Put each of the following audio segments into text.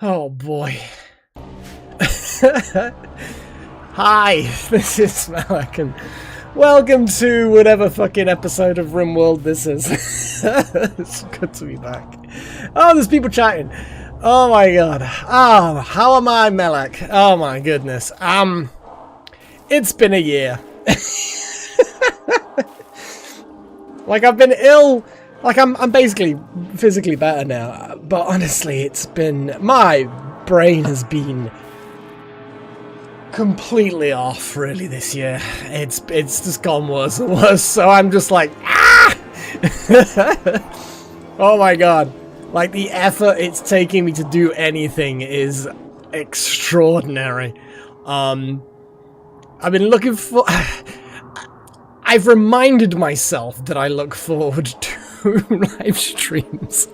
Oh boy. Hi, this is Malik and welcome to whatever fucking episode of RimWorld this is. It's good to be back. Oh, there's people chatting. Oh my god. Oh, how am I, Malik? Oh my goodness. It's been a year. Like, I've been ill. Like, I'm basically physically better now, but honestly, it's been, my brain has been completely off, really, this year. It's just gone worse and worse, so I'm just like, ah! Oh my god. Like, the effort it's taking me to do anything is extraordinary. I've been looking for... I've reminded myself that I look forward to live streams.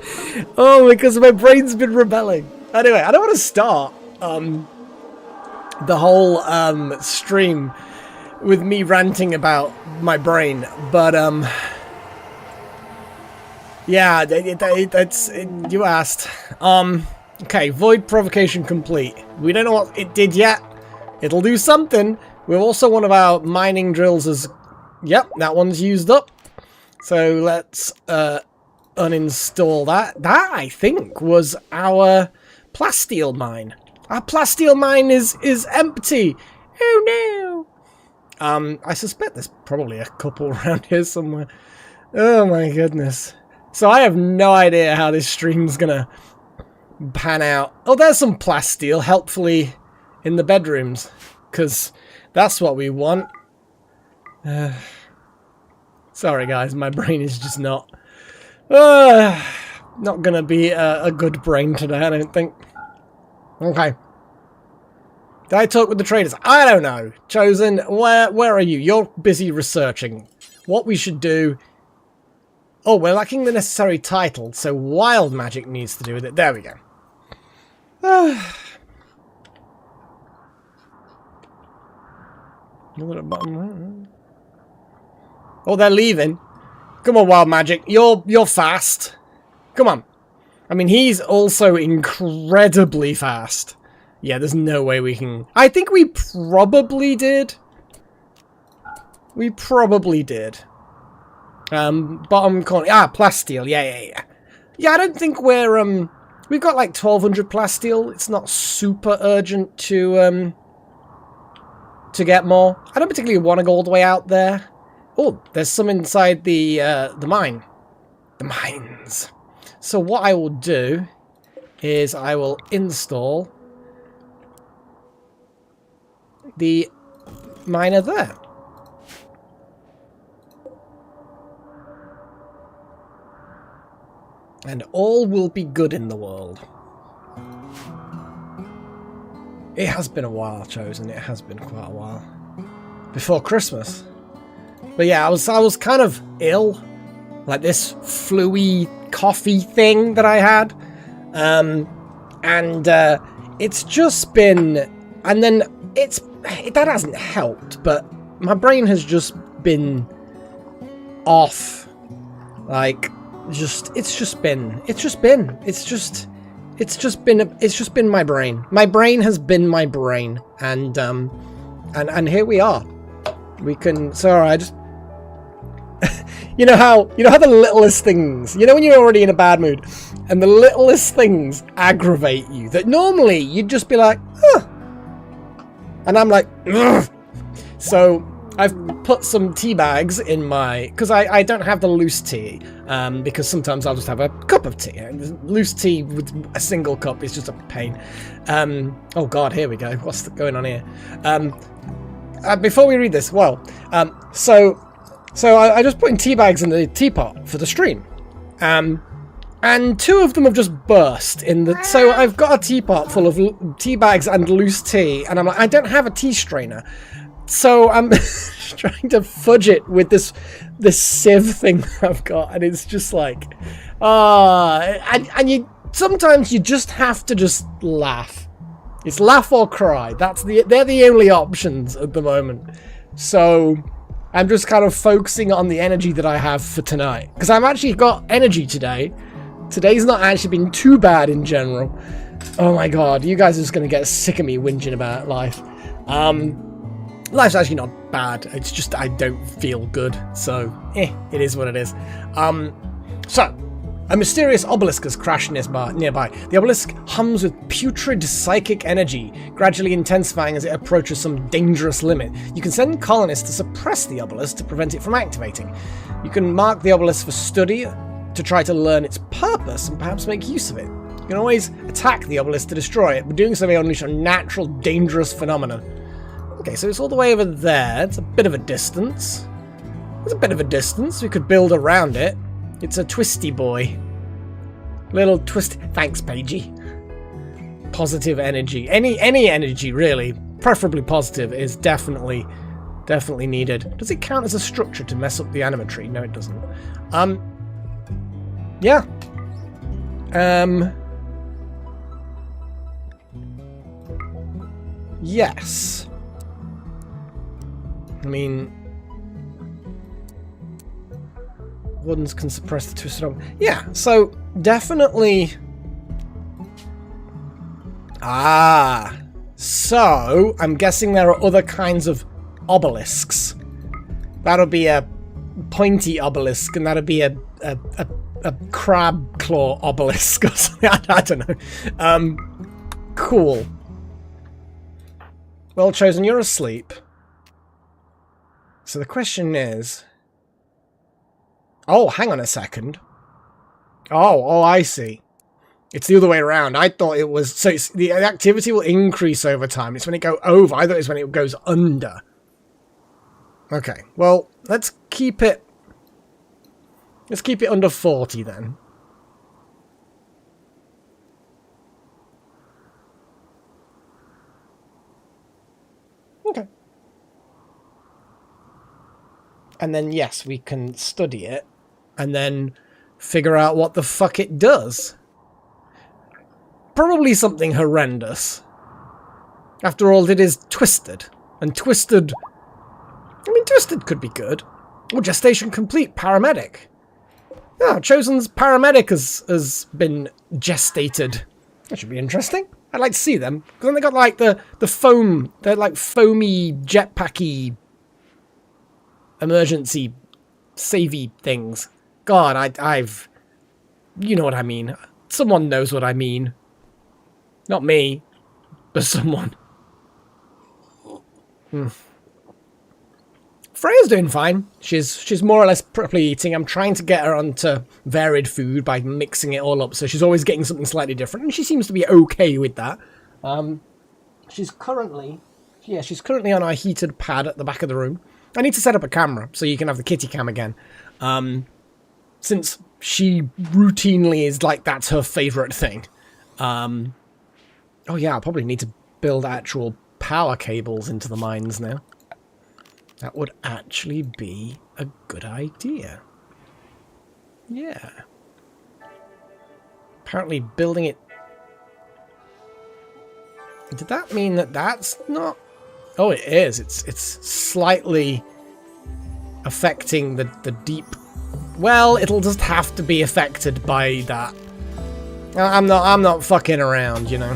Oh, because my brain's been rebelling. Anyway, I don't want to start the whole stream with me ranting about my brain, but yeah, that's you asked. Okay, void provocation complete. We don't know what it did yet. It'll do something. We're also one of our mining drills is. Yep, that one's used up. So let's uninstall that. That, I think, was our plasteel mine. Our plasteel mine is empty. Oh no. I suspect there's probably a couple around here somewhere. Oh my goodness. So I have no idea how this stream's gonna pan out. Oh, there's some plasteel, helpfully, in the bedrooms. Because that's what we want. Sorry guys, my brain is just not gonna be a good brain today, I don't think. Okay. Did I talk with the traders? I don't know. Chosen, where are you? You're busy researching what we should do. Oh, we're lacking the necessary title, so wild magic needs to do with it. There we go. Look at the bottom right. Oh, they're leaving. Come on, wild magic. You're fast. Come on. I mean, he's also incredibly fast. Yeah, there's no way we can... I think we probably did. We probably did. Bottom corner. Ah, plasteel. Yeah. Yeah, I don't think we're... We've got like 1,200 plasteel. It's not super urgent to get more. I don't particularly want to go all the way out there. Oh, there's some inside the mine. The mines. So what I will do is I will install the miner there. And all will be good in the world. It has been a while, Chosen. It has been quite a while. Before Christmas. But yeah, I was kind of ill, like this flu-y coffee thing that I had, and it's just been, and then that hasn't helped, but my brain has just been off, like it's just been my brain. My brain has been my brain, and here we are. We can. Sorry, I just. You know how the littlest things. You know when you're already in a bad mood, and the littlest things aggravate you. That normally you'd just be like, huh. And I'm like, ugh. So I've put some tea bags in my, because I don't have the loose tea, because sometimes I'll just have a cup of tea. And loose tea with a single cup is just a pain. Oh God, here we go. What's going on here? Before we read this, well, so I just put in tea bags in the teapot for the stream, and 2 of them have just burst in the. So I've got a teapot full of tea bags and loose tea, and I'm like, I don't have a tea strainer, so I'm trying to fudge it with this sieve thing I've got, and it's just like, and you sometimes you just have to just laugh. It's laugh or cry. They're the only options at the moment. So I'm just kind of focusing on the energy that I have for tonight. Because I've actually got energy today. Today's not actually been too bad in general. Oh my god, you guys are just going to get sick of me whinging about life. Life's actually not bad, it's just I don't feel good, so it is what it is. So, a mysterious obelisk has crashed nearby. The obelisk hums with putrid psychic energy, gradually intensifying as it approaches some dangerous limit. You can send colonists to suppress the obelisk to prevent it from activating. You can mark the obelisk for study to try to learn its purpose and perhaps make use of it. You can always attack the obelisk to destroy it, but doing so may unleash a natural, dangerous phenomenon. Okay, so it's all the way over there. It's a bit of a distance. It's a bit of a distance. We could build around it. It's a twisty boy. Little twist. Thanks, Paigey. Positive energy. Any energy, really. Preferably positive is definitely needed. Does it count as a structure to mess up the animatry? No, it doesn't. Yeah. Yes. I mean, Woodens can suppress the twisted arm. Yeah, so definitely. Ah, so I'm guessing there are other kinds of obelisks. That'll be a pointy obelisk, and that'll be a crab claw obelisk or something. I don't know. Cool. Well chosen, you're asleep. So the question is... Oh, hang on a second. Oh, I see. It's the other way around. I thought it was... So the activity will increase over time. It's when it goes over. I thought it was when it goes under. Okay, well, let's keep it... Let's keep it under 40 then. Okay. And then, yes, we can study it and then figure out what the fuck it does. Probably something horrendous. After all, it is twisted. And twisted... I mean, twisted could be good. Or gestation complete, paramedic. Yeah, Chosen's paramedic has been gestated. That should be interesting. I'd like to see them. Because then they got like the foam... They're like foamy, jetpacky... emergency savey things. God, I've... You know what I mean. Someone knows what I mean. Not me, but someone. Freya's doing fine. She's more or less properly eating. I'm trying to get her onto varied food by mixing it all up, so she's always getting something slightly different, and she seems to be okay with that. She's currently on our heated pad at the back of the room. I need to set up a camera so you can have the kitty cam again. Since she routinely is like, that's her favourite thing. Oh yeah, I'll probably need to build actual power cables into the mines now. That would actually be a good idea. Yeah. Apparently building it... Did that mean that that's not... Oh, it is. It's slightly affecting the deep... Well, it'll just have to be affected by that. I'm not fucking around, you know.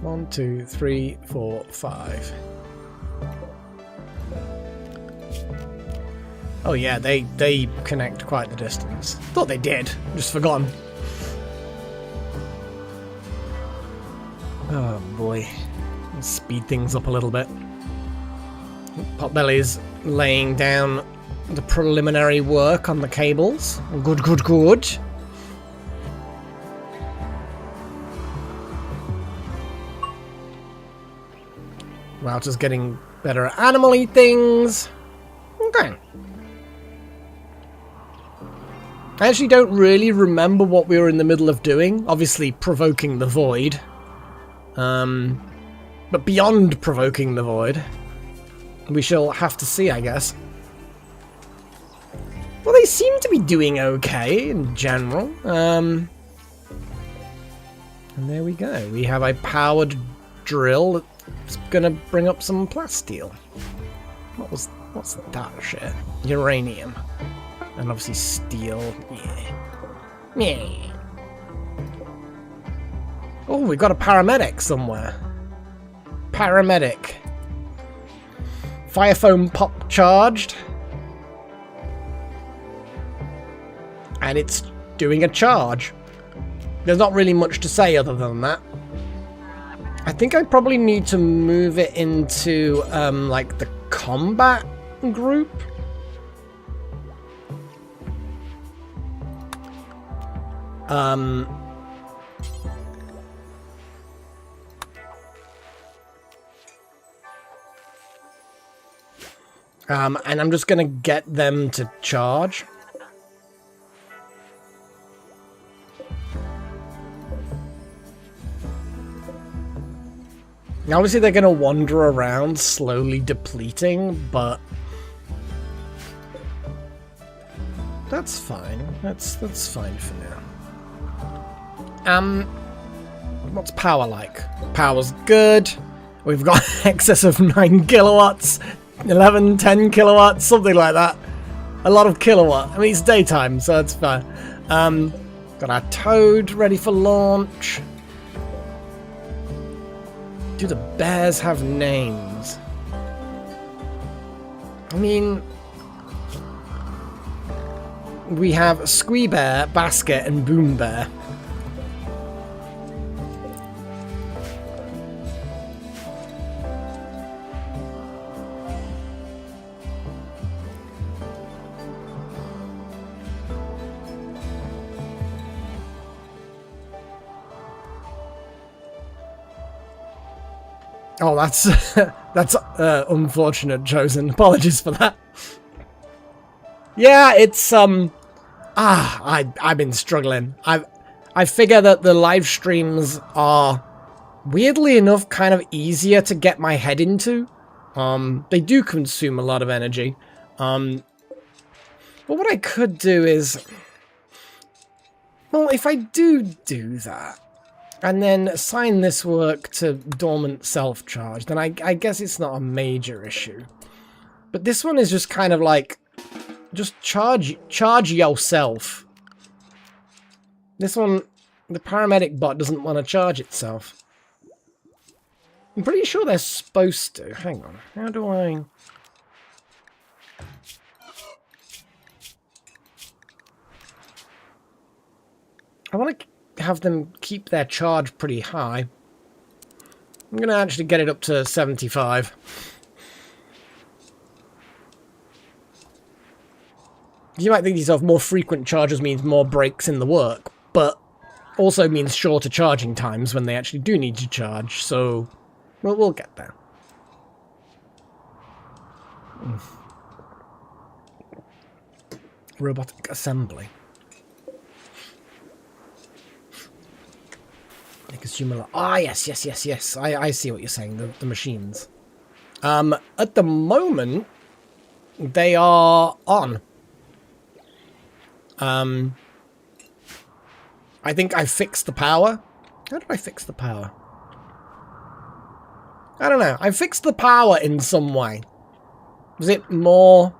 One, two, three, 4, 5. Oh yeah, they connect quite the distance. Thought they did, just forgotten. Oh boy, let's speed things up a little bit. Potbelly's laying down the preliminary work on the cables. Good, good, good. Router's getting better at Anomaly things. Okay. I actually don't really remember what we were in the middle of doing. Obviously, provoking the void. But beyond provoking the void, we shall have to see, I guess. Well, they seem to be doing okay in general. And there we go. We have a powered drill that's gonna bring up some plasteel. What's that shit? Uranium. And obviously steel. Yeah. Oh, we've got a paramedic somewhere. Paramedic. Fire foam pop charged. And it's doing a charge. There's not really much to say other than that. I think I probably need to move it into, like, the combat group. And I'm just gonna get them to charge. Now, obviously, they're going to wander around, slowly depleting, but that's fine. That's fine for now. What's power like? Power's good. We've got excess of 9 kilowatts, 11, 10 kilowatts, something like that. A lot of kilowatt. I mean, it's daytime, so it's fine. Got our Toad ready for launch. Do the bears have names? I mean, we have Squee Bear, Basket, and Boom Bear. Oh, that's unfortunate, Chosen. Apologies for that. Yeah, it's I've been struggling. I figure that the live streams are weirdly enough kind of easier to get my head into. They do consume a lot of energy. But what I could do is, well, if I do that, and then assign this work to dormant self-charge, then I guess it's not a major issue. But this one is just kind of like, just charge yourself. This one, the paramedic bot doesn't want to charge itself. I'm pretty sure they're supposed to. Hang on, how do I... I want to have them keep their charge pretty high. I'm going to actually get it up to 75. You might think to yourself, more frequent charges means more breaks in the work, but also means shorter charging times when they actually do need to charge, so we'll get there. Robotic assembly. Consumer. Ah, yes. I see what you're saying. The machines. At the moment, they are on. I think I fixed the power. How did I fix the power? I don't know. I fixed the power in some way. Was it more?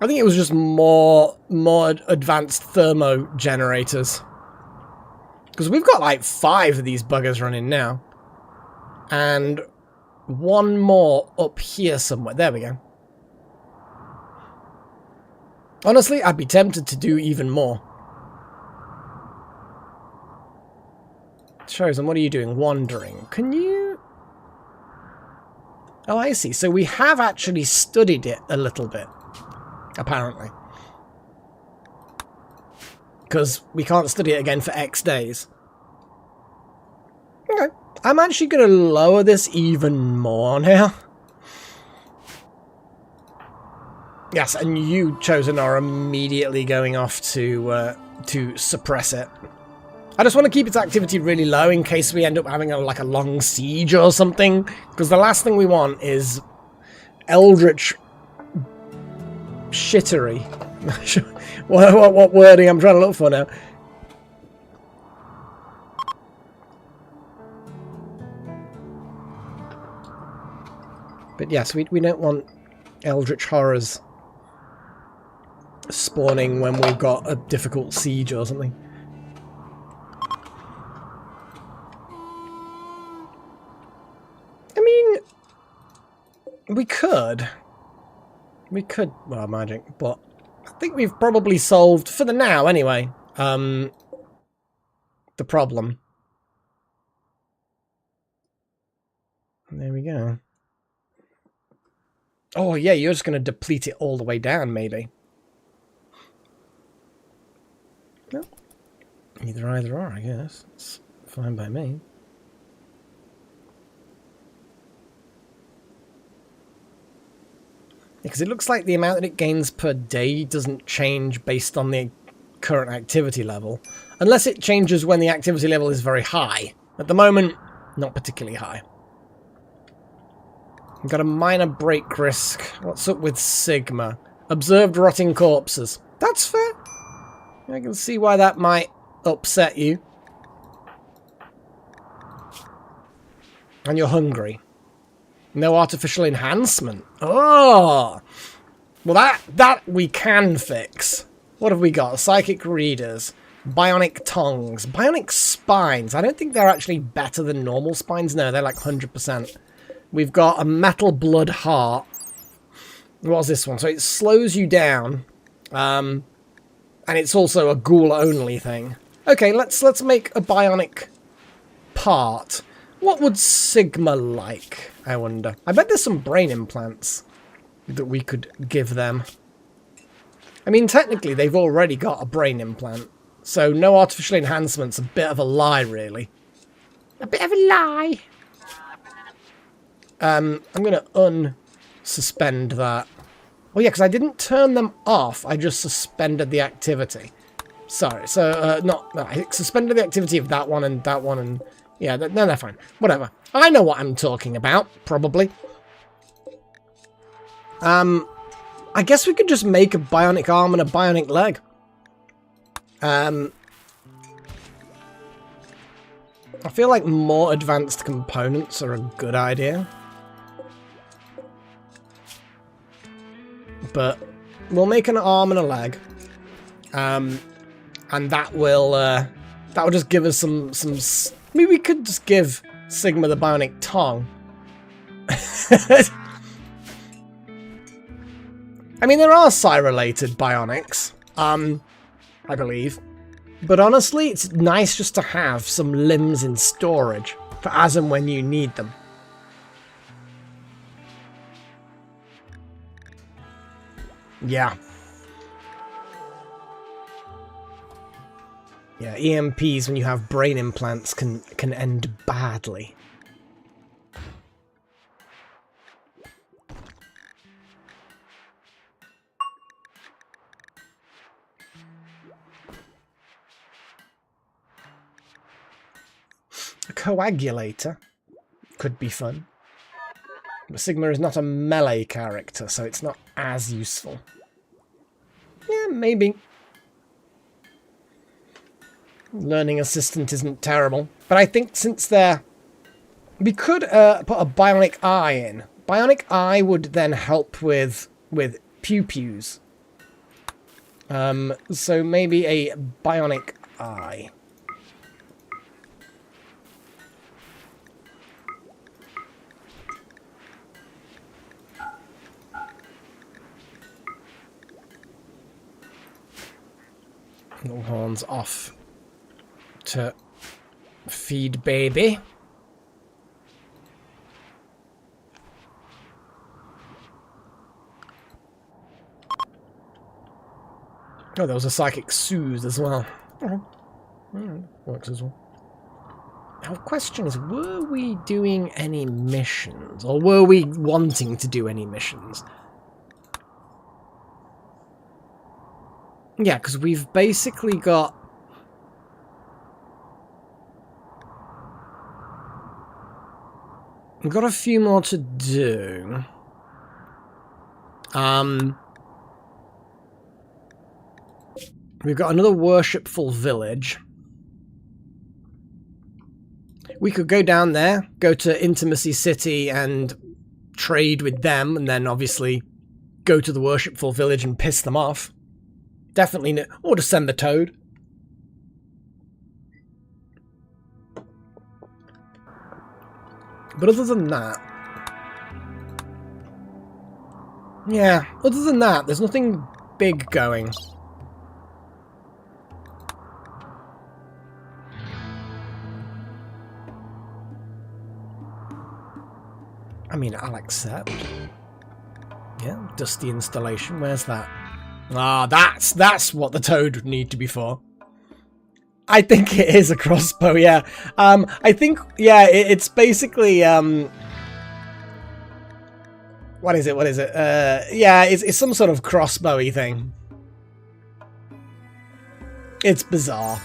I think it was just more advanced thermo generators. Because we've got like 5 of these buggers running now. And one more up here somewhere. There we go. Honestly, I'd be tempted to do even more. Chosen, what are you doing? Wandering. Can you... Oh, I see. So we have actually studied it a little bit. Apparently. Because we can't study it again for X days. Okay. I'm actually going to lower this even more on here. Yes, and you, Chosen, are immediately going off to suppress it. I just want to keep its activity really low in case we end up having like a long siege or something. Because the last thing we want is eldritch shittery. what wording I'm trying to look for now. But yes, we don't want eldritch horrors spawning when we've got a difficult siege or something. I mean, we could, well, magic, but I think we've probably solved, for the now anyway, the problem. There we go. Oh yeah, you're just going to deplete it all the way down, maybe. No. Either or, I guess. It's fine by me. Because it looks like the amount that it gains per day doesn't change based on the current activity level. Unless it changes when the activity level is very high. At the moment, not particularly high. We've got a minor break risk. What's up with Sigma? Observed rotting corpses. That's fair. I can see why that might upset you. And you're hungry. No artificial enhancement. Oh! Well, that we can fix. What have we got? Psychic readers. Bionic tongues. Bionic spines. I don't think they're actually better than normal spines. No, they're like 100%. We've got a metal blood heart. What's this one? So it slows you down. And it's also a ghoul only thing. Okay, let's make a bionic part. What would Sigma like, I wonder? I bet there's some brain implants that we could give them. I mean, technically, they've already got a brain implant. So no artificial enhancement's a bit of a lie, really. A bit of a lie. I'm going to unsuspend that. Oh yeah, because I didn't turn them off. I just suspended the activity. Sorry, so, no, I suspended the activity of that one and yeah, no, they're fine. Whatever. I know what I'm talking about, probably. I guess we could just make a bionic arm and a bionic leg. I feel like more advanced components are a good idea. But we'll make an arm and a leg. And that will just give us some maybe we could just give Sigma the bionic tongue. I mean, there are psi-related bionics, I believe. But honestly, it's nice just to have some limbs in storage for as and when you need them. Yeah. Yeah, EMPs when you have brain implants can end badly. A coagulator could be fun. But Sigma is not a melee character, so it's not as useful. Yeah, maybe. Learning assistant isn't terrible. But I think since they're... We could put a bionic eye in. Bionic eye would then help with pew-pews. So maybe a bionic eye. Little horns off to feed baby. Oh, there was a psychic soothe as well. Works as well. Now, the question is, were we doing any missions? Or were we wanting to do any missions? Yeah, because we've basically got... We've got a few more to do. We've got another worshipful village. We could go down there, go to Intimacy City and trade with them and then obviously go to the worshipful village and piss them off. Definitely no, or just send the toad. But other than that, yeah, other than that, there's nothing big going. I mean, I'll accept. Yeah, dusty installation. Where's that? Ah, that's what the toad would need to be for. I think it is a crossbow, yeah. I think, yeah, it's basically, what is it? Yeah, it's some sort of crossbowy thing. It's bizarre.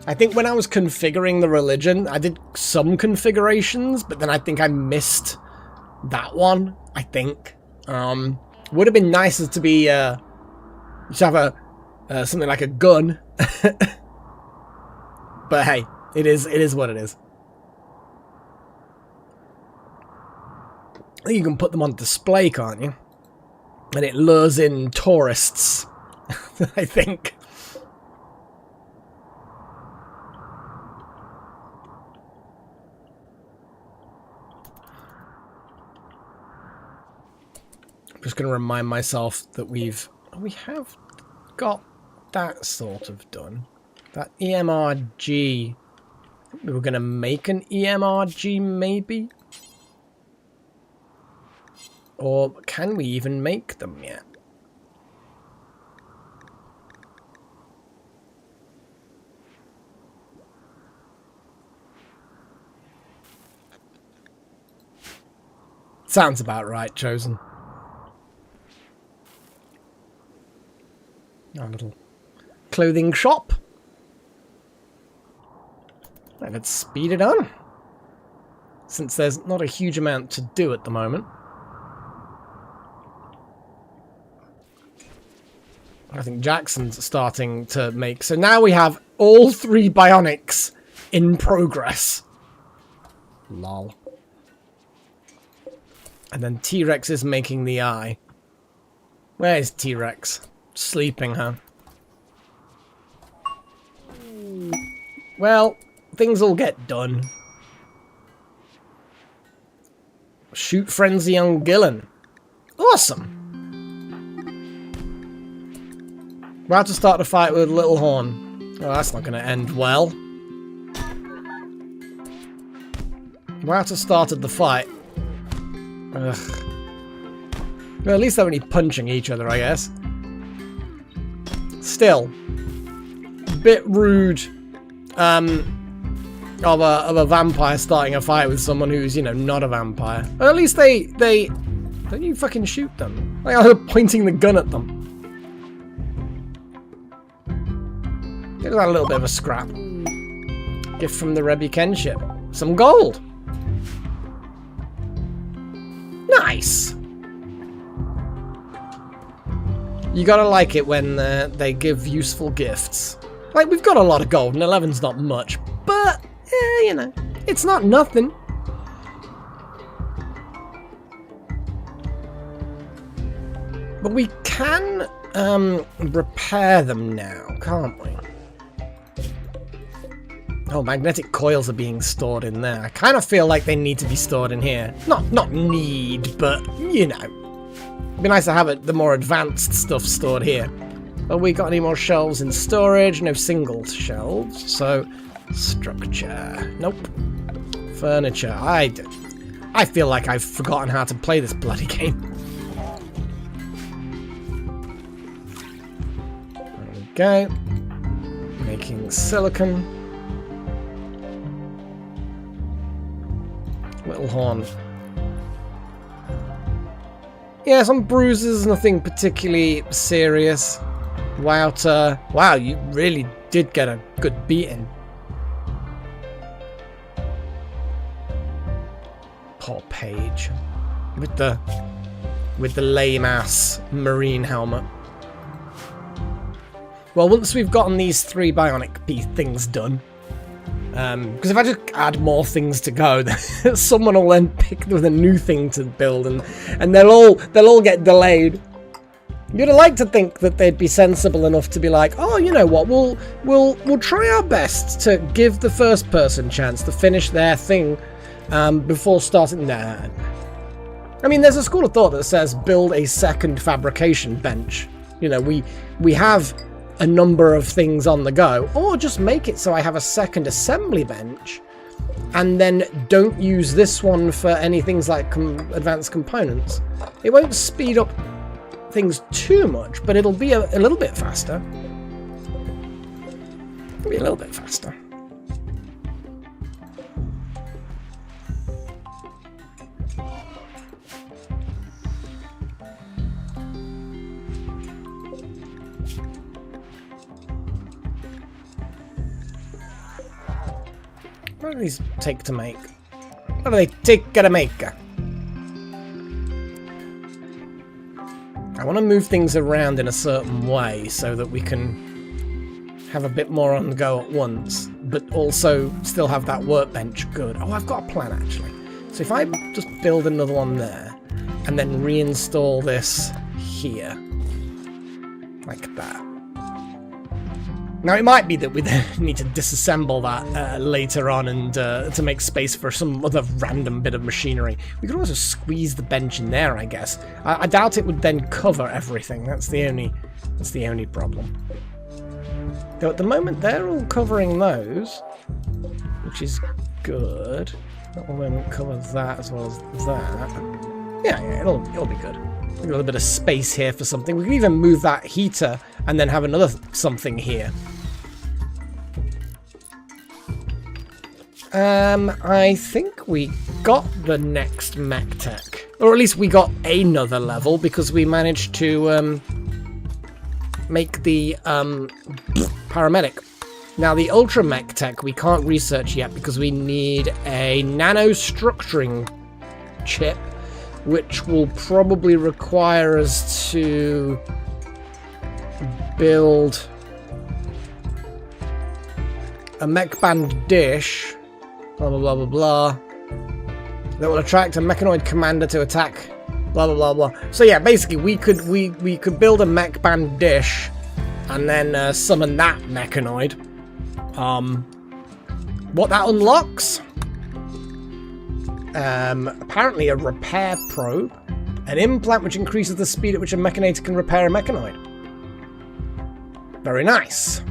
I think when I was configuring the religion, I did some configurations, but then I think I missed that one, I think. Would have been nicer to be, to have something like a gun. But hey, it is what it is. You can put them on display, can't you? And it lures in tourists, I think. I'm just going to remind myself that we have got that sort of done. That EMRG. I think we were going to make an EMRG, maybe? Or can we even make them yet? Sounds about right, Chosen. Our little clothing shop. Right, let's speed it on. Since there's not a huge amount to do at the moment. I think Jackson's starting to make... So now we have all 3 bionics in progress. Lol. And then T-Rex is making the eye. Where is T-Rex? Sleeping, huh? Well, things will get done. Shoot Frenzy on Gillen. Awesome. We're about to start a fight with Little Horn. Oh, that's not going to end well. We're about to started the fight. Ugh. Well, at least they're only punching each other, I guess. Still, bit rude of a vampire starting a fight with someone who's, you know, not a vampire. Or at least they don't you fucking shoot them. Like, I'm pointing the gun at them. Give that a little bit of a scrap. Gift from the Rebuken ship. Some gold. Nice. You gotta like it when they give useful gifts. Like, we've got a lot of gold, and 11's not much, but, you know, it's not nothing. But we can repair them now, can't we? Oh, magnetic coils are being stored in there. I kind of feel like they need to be stored in here. Not need, but, you know. It'd be nice to have the more advanced stuff stored here. Have we got any more shelves in storage? No single shelves. So, structure. Nope. Furniture. I feel like I've forgotten how to play this bloody game. There we go. Making silicon. Little Horn. Yeah, some bruises, nothing particularly serious. Wouter. Wow, you really did get a good beating. Poor Paige. With the lame ass marine helmet. Well, once we've gotten these 3 bionic things done, Because if I just add more things to go, then someone will then pick with a new thing to build, and they'll all get delayed. You'd like to think that they'd be sensible enough to be like, oh, you know what, we'll try our best to give the first person chance to finish their thing before starting. Nah. I mean, there's a school of thought that says build a second fabrication bench. You know, we have a number of things on the go, or just make it so I have a second assembly bench and then don't use this one for any things like advanced components. It won't speed up things too much, but it'll be a little bit faster. It'll be a little bit faster. What do these take to make? What do they take to make? I want to move things around in a certain way so that we can have a bit more on the go at once, but also still have that workbench good. Oh, I've got a plan actually. So if I just build another one there and then reinstall this here, like that. Now, it might be that we then need to disassemble that later on and to make space for some other random bit of machinery. We could also squeeze the bench in there, I guess. I doubt it would then cover everything. That's the only problem. Though at the moment, they're all covering those, which is good. That will then cover that as well as that. Yeah, it'll be good. A little bit of space here for something. We can even move that heater and then have another something here. I think we got the next mech tech, or at least we got another level because we managed to make the paramedic. Now the ultra mech tech we can't research yet because we need a nanostructuring chip, which will probably require us to build a mech band dish, blah blah blah blah blah, that will attract a mechanoid commander to attack, blah blah blah blah. So yeah, basically we could build a mech band dish and then summon that mechanoid. What that unlocks? Apparently a repair probe, an implant which increases the speed at which a mechanator can repair a mechanoid. Very nice.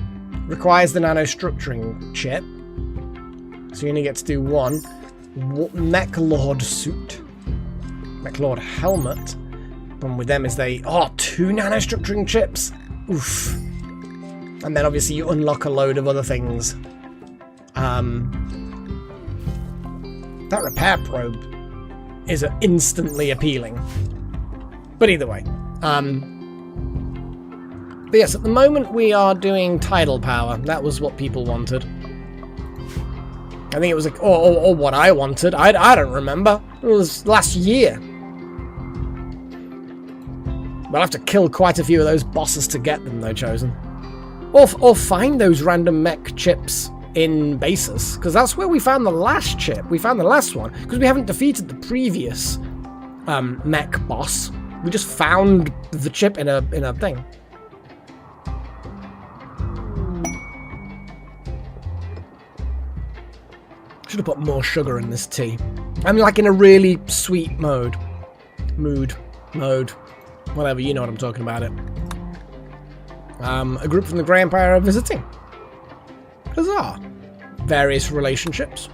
Requires the nanostructuring chip, so you only get to do one. Mech Lord suit, Mech Lord helmet. Problem with them is they two nanostructuring chips. Oof. And then obviously you unlock a load of other things. That repair probe is instantly appealing. But either way. But yes, at the moment we are doing tidal power. That was what people wanted. I think it was like, or what I wanted. I don't remember. It was last year. We'll have to kill quite a few of those bosses to get them, though, Chosen. Or find those random mech chips in bases, because that's where we found the last chip. We found the last one, because we haven't defeated the previous mech boss. We just found the chip in a thing. Should have put more sugar in this tea. I'm like in a really sweet mode. Mode. Whatever, you know what I'm talking about it. A group from the Grey Empire are visiting. Huzzah. Various relationships.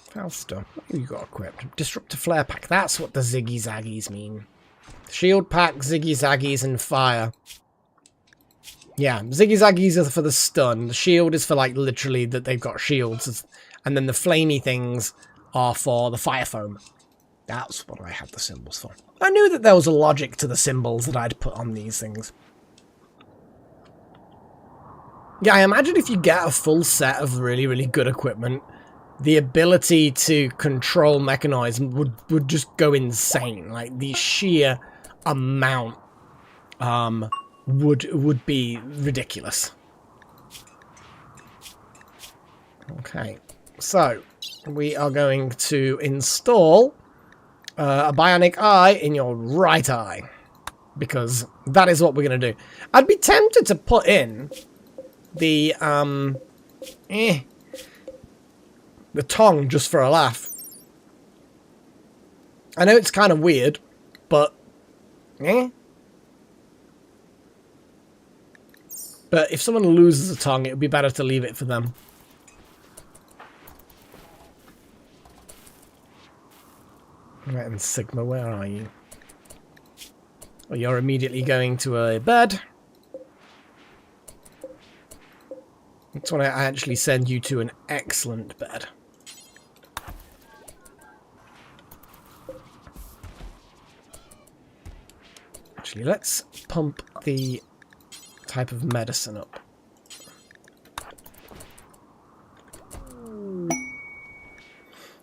Falster. What have you got equipped? Disruptor flare pack. That's what the ziggy zaggies mean. Shield pack, ziggy zaggies, and fire. Yeah, ziggy zaggies are for the stun. The shield is for like literally that they've got shields, and then the flamey things are for the fire foam. That's what I had the symbols for. I knew that there was a logic to the symbols that I'd put on these things. Yeah, I imagine if you get a full set of really, really good equipment, the ability to control mechanoids would just go insane. Like, the sheer amount would be ridiculous. Okay, so we are going to install a bionic eye in your right eye, because that is what we're going to do. I'd be tempted to put in the tongue just for a laugh. I know it's kind of weird, but But if someone loses a tongue, it would be better to leave it for them. Right, and Sigma, where are you? Oh, you're immediately going to a bed. That's when I actually send you to an excellent bed. Actually, let's pump the type of medicine up.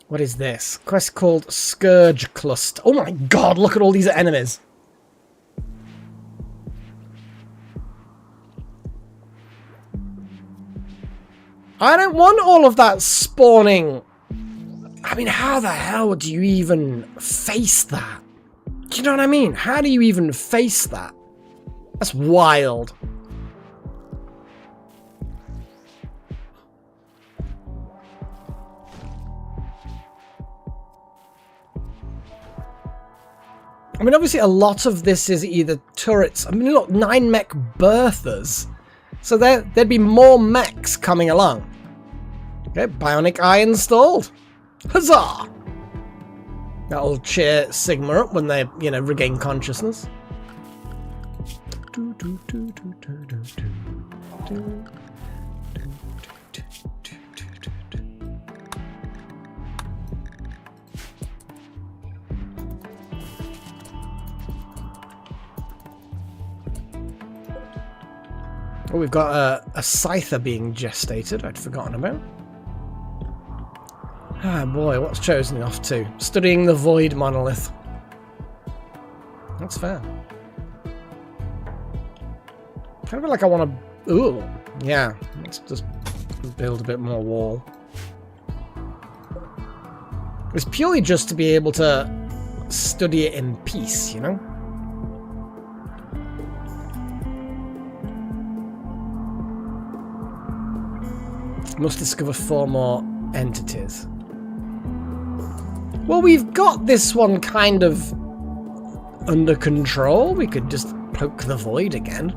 What is this? Quest called Scourge Cluster. Oh my god, look at all these enemies. I don't want all of that spawning. I mean, how the hell do you even face that? Do you know what I mean? How do you even face that? That's wild. I mean, obviously a lot of this is either turrets. I mean, look, 9 mech berthas. So there'd be more mechs coming along. Okay, bionic eye installed. Huzzah! That'll cheer Sigma up when they, you know, regain consciousness. Oh, we've got a Scyther being gestated. I'd forgotten about. Ah, boy, what's chosen off to? Studying the Void Monolith. That's fair. Kind of like I want to... Ooh, yeah. Let's just build a bit more wall. It's purely just to be able to study it in peace, you know? Must discover 4 more entities. Well, we've got this one kind of under control. We could just poke the void again.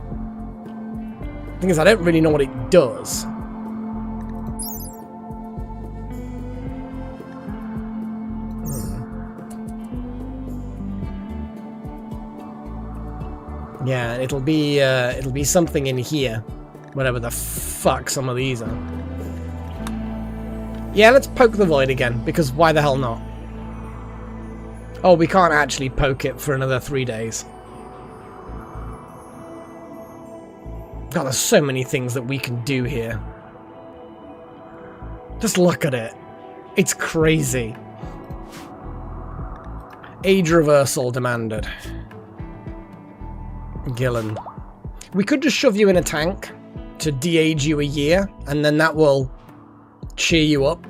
The thing is, I don't really know what it does. Yeah, it'll be something in here. Whatever the fuck some of these are. Yeah, let's poke the void again, because why the hell not? Oh, we can't actually poke it for another 3 days. God, there's so many things that we can do here. Just look at it. It's crazy. Age reversal demanded. Gillen. We could just shove you in a tank to de-age you a year, and then that will cheer you up.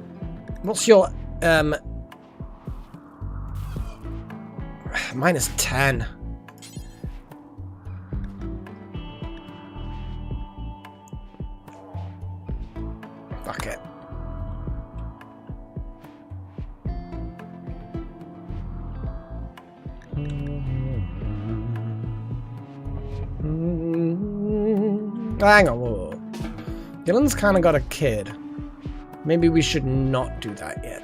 What's your minus 10? Fuck it. Hang on, whoa. Gillen's kind of got a kid. Maybe we should not do that yet.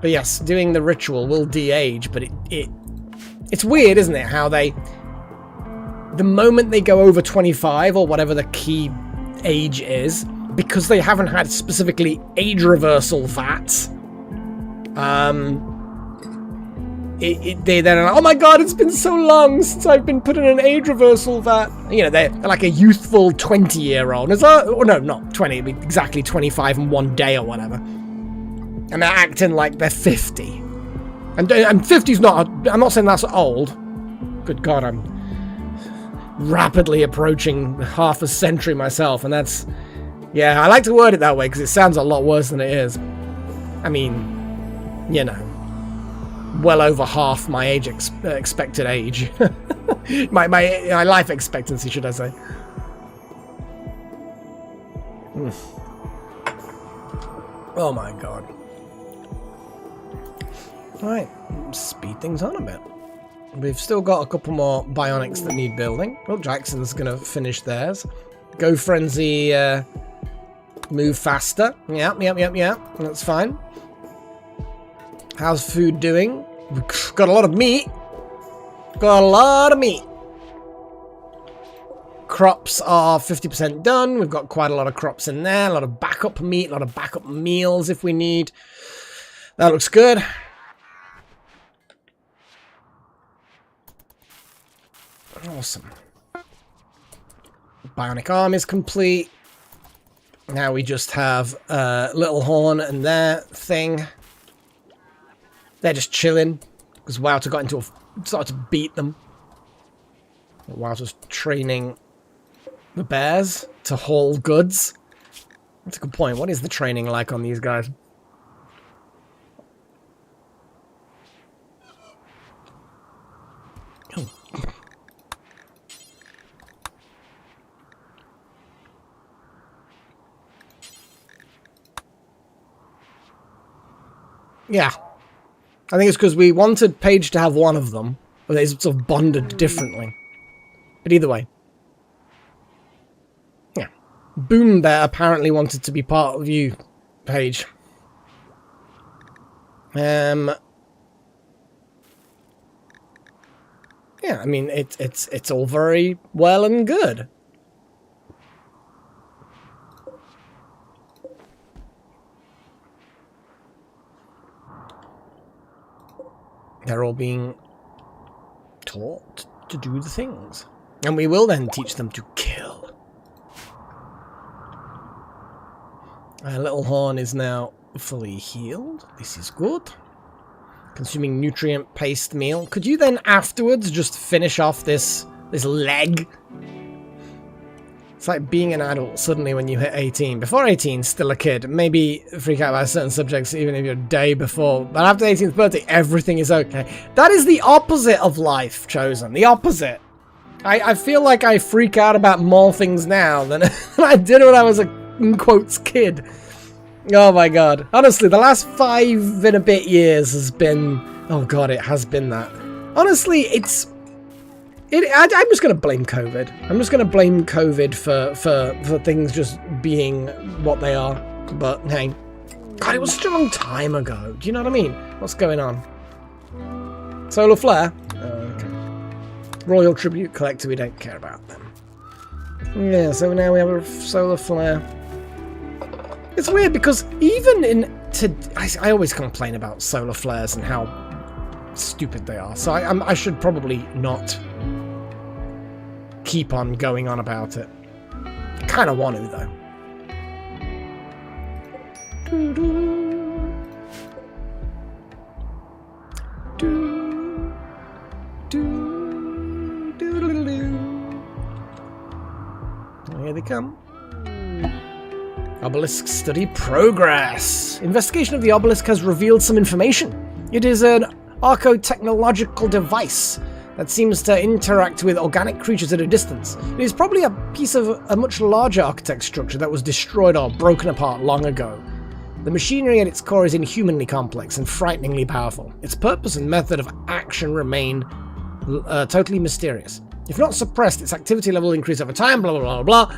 But yes, doing the ritual will de-age, but it's weird, isn't it? How they... The moment they go over 25, or whatever the key age is, because they haven't had specifically age reversal VATs, they then are like, oh my god, it's been so long since I've been put in an age reversal VAT. You know, they're like a youthful 20-year-old. Or no, not 20, it'd be exactly 25 in 1 day or whatever. And they're acting like they're 50. And 50's not, I'm not saying that's old. Good god, I'm rapidly approaching half a century myself, and that's... Yeah, I like to word it that way because it sounds a lot worse than it is. I mean, you know, well over half my expected age. my life expectancy, should I say. Oh my god. Right, speed things on a bit. We've still got a couple more bionics that need building. Well, Jackson's going to finish theirs. Go Frenzy, move faster. Yeah. That's fine. How's food doing? We've got a lot of meat. Crops are 50% done. We've got quite a lot of crops in there. A lot of backup meat, a lot of backup meals if we need. That looks good. Awesome. Bionic arm is complete. Now we just have Little Horn and their thing. They're just chilling because Wouter got into started to beat them. Wouter's training the bears to haul goods. That's a good point. What is the training like on these guys? Oh. Yeah. I think it's because we wanted Paige to have one of them, but they sort of bonded differently. But either way. Yeah. Boom Bear apparently wanted to be part of you, Paige. Yeah, I mean, it's all very well and good. They're all being taught to do the things. And we will then teach them to kill. Little Horn is now fully healed. This is good. Consuming nutrient paste meal. Could you then afterwards just finish off this leg? It's like being an adult suddenly when you hit 18. Before 18, still a kid. Maybe freak out about certain subjects even if you're a day before. But after 18th birthday, everything is okay. That is the opposite of life, Chosen. The opposite. I feel like I freak out about more things now than I did when I was a, in quotes, kid. Oh my god. Honestly, the last 5 and a bit years has been... Oh god, it has been that. Honestly, I'm just going to blame COVID. I'm just going to blame COVID for things just being what they are. But hey, God, it was such a long time ago. Do you know what I mean? What's going on? Solar Flare? Okay. Royal Tribute Collector, we don't care about them. Yeah, so now we have a Solar Flare. It's weird because even I always complain about solar flares and how stupid they are. So I should probably not keep on going on about it. I kind of want to, though. Here they come. Obelisk study progress. Investigation of the obelisk has revealed some information. It is an archotechnological device that seems to interact with organic creatures at a distance. It is probably a piece of a much larger architect structure that was destroyed or broken apart long ago. The machinery at its core is inhumanly complex and frighteningly powerful. Its purpose and method of action remain totally mysterious. If not suppressed, its activity level will increase over time, blah, blah, blah, blah.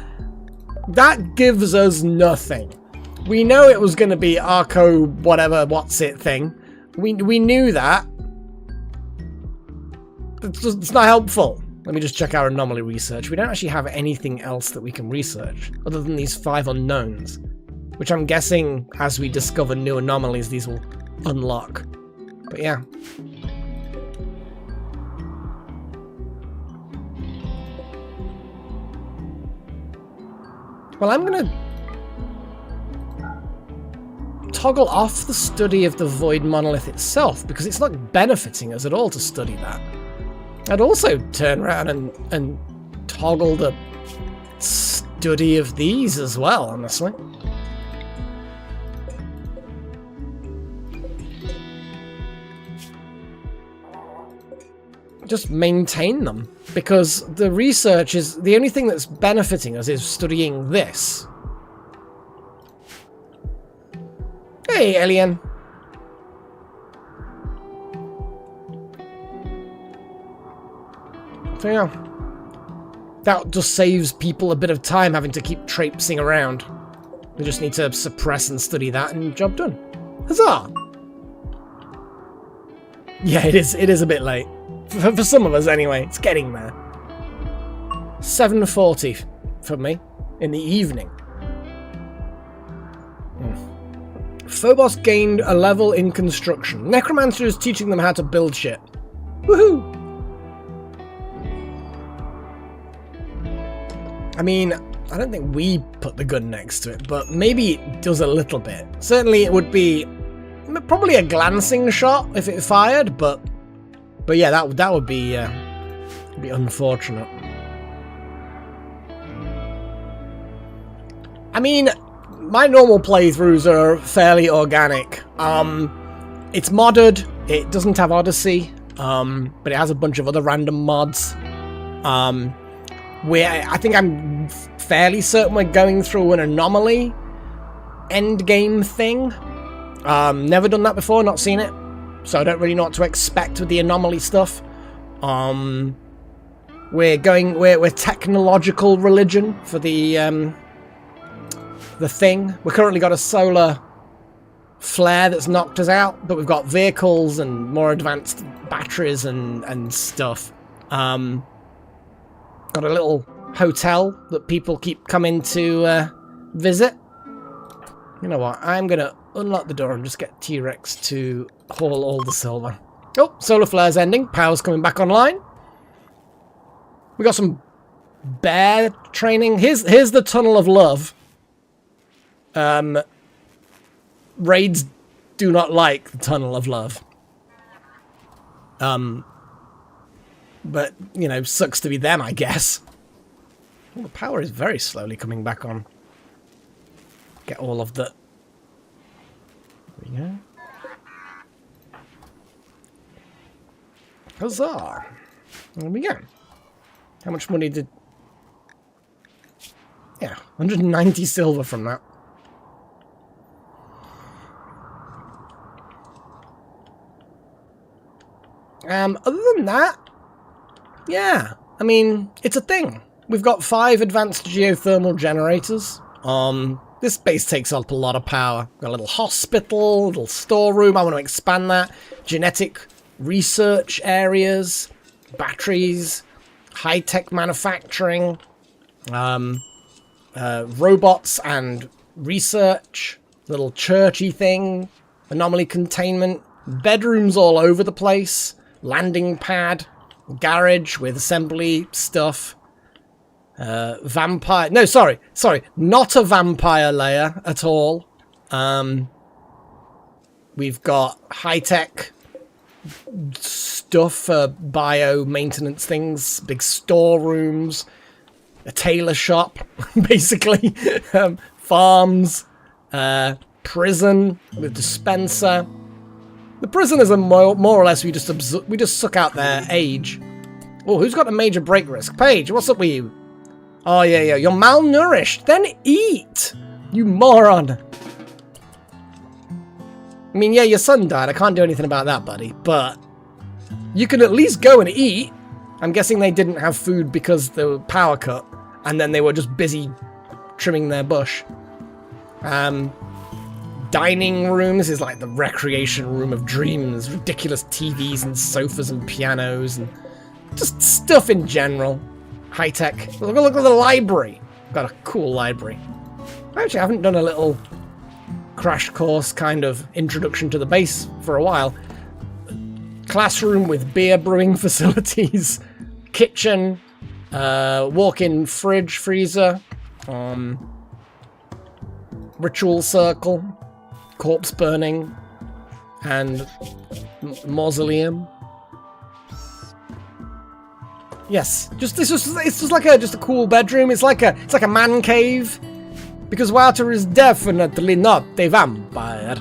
That gives us nothing. We know it was going to be Arco whatever, what's it thing. We knew that. It's not helpful. Let me just check our anomaly research. We don't actually have anything else that we can research other than these 5 unknowns, which I'm guessing as we discover new anomalies, these will unlock. But yeah. Well, I'm going to toggle off the study of the Void Monolith itself, because it's not benefiting us at all to study that. I'd also turn around and toggle the study of these as well, honestly. Just maintain them, because the research is the only thing that's benefiting us is studying this. Hey, alien. So yeah, that just saves people a bit of time having to keep traipsing around. We just need to suppress and study that, and job done. Huzzah! Yeah, it is a bit late. For some of us, anyway. It's getting there. 7:40 for me in the evening. Phobos gained a level in construction. Necromancer is teaching them how to build shit. Woohoo! I mean, I don't think we put the gun next to it, but maybe it does a little bit. Certainly it would be probably a glancing shot if it fired, but yeah, that would be unfortunate. I mean, my normal playthroughs are fairly organic. It's modded. It doesn't have Odyssey, but it has a bunch of other random mods. I think I'm fairly certain we're going through an Anomaly endgame thing. Never done that before, not seen it. So I don't really know what to expect with the Anomaly stuff. We're technological religion for the thing. We've currently got a solar flare that's knocked us out, but we've got vehicles and more advanced batteries and stuff. Got a little hotel that people keep coming to visit. You know what? I'm gonna unlock the door and just get T-Rex to haul all the silver. Oh, solar flare's ending. Power's coming back online. We got some bear training. Here's the Tunnel of Love. Raids do not like the Tunnel of Love. But, you know, sucks to be them, I guess. Well, the power is very slowly coming back on. Get all of the... There we go. Huzzah! There we go. How much money did... Yeah, 190 silver from that. Other than that, yeah, I mean, it's a thing. We've got 5 advanced geothermal generators. This base takes up a lot of power. Got a little hospital, little storeroom. I want to expand that. Genetic research areas, batteries, high-tech manufacturing, robots and research, little churchy thing, anomaly containment, bedrooms all over the place, landing pad, garage with assembly stuff, vampire... No, sorry, not a vampire layer at all. We've got high-tech stuff for bio-maintenance things, big storerooms, a tailor shop, basically, farms, prison with dispenser. The prisoners are more or less we just suck out their age. Oh, who's got a major break risk? Paige, what's up with you? Oh yeah, you're malnourished. Then eat, you moron. I mean, yeah, your son died. I can't do anything about that, buddy. But you can at least go and eat. I'm guessing they didn't have food because the power cut, and then they were just busy trimming their bush. Dining room. This is like the recreation room of dreams. Ridiculous TVs and sofas and pianos and just stuff in general. High tech. Look at the library. Got a cool library. Actually, I haven't done a little crash course kind of introduction to the base for a while. Classroom with beer brewing facilities. Kitchen. Walk-in fridge, freezer. Ritual circle. Corpse burning. And mausoleum. Yes. It's just like a cool bedroom. It's like a man cave. Because Walter is definitely not a vampire.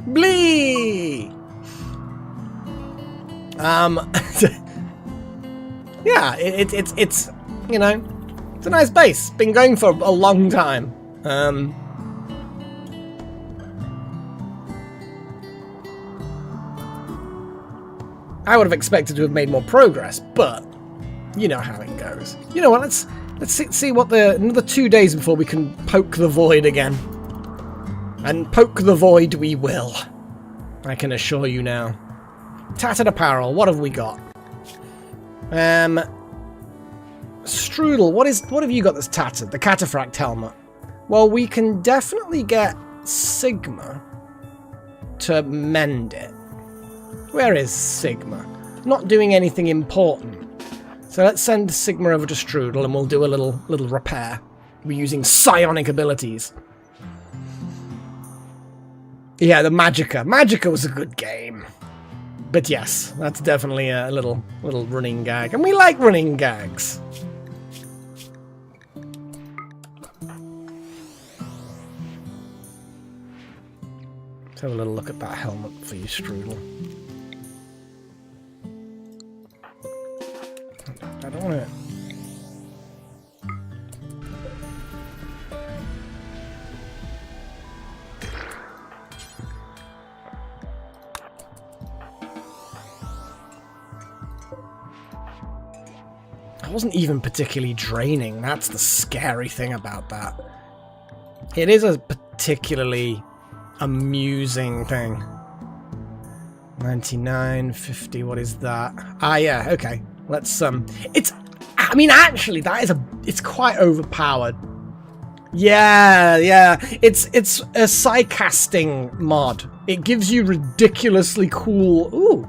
Blee! Yeah, it's you know, it's a nice base. Been going for a long time. I would have expected to have made more progress, but you know how it goes. You know what? Let's see what another 2 days before we can poke the void again. And poke the void we will. I can assure you now. Tattered apparel. What have we got? Strudel. What have you got that's tattered? The cataphract helmet. Well, we can definitely get Sigma to mend it. Where is Sigma? Not doing anything important. So let's send Sigma over to Strudel and we'll do a little repair. We're using psionic abilities. Yeah, the Magicka. Magicka was a good game. But yes, that's definitely a little running gag. And we like running gags. Let's have a little look at that helmet for you, Strudel. I don't want to... That wasn't even particularly draining. That's the scary thing about that. It is a particularly amusing thing. 99, 50, what is that? Ah, yeah, okay. Let's, I mean, actually, it's quite overpowered. Yeah. It's a psycasting mod. It gives you ridiculously cool...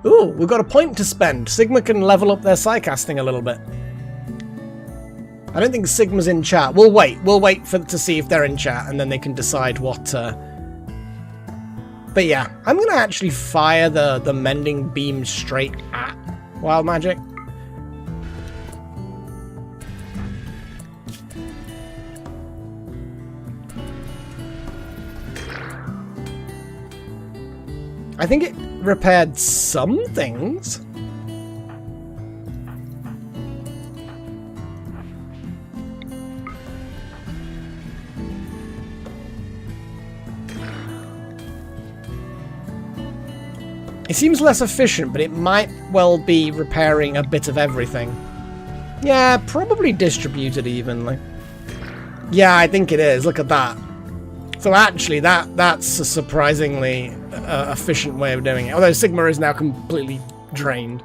Ooh, we've got a point to spend. Sigma can level up their psycasting a little bit. I don't think Sigma's in chat. We'll wait to see if they're in chat, and then they can decide what... But yeah, I'm going to actually fire the mending beam straight at Wild Magic. I think it repaired some things. It seems less efficient, but it might well be repairing a bit of everything. Yeah, probably distributed evenly. Yeah, I think it is. Look at that. So actually, that's a surprisingly efficient way of doing it. Although Sigma is now completely drained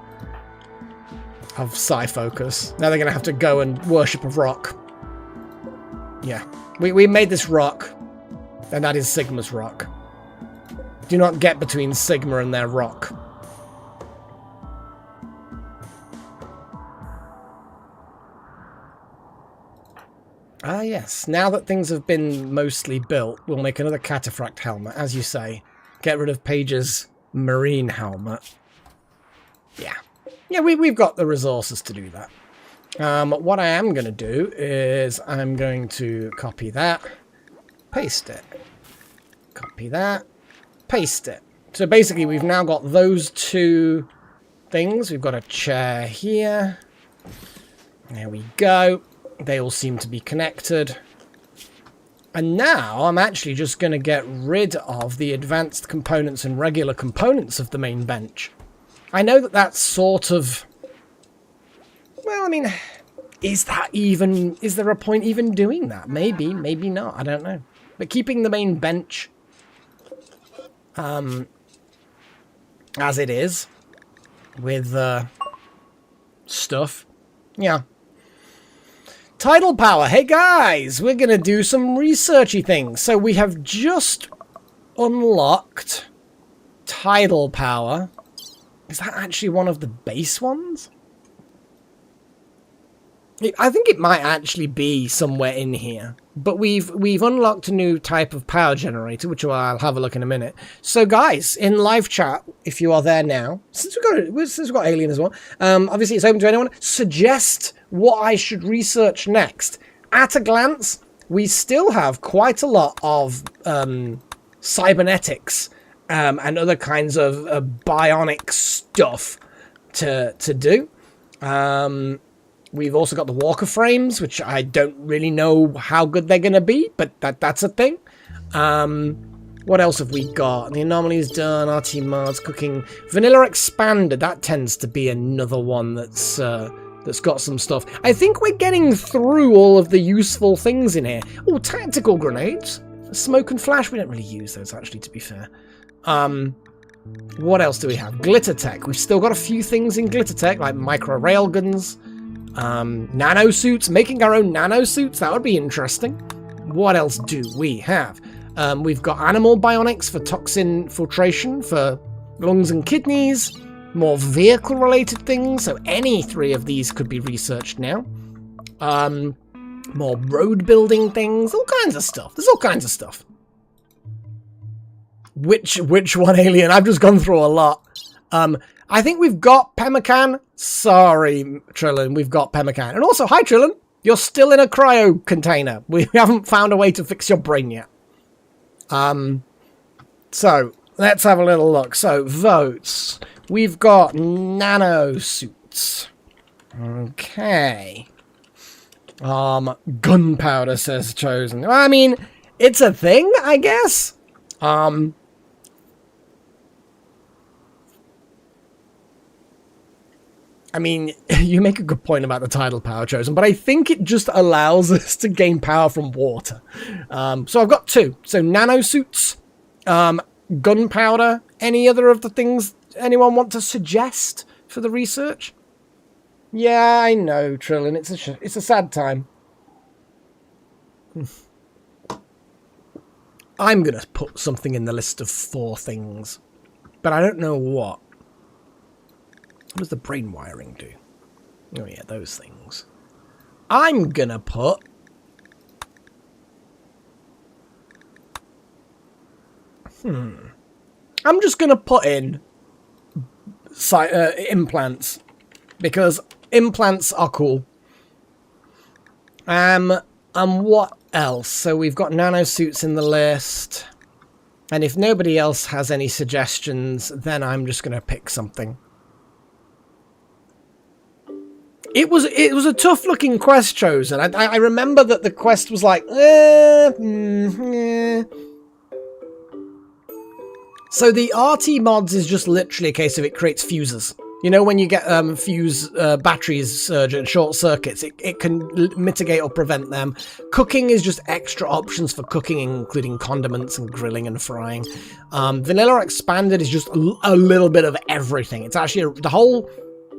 of psi focus. Now they're going to have to go and worship a rock. Yeah. We made this rock, and that is Sigma's rock. Do not get between Sigma and their rock. Ah, yes. Now that things have been mostly built, we'll make another cataphract helmet, as you say. Get rid of Paige's marine helmet. Yeah. Yeah, we've got the resources to do that. What I am going to do is I'm going to copy that, paste it. Copy that, paste it. So basically we've now got those two things. We've got a chair here. There we go. They all seem to be connected. And now I'm actually just going to get rid of the advanced components and regular components of the main bench. I know that that's sort of... Well, I mean, is there a point even doing that? Maybe, maybe not. I don't know. But keeping the main bench as it is with stuff. Yeah. Tidal power. Hey guys, we're going to do some researchy things. So we have just unlocked tidal power. Is that actually one of the base ones? I think it might actually be somewhere in here, but we've unlocked a new type of power generator, which I'll have a look in a minute. So, guys, in live chat, if you are there now, since we've got Alien as well, obviously it's open to anyone. Suggest what I should research next. At a glance, we still have quite a lot of cybernetics and other kinds of bionic stuff to do. We've also got the walker frames, which I don't really know how good they're going to be, but that's a thing. What else have we got? The Anomaly is done, RT mods, cooking. Vanilla Expanded, that tends to be another one that's got some stuff. I think we're getting through all of the useful things in here. Oh, tactical grenades. Smoke and flash, we don't really use those, actually, to be fair. What else do we have? Glitter tech. We've still got a few things in glitter tech, like micro railguns. Nano suits, making our own nano suits, that would be interesting. What else do we have? We've got animal bionics for toxin filtration for lungs and kidneys, more vehicle related things, so any three of these could be researched now. More road building things, all kinds of stuff. There's all kinds of stuff. Which one, Alien? I've just gone through a lot. I think we've got Pemmican. Sorry, Trillin, we've got Pemmican. And also, hi, Trillin. You're still in a cryo container. We haven't found a way to fix your brain yet. So, let's have a little look. So, votes. We've got nano suits. Okay. Gunpowder says chosen. I mean, it's a thing, I guess. I mean, you make a good point about the tidal power chosen, but I think it just allows us to gain power from water. So I've got two. So nanosuits, gunpowder, any other of the things anyone want to suggest for the research? Yeah, I know, Trillin. It's a sad time. I'm going to put something in the list of 4 things, but I don't know what. What does the brain wiring do? Oh yeah, those things. I'm gonna put... I'm just gonna put in implants, because implants are cool. And what else? So we've got nanosuits in the list. And if nobody else has any suggestions, then I'm just gonna pick something. It was a tough looking quest chosen. I remember that the quest was like, So the RT mods is just literally a case of it creates fuses. You know, when you get fuse batteries surge and short circuits, it can mitigate or prevent them. Cooking is just extra options for cooking, including condiments and grilling and frying. Vanilla Expanded is just a little bit of everything. It's actually the whole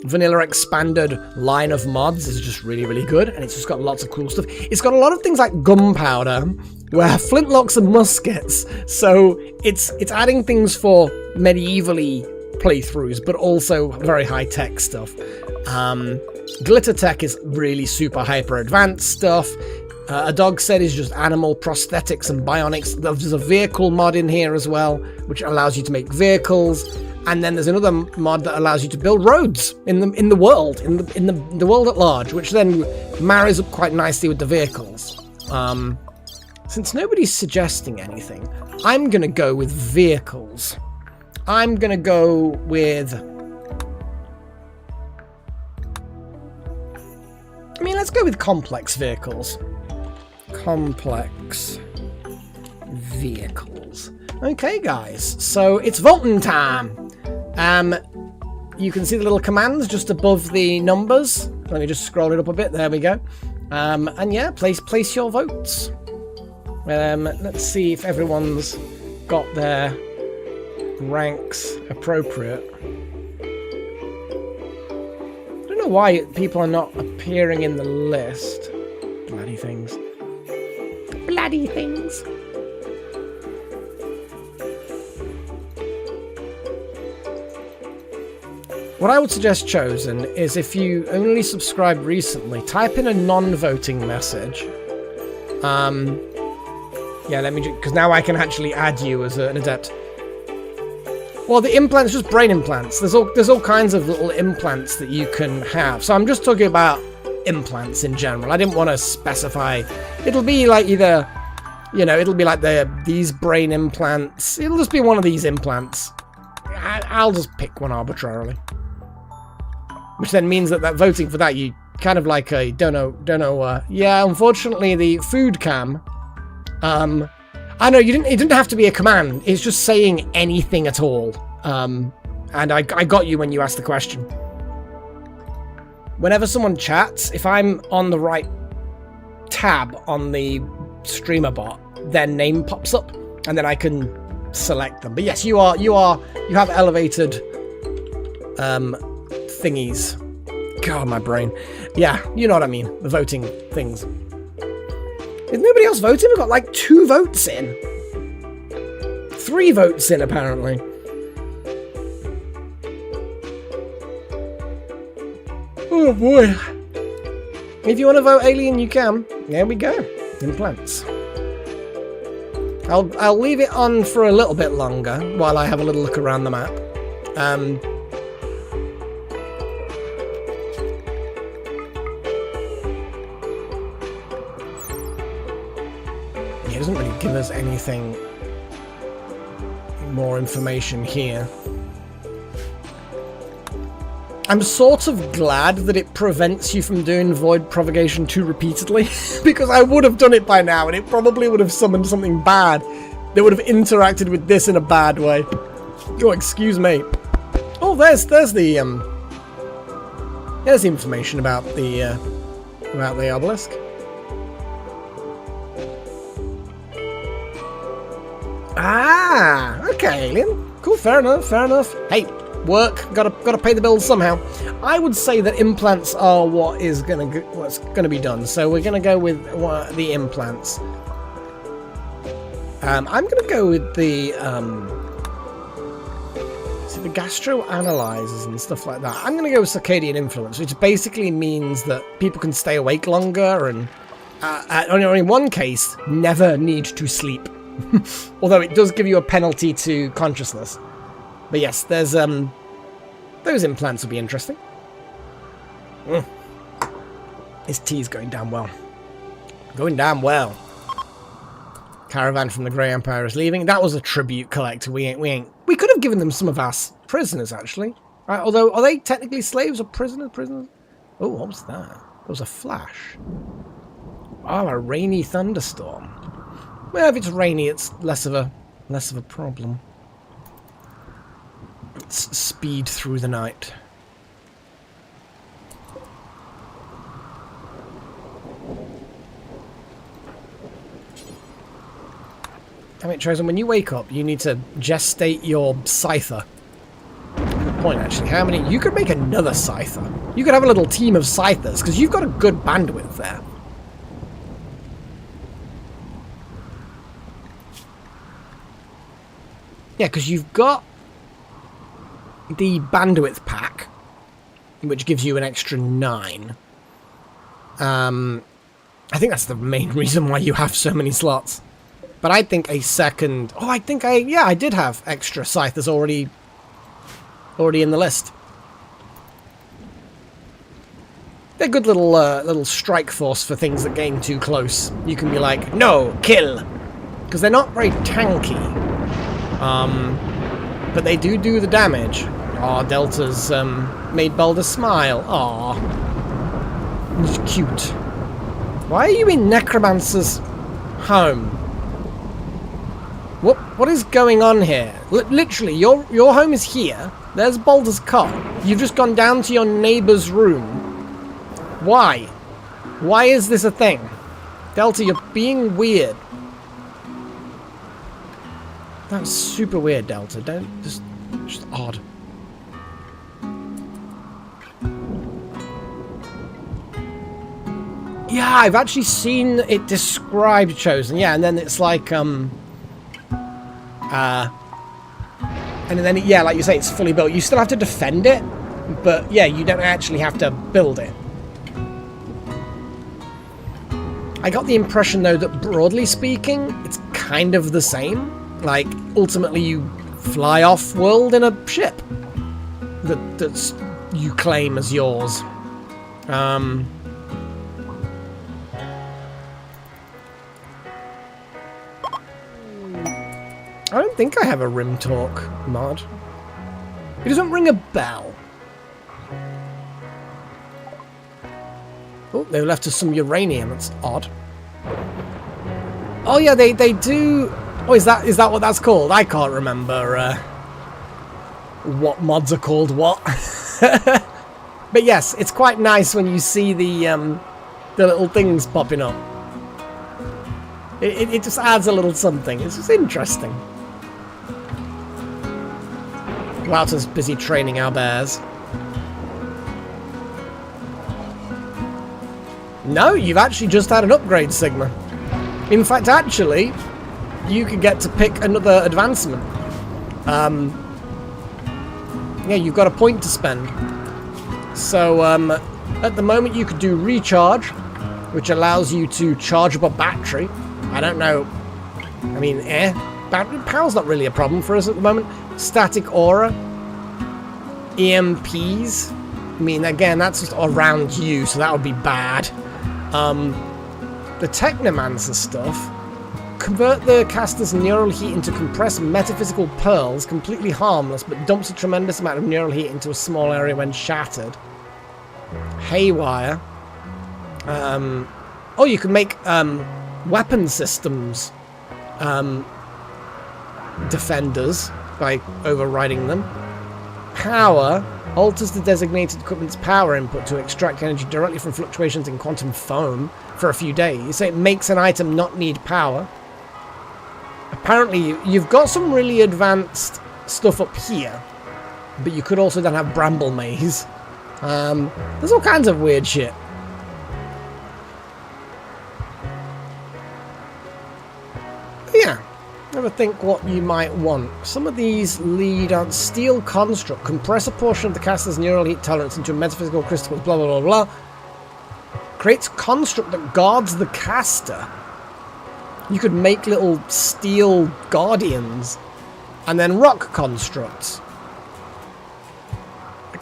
Vanilla Expanded line of mods is just really, really good, and it's just got lots of cool stuff. It's got a lot of things like gunpowder, where flintlocks and muskets, so it's adding things for medievally playthroughs, but also very high-tech stuff. Glitter tech is really super hyper advanced stuff. A dog said is just animal prosthetics and bionics. There's a vehicle mod in here as well, which allows you to make vehicles. And then there's another mod that allows you to build roads in the world, in the world at large, which then marries up quite nicely with the vehicles. Since nobody's suggesting anything, I'm gonna go with vehicles. I'm gonna go with... I mean, let's go with complex vehicles. Complex vehicles. Okay, guys, so it's voting time. You can see the little commands just above the numbers. Let me just scroll it up a bit. There we go. And yeah, place your votes. Let's see if everyone's got their ranks appropriate. I don't know why people are not appearing in the list. Bloody things. Bloody things. What I would suggest, Chosen, is if you only subscribed recently, type in a non-voting message. Yeah, let me because now I can actually add you as an adept. Well, the implants, just brain implants. There's all kinds of little implants that you can have. So I'm just talking about implants in general. I didn't want to specify. It'll be like either, you know, it'll be like these brain implants. It'll just be one of these implants. I'll just pick one arbitrarily. Which then means that voting for that, you kind of like a don't know. Yeah, unfortunately, the food cam. I know it didn't have to be a command. It's just saying anything at all. And I got you when you asked the question. Whenever someone chats, if I'm on the right tab on the streamer bot, their name pops up, and then I can select them. But yes, you have elevated thingies. God, my brain. Yeah, you know what I mean. The voting things. Is nobody else voting? We've got like 2 votes in. 3 votes in, apparently. Oh boy. If you want to vote alien, you can. There we go. Implants. I'll leave it on for a little bit longer while I have a little look around the map. It doesn't really give us anything more information here. I'm sort of glad that it prevents you from doing Void Propagation 2 repeatedly, because I would have done it by now, and it probably would have summoned something bad that would have interacted with this in a bad way. Oh, excuse me. Oh, there's the information about the obelisk. Ah, okay, alien. Cool, fair enough, fair enough. Hey, work, gotta pay the bills somehow. I would say that implants are what's gonna be done. So we're gonna go with the implants. I'm gonna go with the gastro analyzers and stuff like that. I'm gonna go with circadian influence, which basically means that people can stay awake longer and, in one case, never need to sleep. Although it does give you a penalty to consciousness. But yes, there's those implants will be interesting. His tea's going down well. Going down well. Caravan from the Grey Empire is leaving. That was a tribute collector. We could have given them some of our prisoners, actually. Although, are they technically slaves or prisoners? Oh, what was that? There was a flash. Oh, a rainy thunderstorm. Well, if it's rainy, it's less of a problem. Let's speed through the night. Damn it, Chosen, when you wake up, you need to gestate your scyther. Good point, actually. How many? You could make another scyther. You could have a little team of scythers, because you've got a good bandwidth there. Yeah, because you've got the bandwidth pack, which gives you an extra 9. I think that's the main reason why you have so many slots. But I think a second... Oh, I did have extra scythers already in the list. They're good little strike force for things that getting too close. You can be like, no, kill! Because they're not very tanky. But they do the damage. Aw, Delta's made Balder smile. Aw. He's cute. Why are you in Necromancer's home? What is going on here? Literally, your home is here. There's Baldur's cot. You've just gone down to your neighbor's room. Why? Why is this a thing? Delta, you're being weird. That's super weird, Delta. Just odd. Yeah, I've actually seen it described, Chosen. Yeah, and then it's like, and then, yeah, like you say, it's fully built. You still have to defend it, But yeah, you don't actually have to build it. I got the impression, though, that broadly speaking, it's kind of the same. Like, ultimately, you fly off world in a ship that's you claim as yours. I don't think I have a Rim Talk mod. It doesn't ring a bell. Oh, they left us some uranium. That's odd. Oh yeah, they do. Oh, is that what that's called? I can't remember what mods are called what. But yes, it's quite nice when you see the little things popping up. It just adds a little something. It's just interesting. Walter's busy training our bears. No, you've actually just had an upgrade, Sigma. In fact, actually, you could get to pick another advancement. Yeah, you've got a point to spend. So, at the moment you could do recharge, which allows you to charge up a battery. I don't know. I mean, battery power's not really a problem for us at the moment. Static aura. EMPs. I mean, again, that's just around you, so that would be bad. The Technomancer stuff. Convert the caster's neural heat into compressed metaphysical pearls, completely harmless, but dumps a tremendous amount of neural heat into a small area when shattered. Haywire. Oh, you can make weapon systems defenders by overriding them. Power alters the designated equipment's power input to extract energy directly from fluctuations in quantum foam for a few days. So it makes an item not need power. Apparently, you've got some really advanced stuff up here, but you could also then have Bramble Maze. There's all kinds of weird shit. But yeah, never think what you might want. Some of these lead on Steel Construct. Compress a portion of the caster's neural heat tolerance into a metaphysical crystal, blah, blah, blah, blah. Creates construct that guards the caster. You could make little steel guardians. And then rock constructs.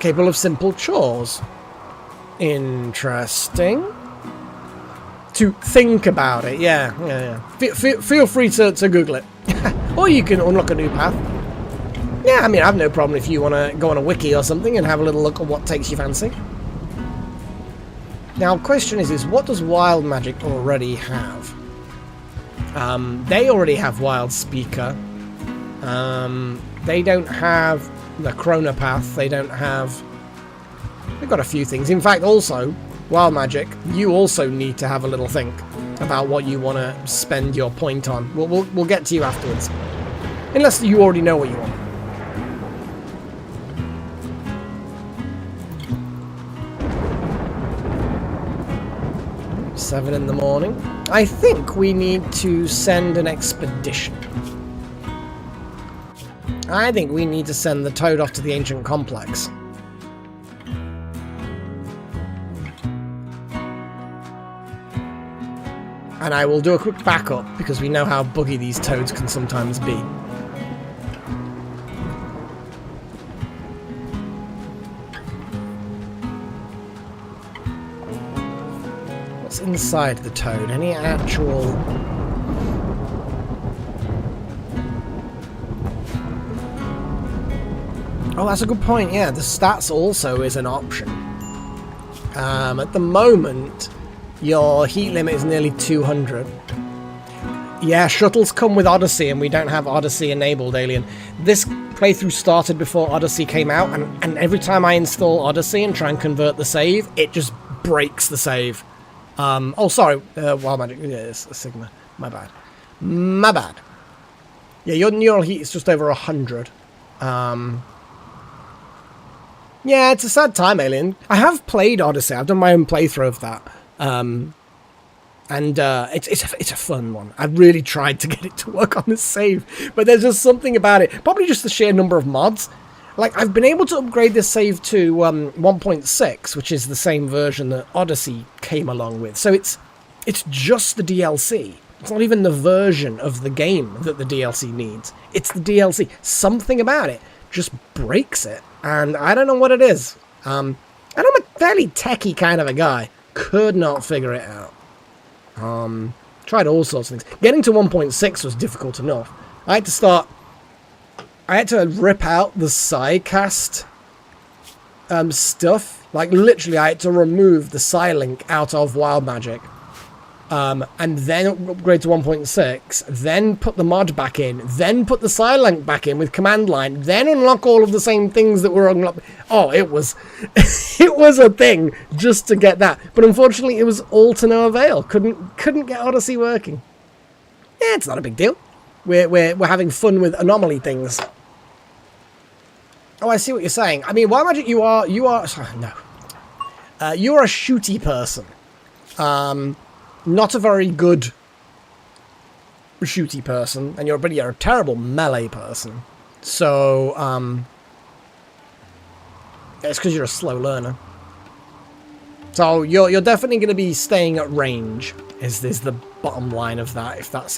Capable of simple chores. Interesting. To think about it, yeah. Feel free to Google it. Or you can unlock a new path. Yeah, I mean, I have no problem if you want to go on a wiki or something and have a little look at what takes you fancy. Now, the question is what does Wild Magic already have? They already have Wild Speaker. They don't have the Chronopath. They don't have... They've got a few things. In fact, also, Wild Magic, you also need to have a little think about what you want to spend your point on. We'll get to you afterwards. Unless you already know what you want. Seven in the morning. I think we need to send an expedition. I think we need to send the Toad off to the Ancient Complex. And I will do a quick backup because we know how buggy these toads can sometimes be. What's inside the toad? Any actual... Oh, that's a good point. Yeah, the stats also is an option. At the moment, your heat limit is nearly 200. Yeah, shuttles come with Odyssey, and we don't have Odyssey enabled, Alien. This playthrough started before Odyssey came out, and every time I install Odyssey and try and convert the save, it just breaks the save. Oh, sorry, Wild Magic. Yeah, it's a Sigma. My bad. My bad. Yeah, your neural heat is just over 100. Yeah, it's a sad time, Alien. I have played Odyssey. I've done my own playthrough of that. It's a fun one. I've really tried to get it to work on the save, but there's just something about it. Probably just the sheer number of mods. like, I've been able to upgrade this save to 1.6, which is the same version that Odyssey came along with. So it's just the DLC. It's not even the version of the game that the DLC needs. It's the DLC. Something about it just breaks it. And I don't know what it is. And I'm a fairly techie kind of a guy. Could not figure it out. Tried all sorts of things. Getting to 1.6 was difficult enough. I had to rip out the sidecast stuff. Like, literally, I had to remove the Psylink out of Wild Magic. And then upgrade to 1.6, then put the mod back in, then put the Psylink back in with command line, then unlock all of the same things that were unlocked. Oh, it was it was a thing just to get that. But unfortunately, it was all to no avail. Couldn't get Odyssey working. Yeah, it's not a big deal. We're having fun with Anomaly things. Oh, I see what you're saying. I mean, Wild Magic, you are no. You're a shooty person. Not a very good shooty person, and you're a terrible melee person. So, it's because you're a slow learner. So you're definitely going to be staying at range. Is the bottom line of that? If that's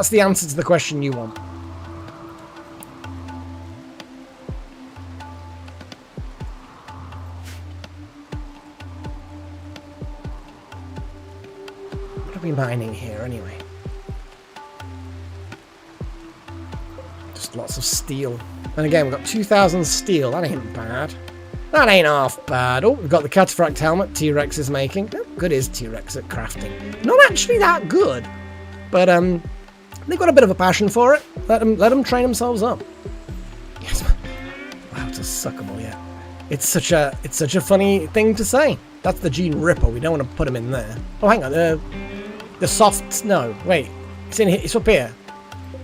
the answer to the question you want. Mining here anyway. Just lots of steel. And again, we've got 2,000 steel. That ain't bad. That ain't half bad. Oh, we've got the cataphract helmet T-Rex is making. How good is T-Rex at crafting? Not actually that good. But they've got a bit of a passion for it. Let them train themselves up. Yes. Wow, it's a suckable, yeah. It's such a funny thing to say. That's the Gene Ripper. We don't want to put him in there. Oh, hang on. The soft... No, wait. It's in here. It's up here.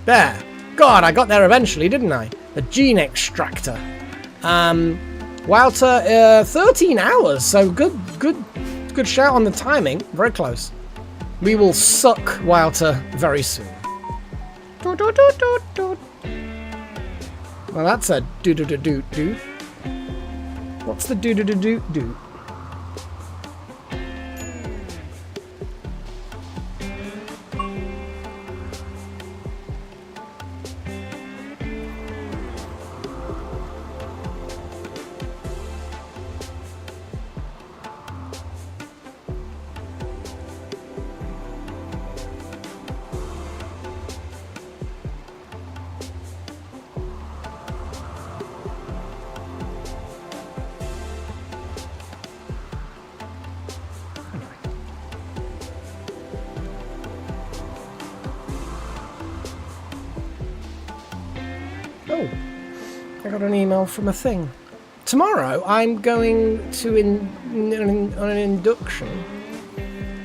There. God, I got there eventually, didn't I? The gene extractor. Wouter, 13 hours. So good shout on the timing. Very close. We will suck Wouter very soon. Well, that's a do-do-do-do-do. What's the do-do-do-do-do? Oh, I got an email from a thing. Tomorrow I'm going to on an induction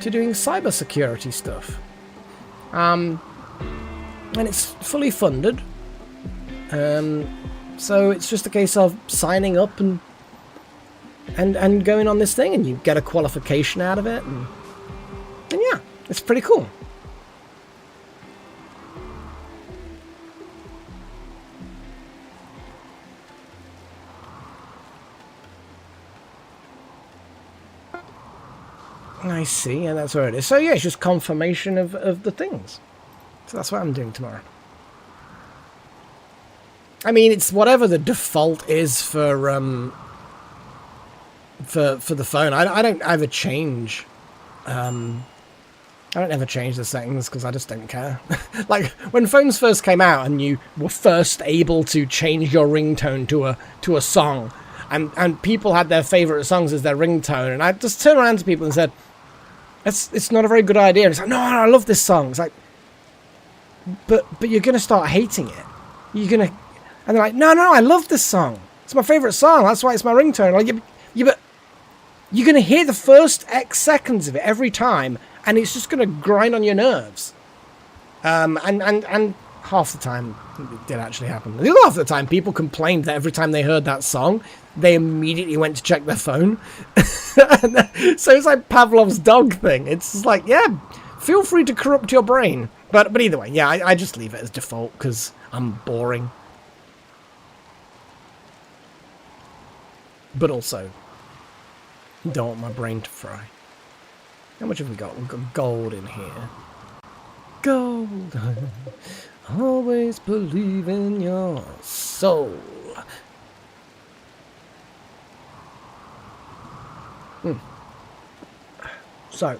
to doing cybersecurity stuff. And it's fully funded. So it's just a case of signing up and going on this thing, and you get a qualification out of it, and yeah, it's pretty cool. I see, and that's where it is. So yeah, it's just confirmation of the things. So that's what I'm doing tomorrow. I mean, it's whatever the default is for the phone. I don't ever change. I don't ever change the settings because I just don't care. Like when phones first came out and you were first able to change your ringtone to a song, and people had their favorite songs as their ringtone, and I just turned around to people and said, it's not a very good idea. And it's like, no, I love this song. It's like, but you're gonna start hating it. And they're like, no, I love this song. It's my favorite song. That's why it's my ringtone. Like, but you're gonna hear the first X seconds of it every time, and it's just gonna grind on your nerves. And half the time it did actually happen. The other half of the time, people complained that every time they heard that song, they immediately went to check their phone. So it's like Pavlov's dog thing. It's just like, yeah, feel free to corrupt your brain. But either way, yeah, I just leave it as default because I'm boring. but also don't want my brain to fry. How much have we got? We've got gold in here. Gold. Always believe in your soul. So.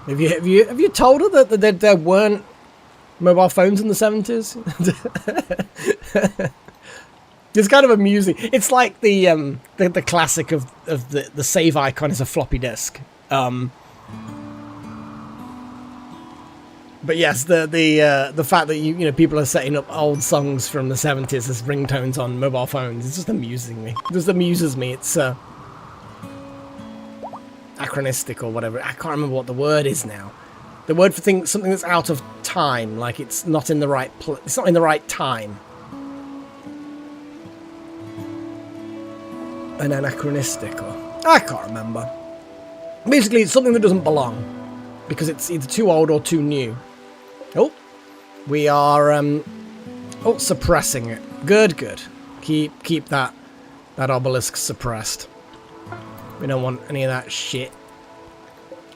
Have you told her that there weren't mobile phones in the 70s? It's kind of amusing. It's like the classic of the save icon is a floppy disk. But yes, the fact that you know people are setting up old songs from the 70s as ringtones on mobile phones, it's just amusing me. It just amuses me. It's anachronistic or whatever. I can't remember what the word is now. The word for something that's out of time, like it's not in the right it's not in the right time. An anachronistic, or I can't remember. Basically, it's something that doesn't belong because it's either too old or too new. Oh, we are suppressing it. Good. Keep that obelisk suppressed. We don't want any of that shit.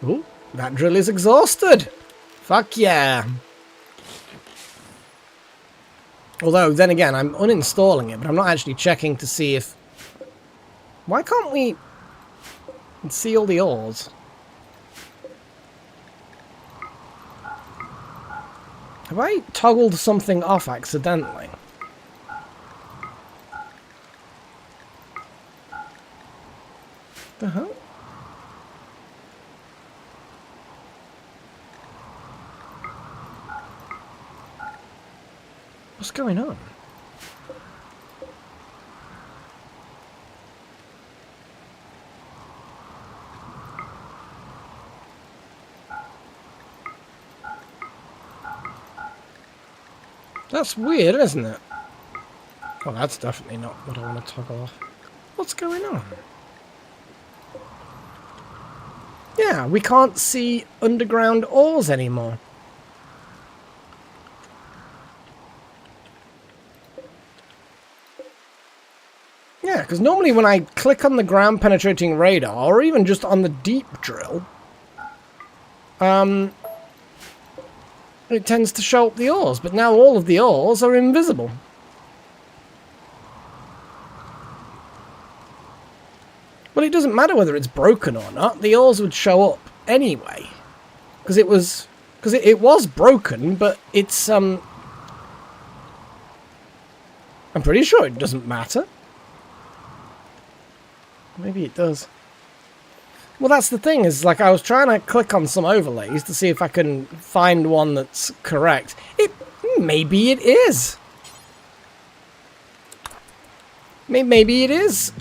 Oh, that drill is exhausted. Fuck yeah. Although, then again, I'm uninstalling it, but I'm not actually checking to see if... Why can't we see all the ores? Have I toggled something off accidentally? The hell? What's going on? That's weird, isn't it? Well, that's definitely not what I want to toggle off. What's going on? Yeah, we can't see underground ores anymore. Yeah, because normally when I click on the ground penetrating radar, or even just on the deep drill, it tends to show up the ores, but now all of the ores are invisible. Well, it doesn't matter whether it's broken or not. The ores would show up anyway, because it was broken. But it's I'm pretty sure it doesn't matter. Maybe it does. Well, that's the thing, is like I was trying to click on some overlays to see if I can find one that's correct. Maybe it is. Maybe it is,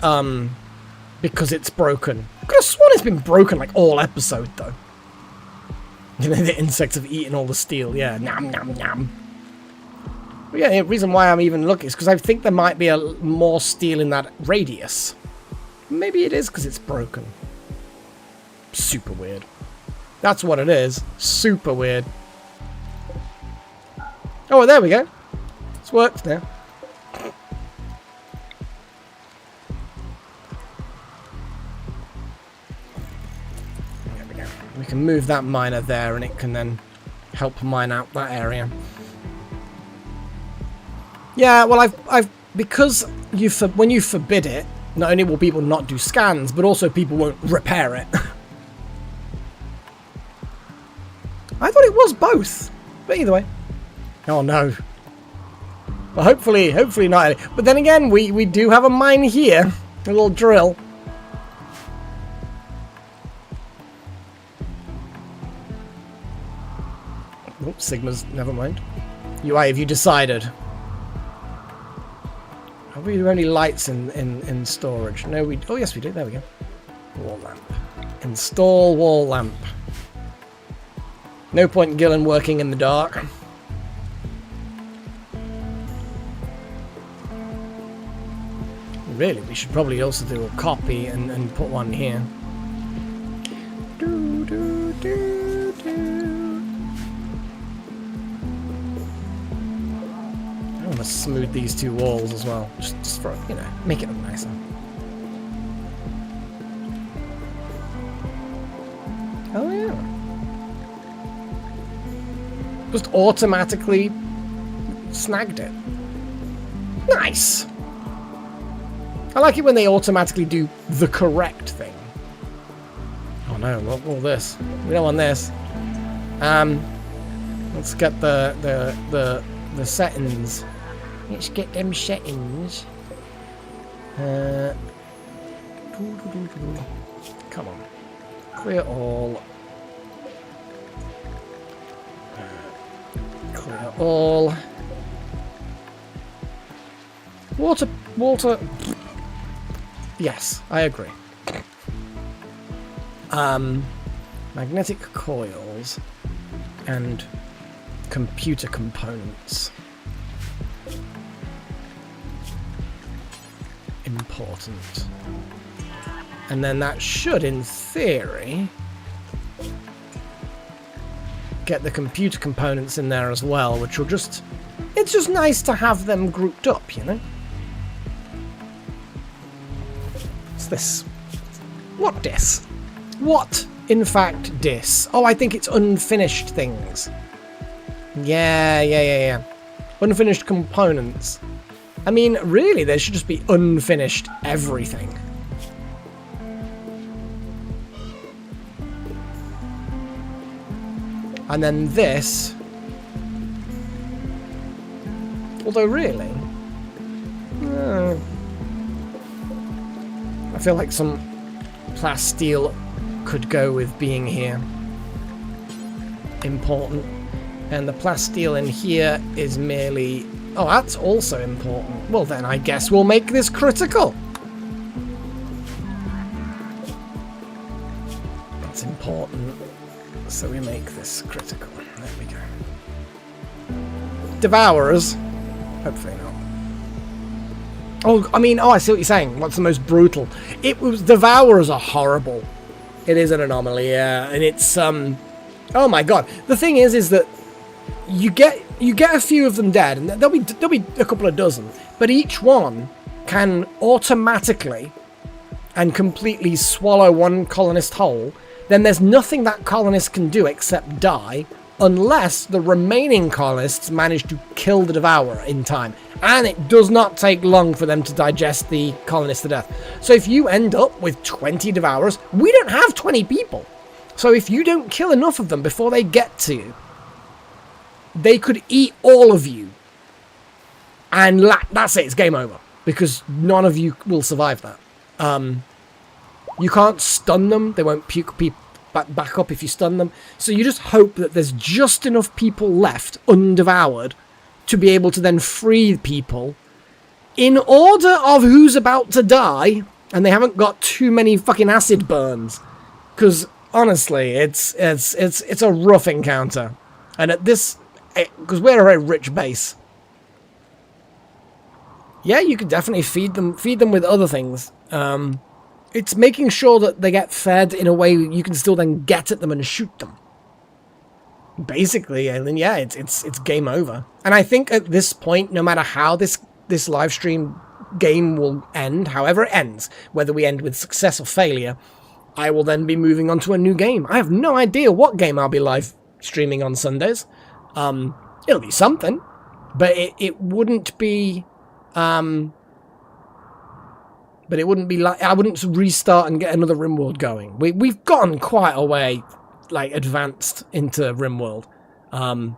because it's broken. I could have sworn it's been broken like all episode, though. You know, the insects have eaten all the steel. Yeah, nom nom nom. But yeah, the reason why I'm even looking is because I think there might be more steel in that radius. Maybe it is because it's broken. Super weird. That's what it is. Super weird. Oh, well, there we go. It's worked now. There we go. We can move that miner there and it can then help mine out that area. Yeah, well, I've because when you forbid it, not only will people not do scans, but also people won't repair it. I thought it was both, but either way. Oh no. Well, hopefully not. But then again, we do have a mine here, a little drill. Oh, Sigma's, never mind. UI, have you decided? Have we only lights in storage? No, oh yes we do, there we go. Wall lamp. Install wall lamp. No point in Gillen working in the dark. really, we should probably also do a copy and put one here. Do, do, do, do. I want to smooth these two walls as well, just for, you know, make it look nicer. Oh yeah. Just automatically snagged it. Nice. I like it when they automatically do the correct thing. Oh no, what all this? We don't want this. Let's get the settings. Let's get them settings. Come on. Clear all. Clear all. Water. Yes, I agree. Magnetic coils and computer components. Important. And then that should, in theory, get the computer components in there as well, which will just... It's just nice to have them grouped up, you know? What's this? What dis? What, in fact, dis? Oh, I think it's unfinished things. Yeah. Unfinished components. I mean, really, there should just be unfinished everything. And then this... Although, really... I feel like some plasteel could go with being here. Important. And the plasteel in here is merely... Oh, that's also important. Well, then I guess we'll make this critical. That's important. So we make this critical. There we go. Devourers. Hopefully not. Oh, I mean, I see what you're saying. What's the most brutal? Devourers are horrible. It is an anomaly, yeah. And it's, oh my god. The thing is that you get a few of them dead, and there'll be a couple of dozen, but each one can automatically and completely swallow one colonist whole. Then there's nothing that colonist can do except die, unless the remaining colonists manage to kill the devourer in time. And it does not take long for them to digest the colonist to death. So if you end up with 20 devourers, we don't have 20 people. So if you don't kill enough of them before they get to you, they could eat all of you. And that's it, it's game over. Because none of you will survive that. You can't stun them. They won't puke back up if you stun them. So you just hope that there's just enough people left undevoured to be able to then free people in order of who's about to die, and they haven't got too many fucking acid burns. Because honestly, it's a rough encounter. And at this, because we're a very rich base. Yeah, you could definitely feed them with other things. It's making sure that they get fed in a way you can still then get at them and shoot them. Basically, and then yeah, it's game over. And I think at this point, no matter how this live stream game will end, however it ends, whether we end with success or failure, I will then be moving on to a new game. I have no idea what game I'll be live streaming on Sundays. It'll be something, but it wouldn't be. But it wouldn't be like I wouldn't restart and get another RimWorld going. We've gotten quite a way, like, advanced into RimWorld.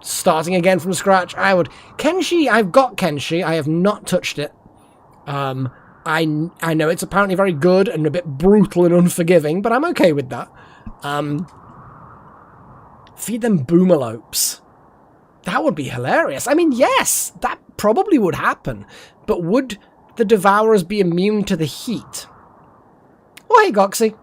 Starting again from scratch, I would. Kenshi, I've got Kenshi. I have not touched it. I know it's apparently very good and a bit brutal and unforgiving, but I'm okay with that. Feed them boomalopes. That would be hilarious. I mean, yes, that probably would happen, but would the Devourers be immune to the heat? Oh, hey, Goxy.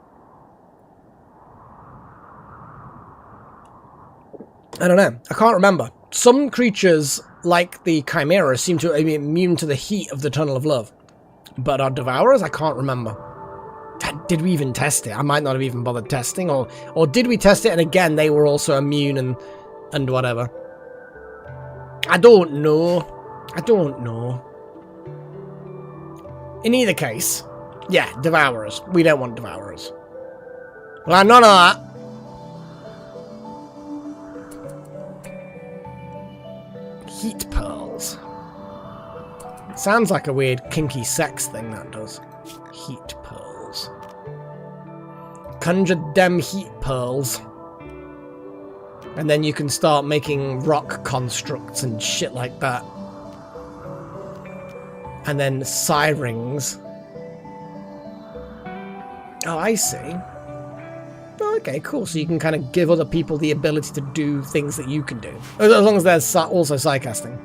I don't know. I can't remember. Some creatures, like the Chimera, seem to be immune to the heat of the Tunnel of Love. But our Devourers, I can't remember. Did we even test it? I might not have even bothered testing, or did we test it and again they were also immune and whatever. I don't know. I don't know. In either case, yeah, Devourers. We don't want Devourers. Well, none of that. Heat pearls. Sounds like a weird kinky sex thing, that does. Heat pearls. Conjure them heat pearls. And then you can start making rock constructs and shit like that. And then rings. Oh, I see. Oh, okay, cool. So you can kind of give other people the ability to do things that you can do. As long as there's also psycasting.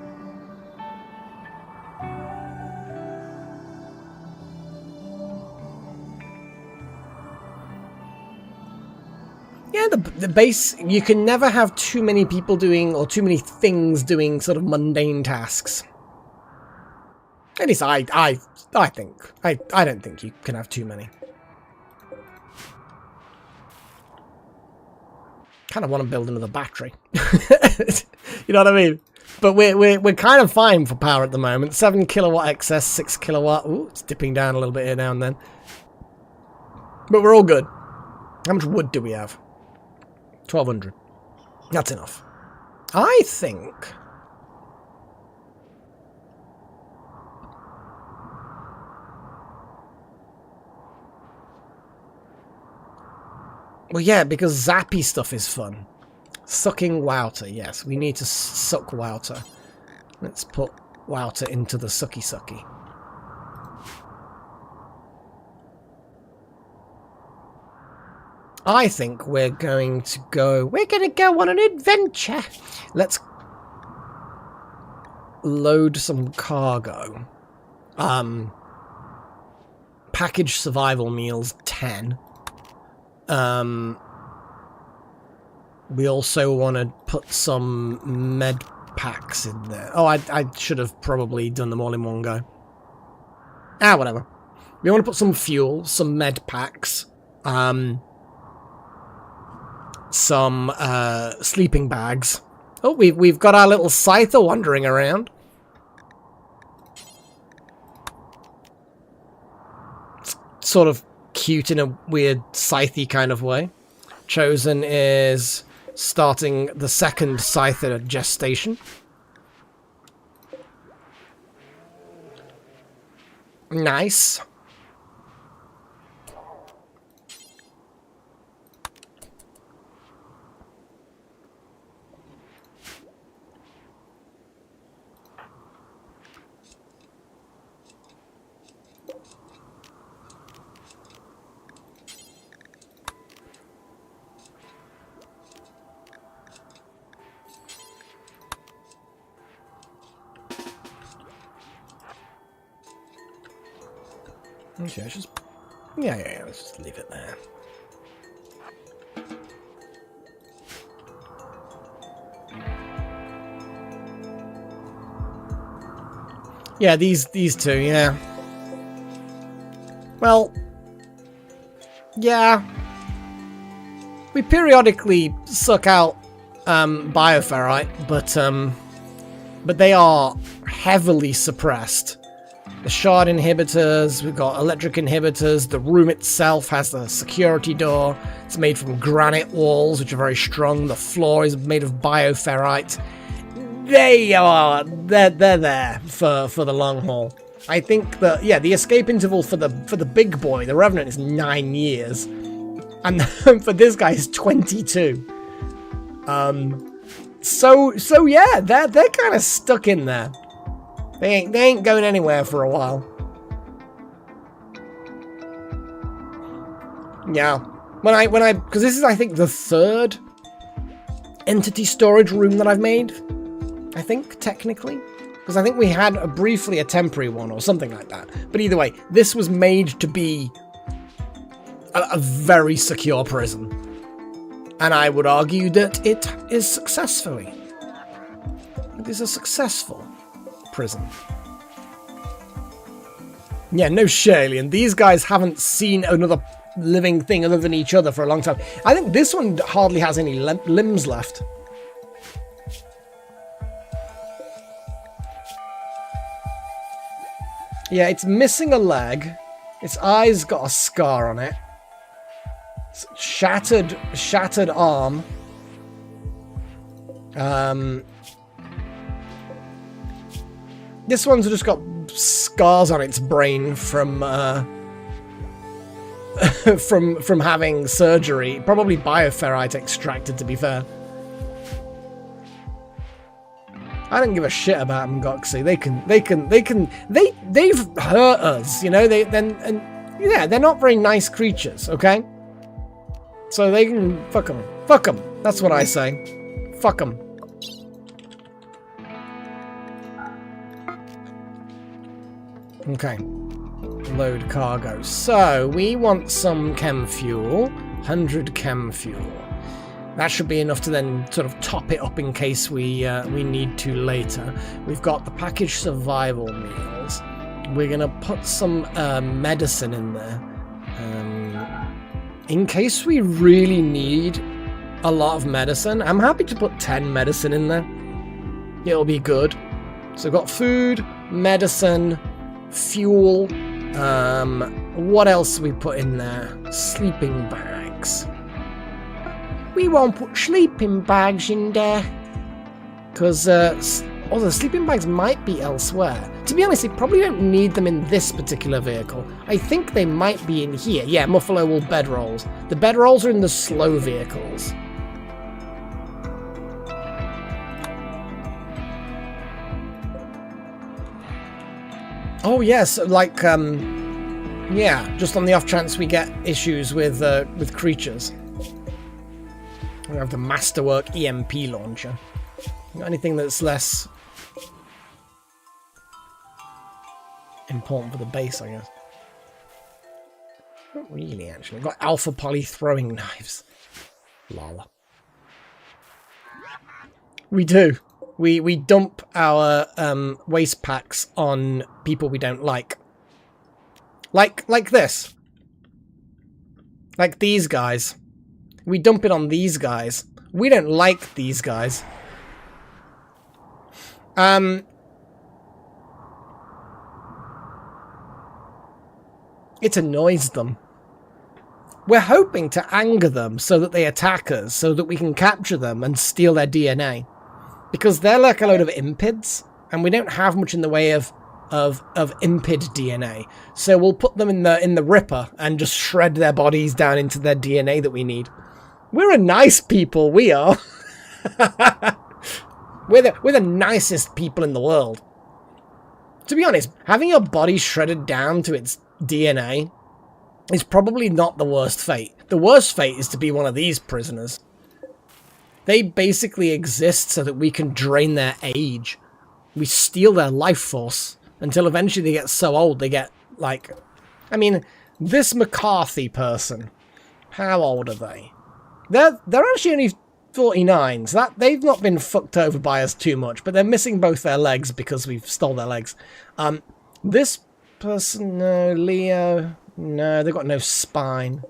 Yeah, the base, you can never have too many people doing, or too many things doing sort of mundane tasks. At least I think. I don't think you can have too many. Kind of want to build another battery. You know what I mean? But we're kind of fine for power at the moment. 7 kilowatt excess, 6 kilowatt. Ooh, it's dipping down a little bit here now and then. But we're all good. How much wood do we have? 1,200. That's enough. I think. Well, yeah, because zappy stuff is fun. Sucking Wouter, yes. We need to suck Wouter. Let's put Wouter into the sucky. I think we're going to go on an adventure. Let's load some cargo. Package survival meals 10. We also want to put some med packs in there. Oh, I should have probably done them all in one go. Ah, whatever. We want to put some fuel, some med packs, some sleeping bags. Oh, we've got our little scyther wandering around. It's sort of cute in a weird scythy kind of way. Chosen is starting the second scyther gestation. Nice. Okay, let's just... Yeah, let's just leave it there. Yeah, these two, yeah. Well... Yeah. We periodically suck out bioferrite, but they are heavily suppressed. The shard inhibitors, we've got electric inhibitors, the room itself has the security door, it's made from granite walls, which are very strong, the floor is made of bioferrite. They're there for the long haul. I think that, yeah, the escape interval for the big boy, the Revenant, is 9 years, and for this guy is 22. So yeah, they're kind of stuck in there. They ain't going anywhere for a while. Yeah. Because this is, I think, the third entity storage room that I've made. I think, technically. Because I think we had briefly a temporary one or something like that. But either way, this was made to be a very secure prison. And I would argue that it is successfully. It is a successful prison. Yeah, no shit, alien. These guys haven't seen another living thing other than each other for a long time. I think this one hardly has any limbs left. Yeah, it's missing a leg. Its eye's got a scar on it. It's shattered arm. This one's just got scars on its brain from from having surgery. Probably bioferrite extracted, to be fair. I don't give a shit about them, Goxy. They've hurt us, you know. Yeah, they're not very nice creatures, okay? So they can fuck them. Fuck them. That's what I say. Fuck them. Okay. Load cargo. So we want some chem fuel. 100 chem fuel. That should be enough to then sort of top it up in case we need to later. We've got the packaged survival meals. We're gonna put some medicine in there, in case we really need a lot of medicine. I'm happy to put 10 medicine in there. It'll be good. So we've got food, medicine, fuel. What else we put in there? Sleeping bags. We won't put sleeping bags in there, because the sleeping bags might be elsewhere. To be honest, we probably don't need them in this particular vehicle. I think they might be in here. Yeah, Muffalo bedrolls. The bedrolls are in the slow vehicles. Oh yes, like yeah, just on the off chance we get issues with creatures. We have the Masterwork EMP launcher. Got anything that's less important for the base, I guess. Not really, actually. Got Alpha Poly throwing knives. Lol. We do. We dump our waste packs on people we don't like. Like this. Like these guys. We dump it on these guys. We don't like these guys. It annoys them. We're hoping to anger them so that they attack us, so that we can capture them and steal their DNA. Because they're like a load of impids, and we don't have much in the way of impid DNA. So we'll put them in the Ripper and just shred their bodies down into their DNA that we need. We're a nice people, we are. We're the nicest people in the world. To be honest, having your body shredded down to its DNA is probably not the worst fate. The worst fate is to be one of these prisoners. They basically exist so that we can drain their age. We steal their life force until eventually they get so old they get, like... I mean, this McCarthy person, how old are they? They're actually only 49, so that they've not been fucked over by us too much, but they're missing both their legs because we've stole their legs. This person, no. Leo, no, they've got no spine.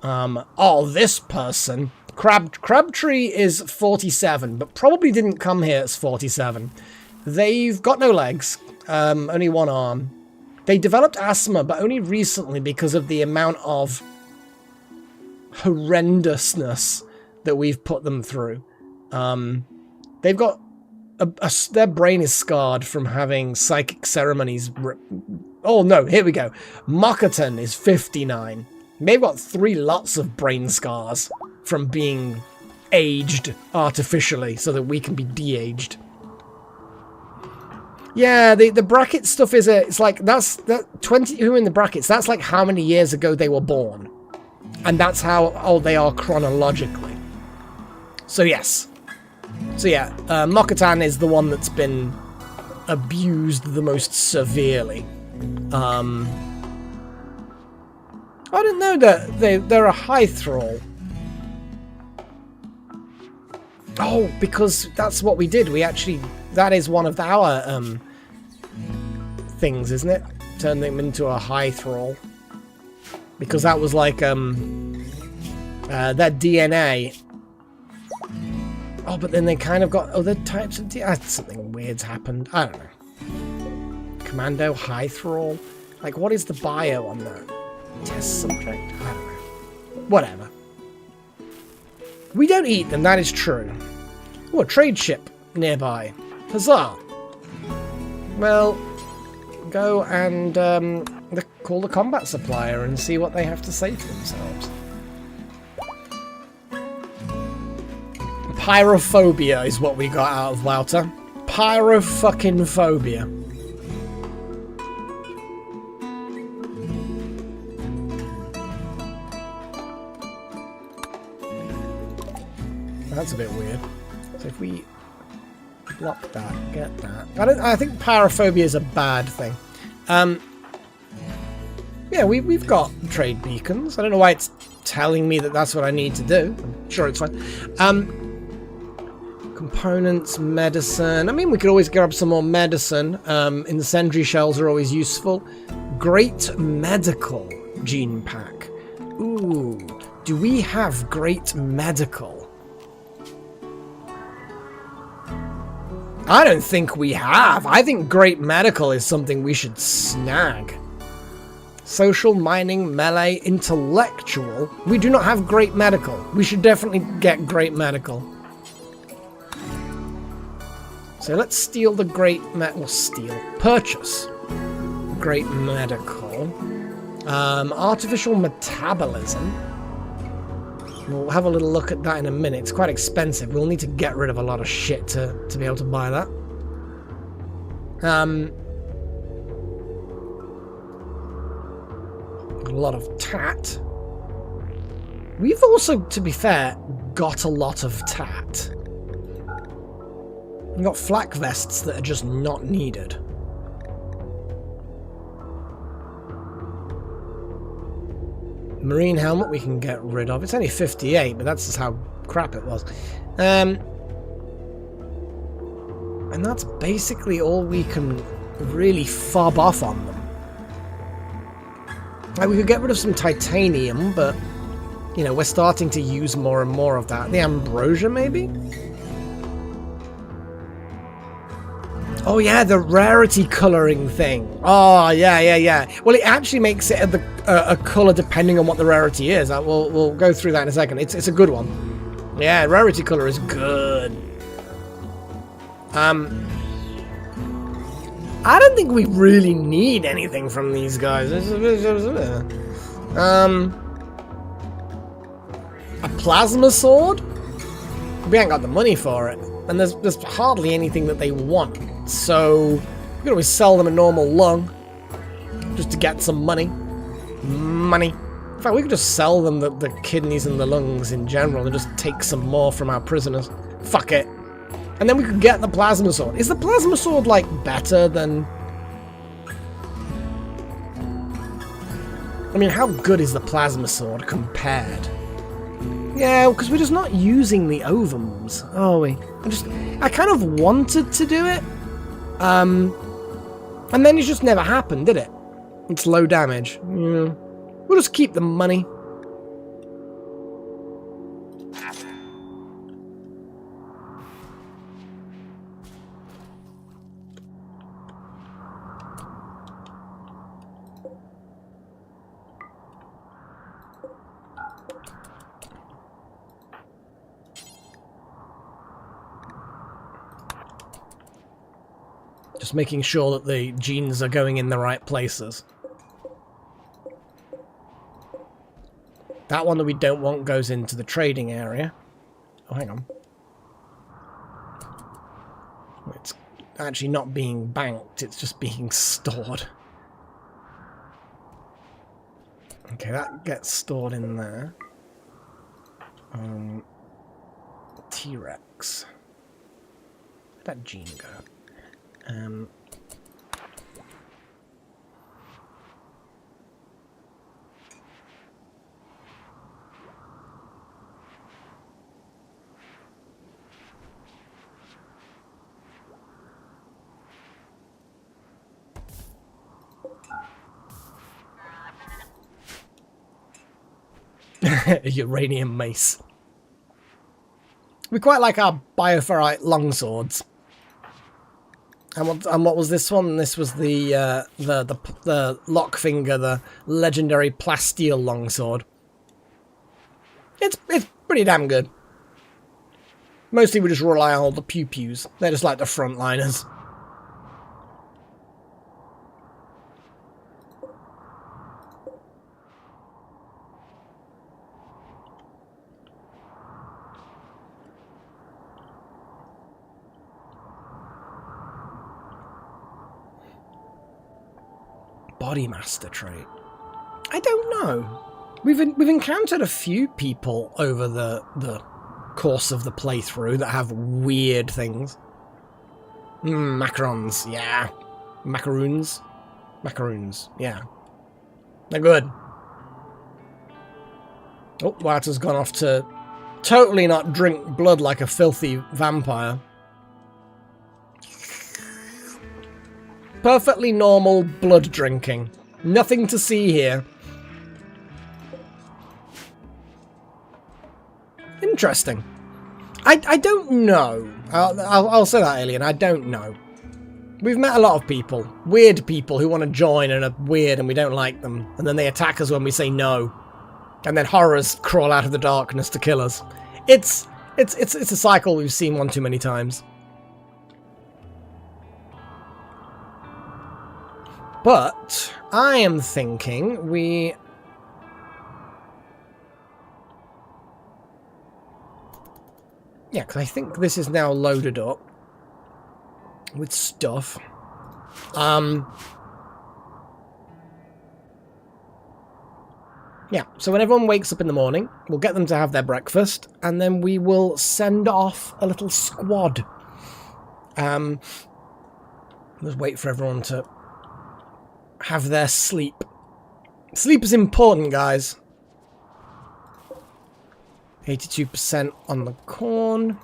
Oh, this person, Crabtree is 47, but probably didn't come here as 47. They've got no legs, only one arm. They developed asthma, but only recently because of the amount of horrendousness that we've put them through. They've got their brain is scarred from having psychic ceremonies. Oh no, here we go. Moccaton is 59. They've got 3 lots of brain scars from being aged artificially so that we can be de-aged. Yeah, the bracket stuff is it's like that 20 who in the brackets, that's like how many years ago they were born. And that's how old they are chronologically. So yes. So yeah, Mokatan is the one that's been abused the most severely. I didn't know that they're a high thrall. Oh, because that's what we did. We actually, that is one of our things, isn't it? turn them into a high thrall. Because that was like, their DNA. Oh, but then they kind of got other types of DNA. Something weird's happened. I don't know. Commando, high thrall. Like, what is the bio on that? Test subject? I don't know. Whatever. We don't eat them, that is true. Oh, a trade ship nearby. Huzzah! Well, go and call the combat supplier and see what they have to say for themselves. Pyrophobia is what we got out of Wouter. Pyro-fucking-phobia. That's a bit weird. So if we block that, get that. I think pyrophobia is a bad thing. Yeah, we've got trade beacons. I don't know why it's telling me that that's what I need to do. I'm sure it's fine. Components, medicine. I mean, we could always grab some more medicine. Incendiary shells are always useful. Great medical gene pack. Ooh, do we have great medical? I don't think we have. I think great medical is something we should snag. Social, mining, melee, intellectual. We do not have great medical. We should definitely get great medical. So let's steal the great purchase. Great medical. Artificial metabolism. We'll have a little look at that in a minute. It's quite expensive. We'll need to get rid of a lot of shit to be able to buy that. A lot of tat. We've also, to be fair, got a lot of tat. We've got flak vests that are just not needed. Marine helmet we can get rid of. It's only 58, but that's just how crap it was. And that's basically all we can really fob off on them. Like, we could get rid of some titanium, but, you know, we're starting to use more and more of that. The ambrosia, maybe? Oh yeah, the rarity coloring thing. Oh yeah. Well, it actually makes it a color depending on what the rarity is. We'll go through that in a second. It's a good one. Yeah, rarity color is good. I don't think we really need anything from these guys. A plasma sword? We ain't got the money for it, and there's hardly anything that they want. So, we can always sell them a normal lung, just to get some money. Money. In fact, we could just sell them the kidneys and the lungs in general and just take some more from our prisoners. Fuck it. And then we could get the plasma sword. Is the plasma sword, like, better than... I mean, how good is the plasma sword compared? Yeah, because we're just not using the ovums, are we? I kind of wanted to do it. And then it just never happened, did it? It's low damage. Yeah. We'll just keep the money. Just making sure that the genes are going in the right places. That one that we don't want goes into the trading area. Oh, hang on. It's actually not being banked, it's just being stored. Okay, that gets stored in there. T-Rex. Where'd that gene go? Uranium mace. We quite like our bioferrite longswords. And what was this one? This was the Lockfinger, the legendary plasteel longsword. It's pretty damn good. Mostly we just rely on all the pew-pews. They're just like the frontliners. Body master trait. I don't know. We've encountered a few people over the course of the playthrough that have weird things. Macarons, yeah. Macaroons, yeah. They're good. Oh, Walter's gone off to totally not drink blood like a filthy vampire. Perfectly normal blood drinking. Nothing to see here. Interesting. I don't know. I'll say that, Alien. I don't know. We've met a lot of people. Weird people who want to join and are weird and we don't like them. And then they attack us when we say no. And then horrors crawl out of the darkness to kill us. It's a cycle we've seen one too many times. But I am thinking we... Yeah, because I think this is now loaded up with stuff. Yeah, so when everyone wakes up in the morning, we'll get them to have their breakfast, and then we will send off a little squad. Let's wait for everyone to have their sleep. Sleep is important, guys. 82% on the corn.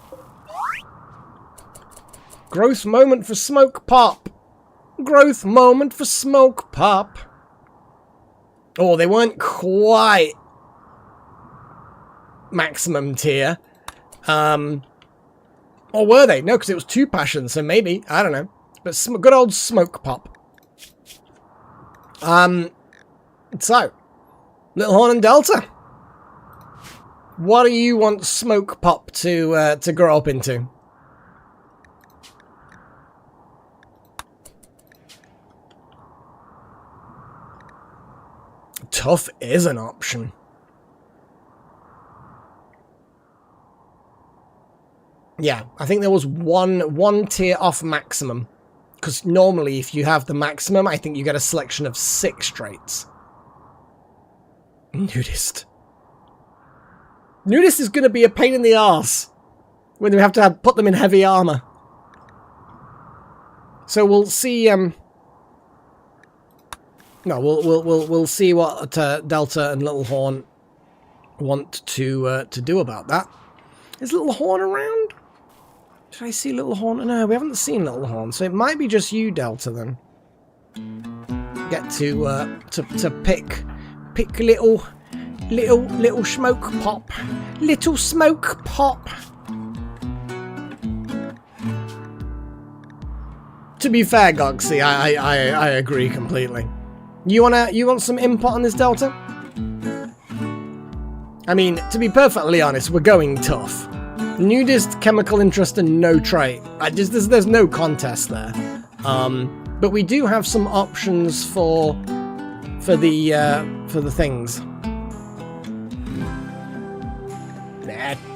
Growth moment for smoke pop. Growth moment for smoke pop. Oh, they weren't quite maximum tier. Or were they? No, because it was 2 passions, so maybe. I don't know. But good old smoke pop. So, Little Horn and Delta. What do you want Smoke Pop to grow up into? Tough is an option. Yeah, I think there was one tier off maximum. Because normally if you have the maximum, I think you get a selection of 6 traits. Nudist. Nudist is going to be a pain in the arse when we have to put them in heavy armor. So we'll see. No, we'll see what Delta and Little Horn want to do about that. Is Little Horn around? Did I see Little Horn? No, we haven't seen Little Horn, so it might be just you, Delta. Then get to pick little smoke pop. Little smoke pop. To be fair, Goxy, I agree completely. You want some input on this, Delta? I mean, to be perfectly honest, we're going tough. Nudist, chemical interest, and no trait. There's no contest there. But we do have some options for the things.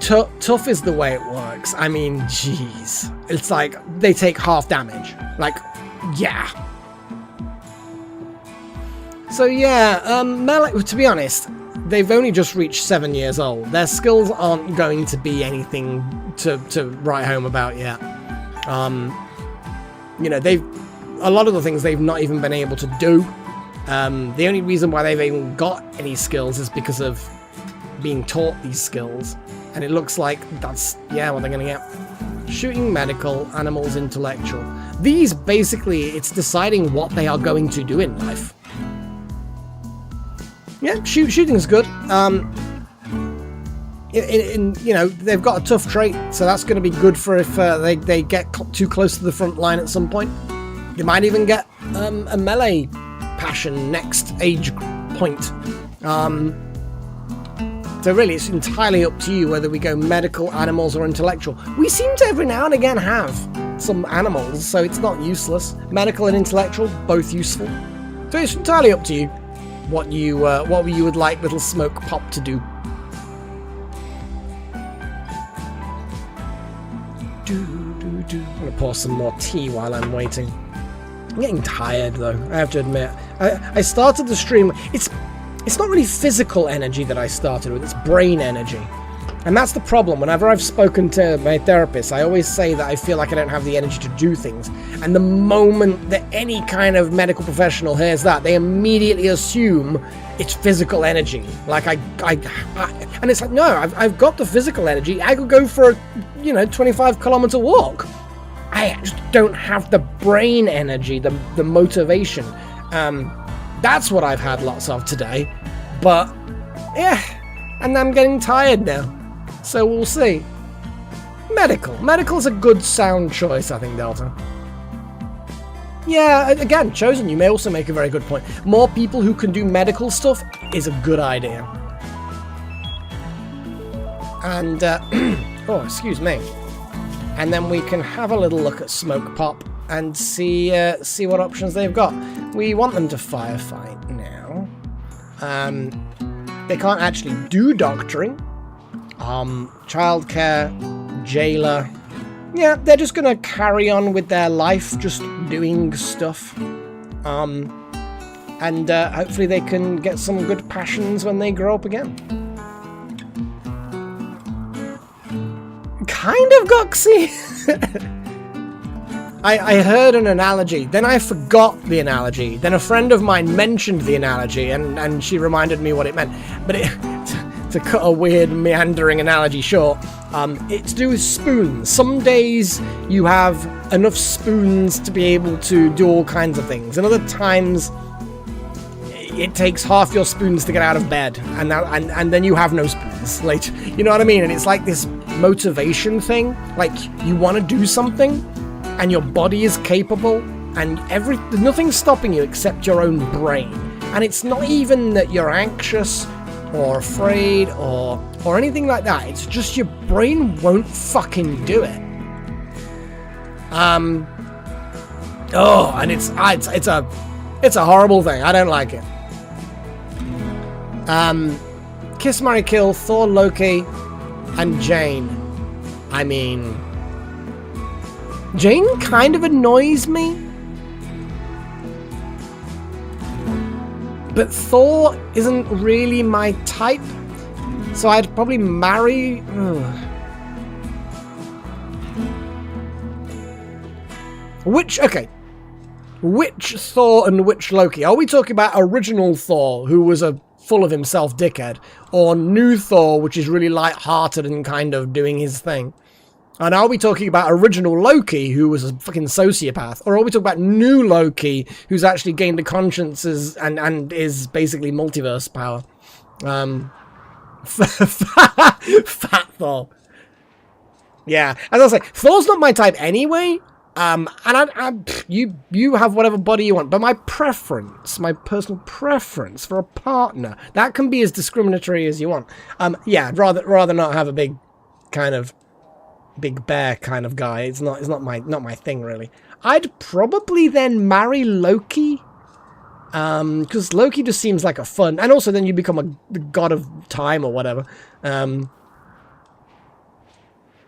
Tough is the way it works. I mean, jeez. It's like, they take half damage. Like, yeah. So yeah, melee, to be honest, they've only just reached 7 years old. Their skills aren't going to be anything to write home about yet. You know, a lot of the things they've not even been able to do. The only reason why they've even got any skills is because of being taught these skills. And it looks like that's, yeah, what they're going to get. Shooting, medical, animals, intellectual. These, basically, it's deciding what they are going to do in life. Yeah, shooting's good. You know, they've got a tough trait, so that's going to be good for if they get too close to the front line at some point. They might even get a melee passion next age point. So really, it's entirely up to you whether we go medical, animals, or intellectual. We seem to every now and again have some animals, so it's not useless. Medical and intellectual, both useful. So it's entirely up to you what you would like little Smoke Pop to do. I'm gonna pour some more tea while I'm waiting. I'm getting tired though, I have to admit. I started the stream, it's not really physical energy that I started with, it's brain energy. And that's the problem. Whenever I've spoken to my therapist, I always say that I feel like I don't have the energy to do things. And the moment that any kind of medical professional hears that, they immediately assume it's physical energy. Like and it's like, no, I've got the physical energy. I could go for a, 25-kilometer walk. I just don't have the brain energy, the motivation. That's what I've had lots of today. But yeah, and I'm getting tired now. So we'll see. Medical's a good sound choice, I think, Delta. Yeah, again, Chosen, you may also make a very good point. More people who can do medical stuff is a good idea. And, oh, excuse me. And then we can have a little look at Smoke Pop and see what options they've got. We want them to firefight now. They can't actually do doctoring. Childcare, jailer. Yeah, they're just gonna carry on with their life, just doing stuff. And hopefully they can get some good passions when they grow up again. Kind of, Goxy. I heard an analogy, then I forgot the analogy. Then a friend of mine mentioned the analogy, and she reminded me what it meant. But to cut a weird, meandering analogy short, it's to do with spoons. Some days you have enough spoons to be able to do all kinds of things, and other times it takes half your spoons to get out of bed, and then you have no spoons later. You know what I mean? And it's like this motivation thing. Like, you want to do something, and your body is capable, and there's nothing stopping you except your own brain. And it's not even that you're anxious or afraid or anything like that. It's just your brain won't fucking do it. And it's a horrible thing. I don't like it. Kiss, Marry, Kill, Thor, Loki, and Jane. I mean, Jane kind of annoys me. But Thor isn't really my type, so I'd probably marry... Which Thor and which Loki? Are we talking about original Thor, who was a full of himself dickhead, or new Thor, which is really light-hearted and kind of doing his thing? And are we talking about original Loki, who was a fucking sociopath? Or are we talking about new Loki, who's actually gained a conscience and is basically multiverse power? Fat Thor. Yeah, as I say, Thor's not my type anyway. And you have whatever body you want, but my preference, my personal preference for a partner, that can be as discriminatory as you want. Yeah, I'd rather not have a big kind of big bear kind of guy. It's not my thing really. I'd probably then marry Loki, because Loki just seems like a fun, and also then you become the god of time or whatever.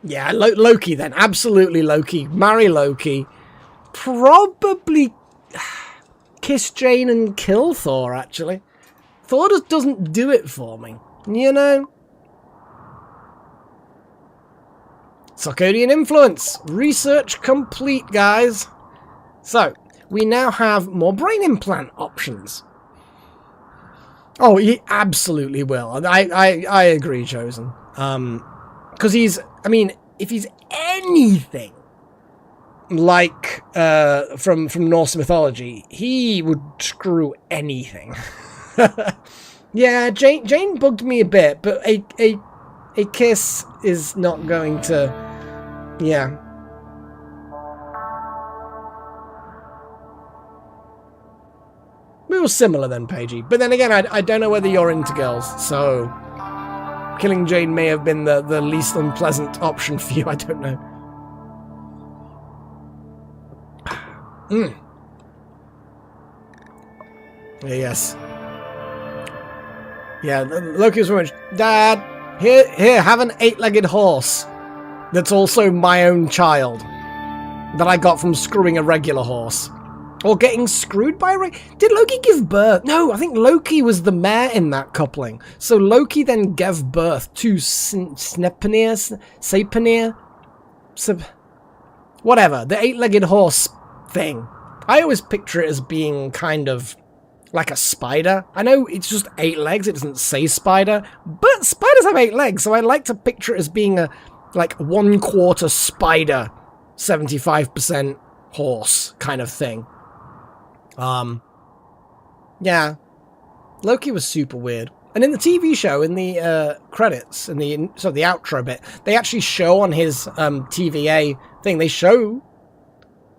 Yeah, Loki then, absolutely Loki. Marry Loki. Probably kiss Jane and kill Thor, actually. Thor just doesn't do it for me, you know? Sarkodian influence. Research complete, guys. So, we now have more brain implant options. Oh, he absolutely will. I agree, Chosen. Because if he's anything like from Norse mythology, he would screw anything. Yeah, Jane bugged me a bit, but a kiss is not going to... Yeah. We were similar then, Paigey. But then again, I don't know whether you're into girls, so... Killing Jane may have been the least unpleasant option for you, I don't know. Yes. Yeah, Loki was very much, Dad, here, have an 8-legged horse that's also my own child that I got from screwing a regular horse. Or getting screwed by a Did Loki give birth? No, I think Loki was the mare in that coupling. So Loki then gave birth to Sapenir, whatever, the 8-legged horse thing. I always picture it as being kind of like a spider. I know it's just 8 legs, it doesn't say spider, but spiders have 8 legs, so I like to picture it as being a, like, 1/4 spider, 75% horse kind of thing. Yeah. Loki was super weird. And in the TV show, in the credits, in the outro bit, they actually show on his TVA thing, they show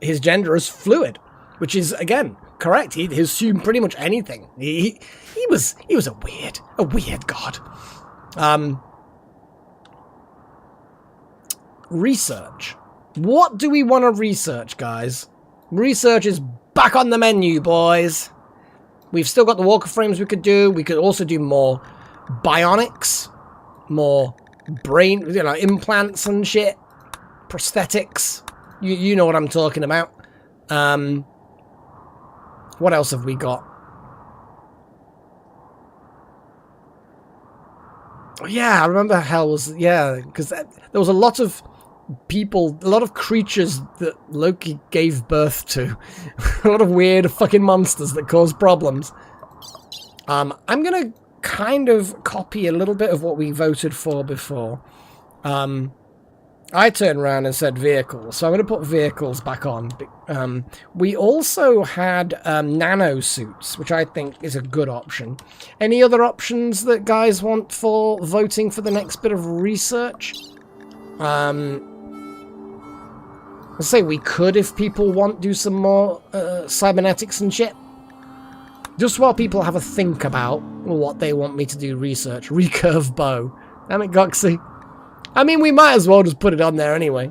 his gender as fluid, which is, again, correct. He assumed pretty much anything. He was a weird god. Research. What do we want to research, guys? Research is back on the menu, boys. We've still got the walker frames we could do. We could also do more bionics, more brain, implants and shit, prosthetics. You know what I'm talking about. What else have we got? Oh, yeah, I remember because there was a lot of people, a lot of creatures that Loki gave birth to. A lot of weird fucking monsters that cause problems. I'm gonna kind of copy a little bit of what we voted for before. I turned around and said vehicles, so I'm going to put vehicles back on. We also had nano suits, which I think is a good option. Any other options that guys want for voting for the next bit of research? Let's say we could, if people want, do some more cybernetics and shit. Just while people have a think about what they want me to do research. Recurve bow. Damn it, Goxie. I mean, we might as well just put it on there anyway.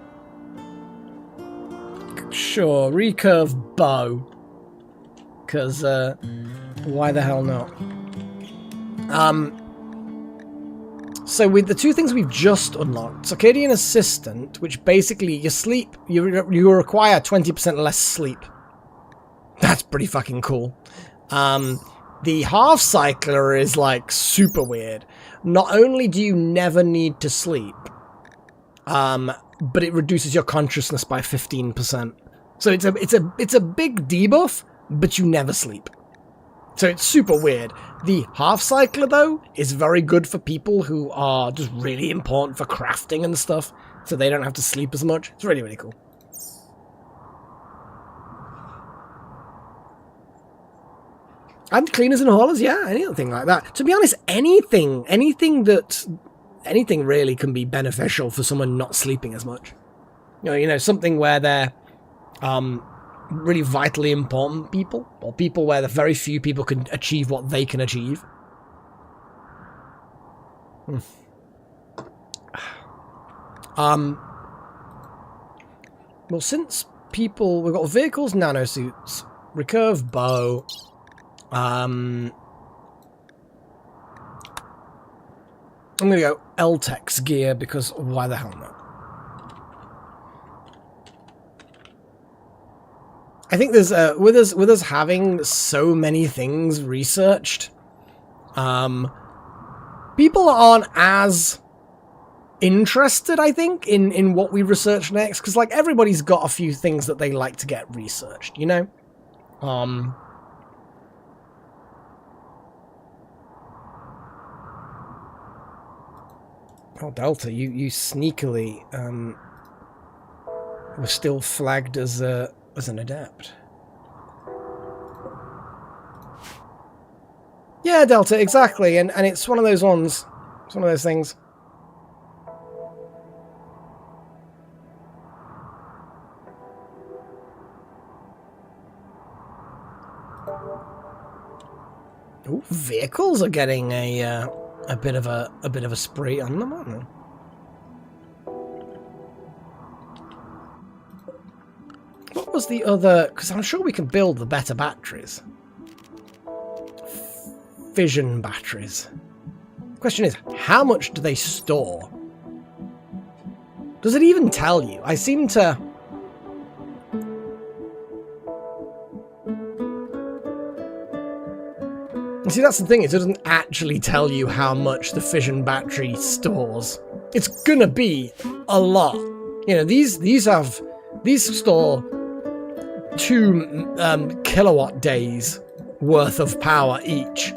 Sure, recurve bow. Because, why the hell not? So with the two things we've just unlocked, Circadian Assistant, which basically you require 20% less sleep. That's pretty fucking cool. The Half Cycler is, like, super weird. Not only do you never need to sleep, but it reduces your consciousness by 15%. So it's a big debuff, but you never sleep. So it's super weird. The Half Cycler, though, is very good for people who are just really important for crafting and stuff, so they don't have to sleep as much. It's really, really cool. And cleaners and haulers, yeah, anything like that. To be honest, anything really can be beneficial for someone not sleeping as much. You know, something where they're really vitally important people, or people where the very few people can achieve what they can achieve. Well, since we've got vehicles, nanosuits, recurve bow. I'm gonna go L-Tex gear because why the hell not? I think there's with us having so many things researched, people aren't as interested, I think, in what we research next, because like everybody's got a few things that they like to get researched, you know. Oh, Delta, you sneakily were still flagged as an adept. Yeah, Delta, exactly. And it's one of those ones. It's one of those things. Ooh, vehicles are getting a bit of a spree on them, aren't they? What was the other? Because I'm sure we can build the better batteries. Fission batteries. Question is, how much do they store? Does it even tell you? I seem to... See, that's the thing, it doesn't actually tell you how much the fission battery stores. It's gonna be a lot. You know, these store 2 kilowatt days worth of power each,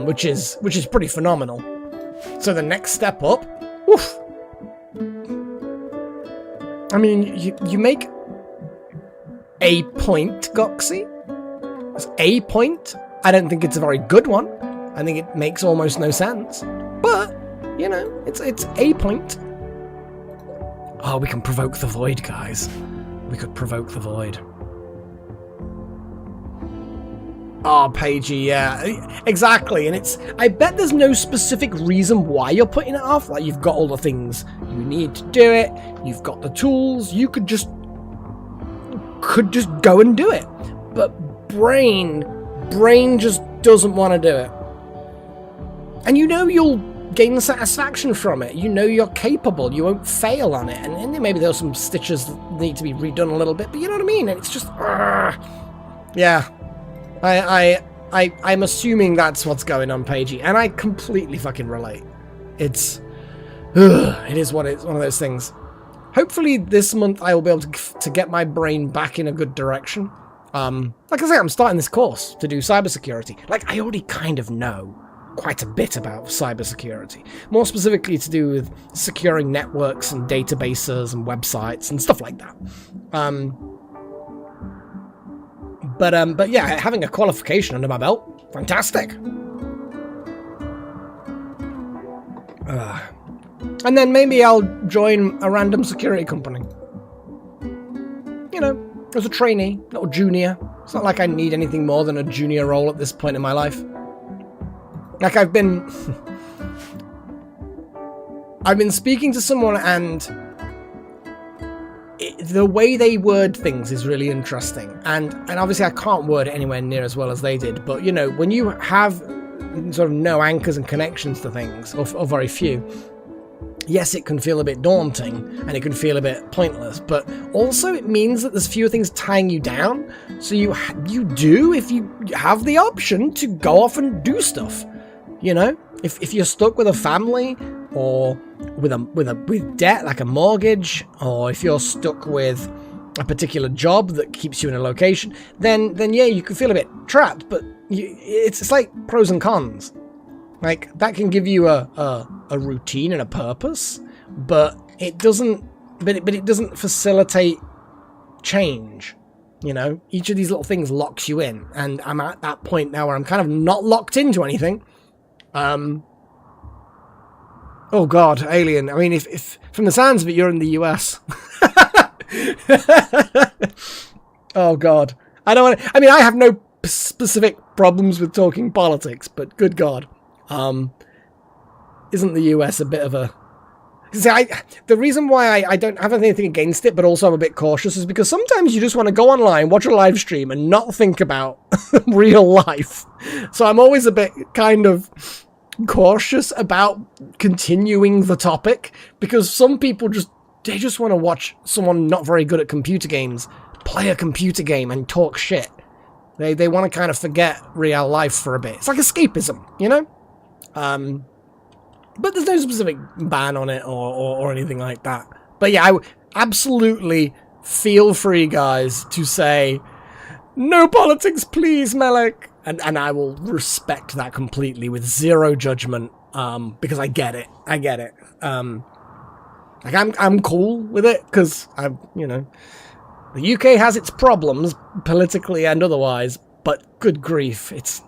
which is pretty phenomenal. So the next step up, oof. I mean, you make a point, Goxie. It's a point. I don't think it's a very good one. I think it makes almost no sense. But, you know, it's a point. Oh, we can provoke the void, guys. We could provoke the void. Oh, Pagey, yeah. Exactly. And I bet there's no specific reason why you're putting it off. Like, you've got all the things you need to do it. You've got the tools. You could just go and do it. But Brain just doesn't want to do it. And you know you'll gain satisfaction from it. You know you're capable. You won't fail on it. And maybe there's some stitches that need to be redone a little bit, but you know what I mean? And it's just... yeah. I'm assuming that's what's going on, Pagey. And I completely fucking relate. It is one of those things. Hopefully this month I will be able to get my brain back in a good direction. Like I say, I'm starting this course to do cybersecurity. Like, I already kind of know quite a bit about cybersecurity. More specifically to do with securing networks and databases and websites and stuff like that. But yeah, having a qualification under my belt, fantastic. And then maybe I'll join a random security company. You know, as a trainee, not a junior. It's not like I need anything more than a junior role at this point in my life. Like, I've been speaking to someone, and the way they word things is really interesting. And obviously I can't word it anywhere near as well as they did. But, you know, when you have sort of no anchors and connections to things, or very few, yes, it can feel a bit daunting and it can feel a bit pointless, but also it means that there's fewer things tying you down. So you do, if you have the option to go off and do stuff, you know, if you're stuck with a family or with debt like a mortgage, or if you're stuck with a particular job that keeps you in a location, then yeah, you can feel a bit trapped. But it's like pros and cons. Like, that can give you a routine and a purpose, but it doesn't facilitate change. You know, each of these little things locks you in, and I'm at that point now where I'm kind of not locked into anything. Oh God, Alien. I mean, if from the sounds of it, you're in the US. Oh God, I don't want to. I mean, I have no specific problems with talking politics, but good God. Isn't the US a bit of a... See, the reason why I don't have anything against it, but also I'm a bit cautious, is because sometimes you just want to go online, watch a live stream, and not think about real life. So I'm always a bit kind of cautious about continuing the topic, because some people they just want to watch someone not very good at computer games play a computer game and talk shit. They want to kind of forget real life for a bit. It's like escapism, you know? But there's no specific ban on it or anything like that. But yeah, I absolutely feel free, guys, to say, no politics, please, Melek. And I will respect that completely with zero judgment, because I get it. Like, I'm cool with it, because you know, the UK has its problems, politically and otherwise, but good grief, it's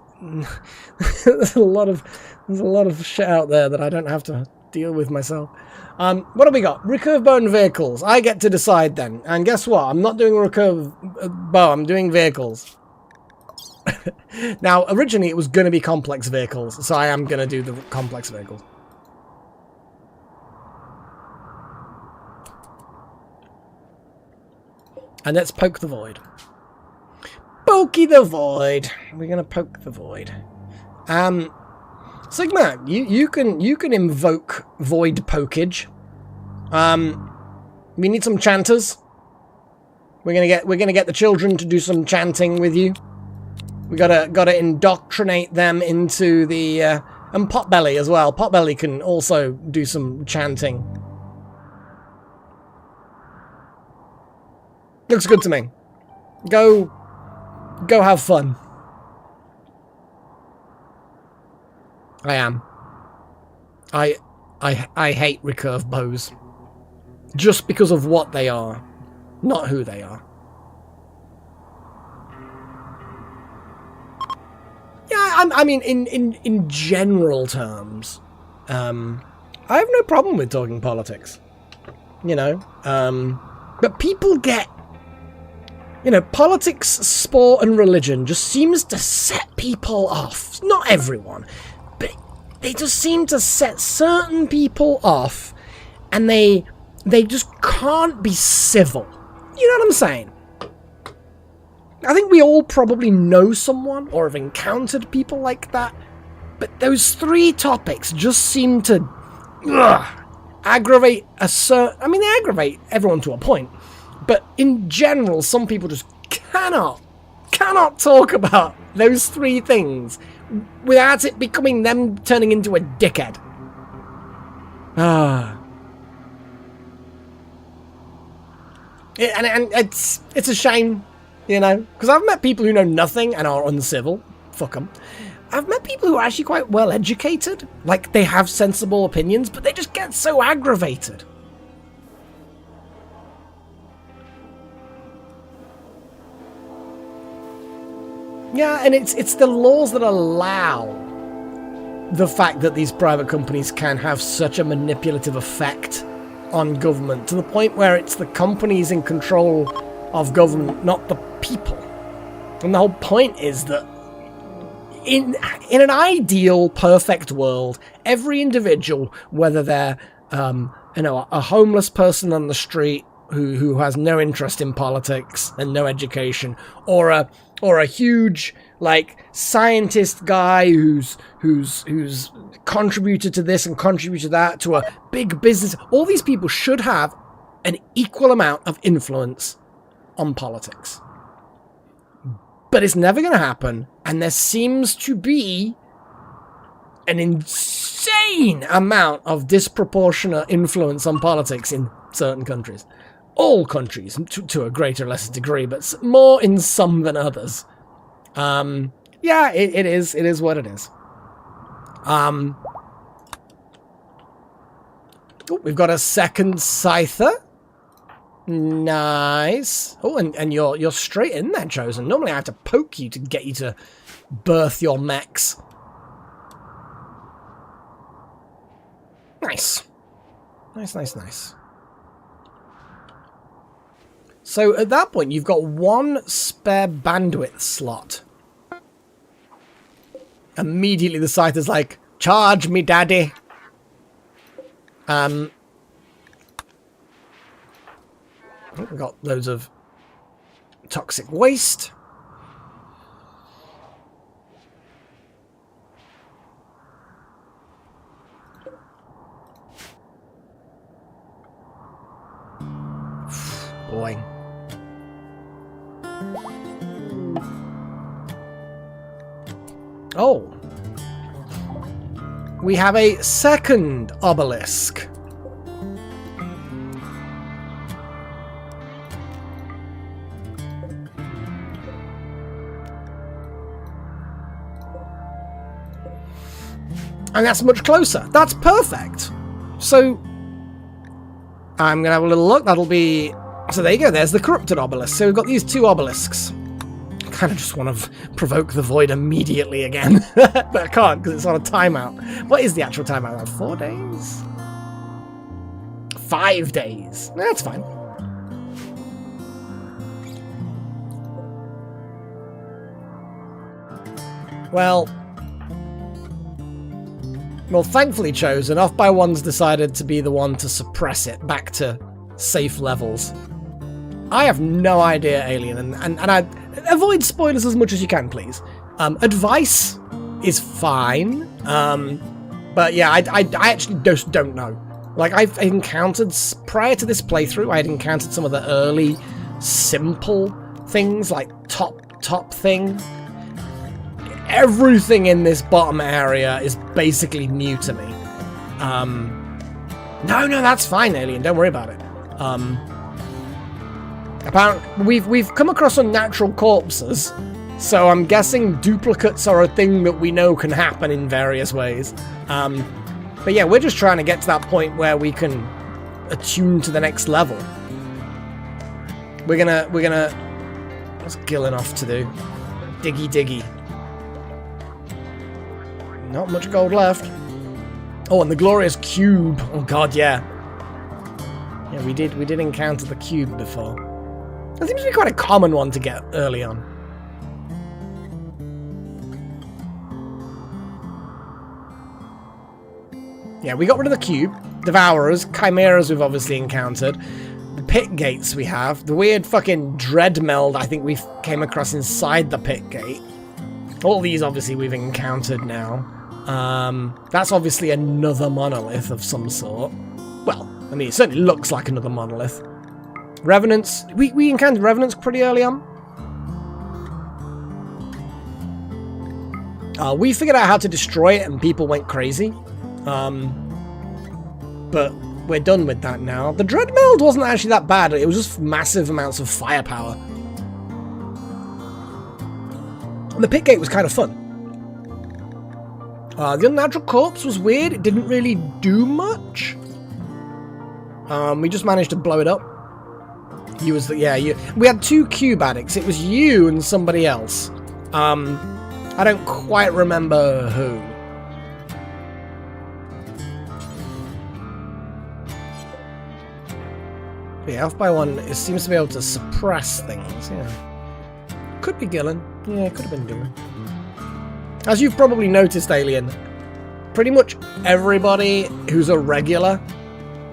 there's a lot of shit out there that I don't have to deal with myself. What do we got? Recurve bow and vehicles. I get to decide then. And guess what? I'm not doing recurve bow. I'm doing vehicles. Now, originally it was going to be complex vehicles, so I am going to do the complex vehicles. And let's poke the void. Pokey the void. We're going to poke the void. Sigma, you can invoke void pokage. We need some chanters. We're gonna get the children to do some chanting with you. We gotta indoctrinate them into the and Potbelly as well. Potbelly can also do some chanting. Looks good to me. Go have fun. I am. I hate recurve bows. Just because of what they are, not who they are. Yeah, I mean, in general terms, I have no problem with talking politics. You know, but people get, you know, politics, sport, and religion just seems to set people off. Not everyone, but they just seem to set certain people off, and they just can't be civil. You know what I'm saying? I think we all probably know someone or have encountered people like that, but those three topics just seem to aggravate a certain... I mean, they aggravate everyone to a point, but in general, some people just cannot talk about those three things without it becoming them turning into a dickhead. And it's a shame, you know, because I've met people who know nothing and are uncivil. Fuck them. I've met people who are actually quite well educated, like they have sensible opinions, but they just get so aggravated. Yeah, and it's the laws that allow the fact that these private companies can have such a manipulative effect on government, to the point where it's the companies in control of government, not the people. And the whole point is that in an ideal, perfect world, every individual, whether they're you know, a homeless person on the street who has no interest in politics and no education, or a huge, like, scientist guy who's contributed to this and contributed to that, to a big business, all these people should have an equal amount of influence on politics. But it's never going to happen, and there seems to be an insane amount of disproportionate influence on politics in certain countries. All countries, to a greater or lesser degree, but more in some than others. Yeah, it is what it is. Oh, we've got a second Scyther. Nice. Oh, and you're straight in there, Chosen. Normally I have to poke you to get you to birth your mechs. Nice. Nice. So at that point, you've got one spare bandwidth slot. Immediately the Scyther's like, charge me, daddy. We've got loads of toxic waste. Boy. Oh. We have a second obelisk. And that's much closer. That's perfect. So, I'm going to have a little look. That'll be... So there you go. There's the corrupted obelisk. So we've got these two obelisks. kind of just want to provoke the void immediately again. But I can't because it's on a timeout. What is the actual timeout? Like 4 days? 5 days. That's fine. Well, thankfully chosen. Off by One's decided to be the one to suppress it back to safe levels. I have no idea, Alien, and I avoid spoilers as much as you can, please. Advice is fine, but yeah, I actually just don't know. Like, I've encountered, prior to this playthrough, I had encountered some of the early, simple things, like top thing. Everything in this bottom area is basically new to me. No, that's fine, Alien, don't worry about it. Apparently, we've come across unnatural corpses, so I'm guessing duplicates are a thing that we know can happen in various ways. But yeah, we're just trying to get to that point where we can attune to the next level. We're gonna... What's Gillen off to do? Diggy. Not much gold left. Oh, and the glorious cube. Oh god, yeah. Yeah, we did encounter the cube before. That seems to be quite a common one to get early on. Yeah, we got rid of the cube. Devourers, chimeras we've obviously encountered. The pit gates we have. The weird fucking dread meld I think we came across inside the pit gate. All these obviously we've encountered now. That's obviously another monolith of some sort. Well, I mean, it certainly looks like another monolith. Revenants. We encountered Revenants pretty early on. We figured out how to destroy it and people went crazy. But we're done with that now. The Dread Meld wasn't actually that bad. It was just massive amounts of firepower. And the pit gate was kind of fun. The Unnatural Corpse was weird. It didn't really do much. We just managed to blow it up. You was the... Yeah, you... We had 2 cube addicts. It was you and somebody else. I don't quite remember who. Yeah, off by one, it seems to be able to suppress things, yeah. Could be Gillen. Yeah, it could have been Gillen. As you've probably noticed, Alien, pretty much everybody who's a regular...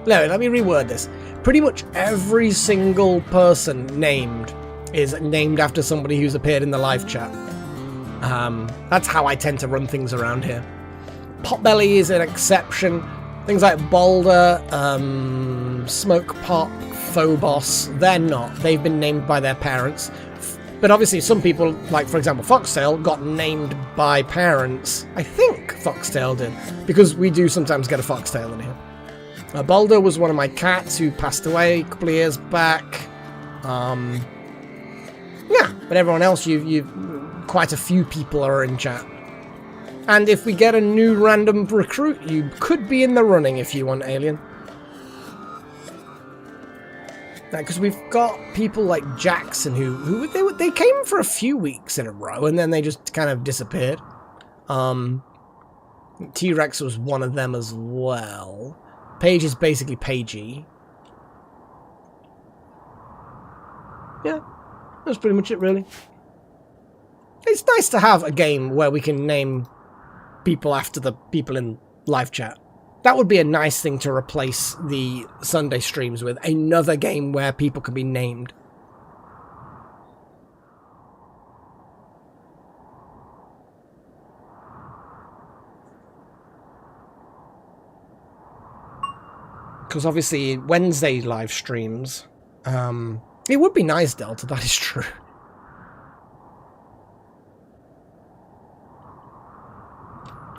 No, let me reword this. Pretty much every single person named is named after somebody who's appeared in the live chat. That's how I tend to run things around here. Potbelly is an exception. Things like Boulder, Smoke Pot, Phobos, they're not. They've been named by their parents. But obviously some people, like for example Foxtail, got named by parents. I think Foxtail did, because we do sometimes get a Foxtail in here. Boulder was one of my cats who passed away a couple of years back. Yeah, but everyone else, quite a few people are in chat. And if we get a new random recruit, you could be in the running if you want, Alien. Because we've got people like Jackson who they came for a few weeks in a row and then they just kind of disappeared. T-Rex was one of them as well. Paige is basically Pagey. Yeah, that's pretty much it, really. It's nice to have a game where we can name people after the people in live chat. That would be a nice thing to replace the Sunday streams with. Another game where people can be named. Because obviously Wednesday live streams, it would be nice, Delta, that is true.